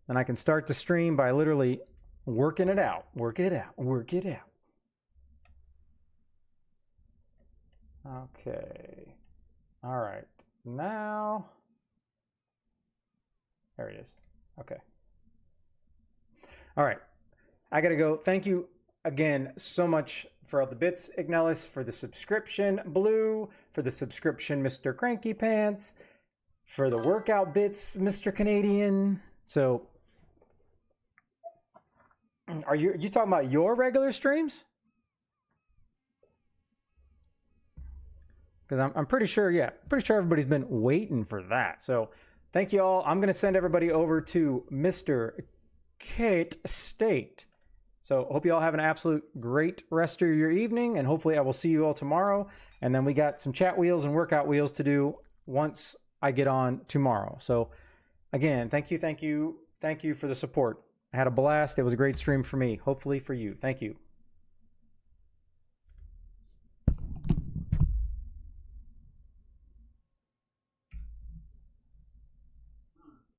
And I can start the stream by literally working it out. Work it out. Work it out. Okay. All right. Now, there it is. Okay. All right. I got to go. Thank you again so much for all the bits, Ignelis, for the subscription, Blue, for the subscription, Mr. Cranky Pants, for the workout bits, Mr. Canadian. So, are you talking about your regular streams? Because I'm pretty sure, yeah, pretty sure everybody's been waiting for that. So, thank you all. I'm going to send everybody over to Mr. Kate State. So, hope you all have an absolute great rest of your evening, and hopefully I will see you all tomorrow. And then we got some chat wheels and workout wheels to do once I get on tomorrow. So, again, thank you for the support. I had a blast. It was a great stream for me. Hopefully for you. Thank you.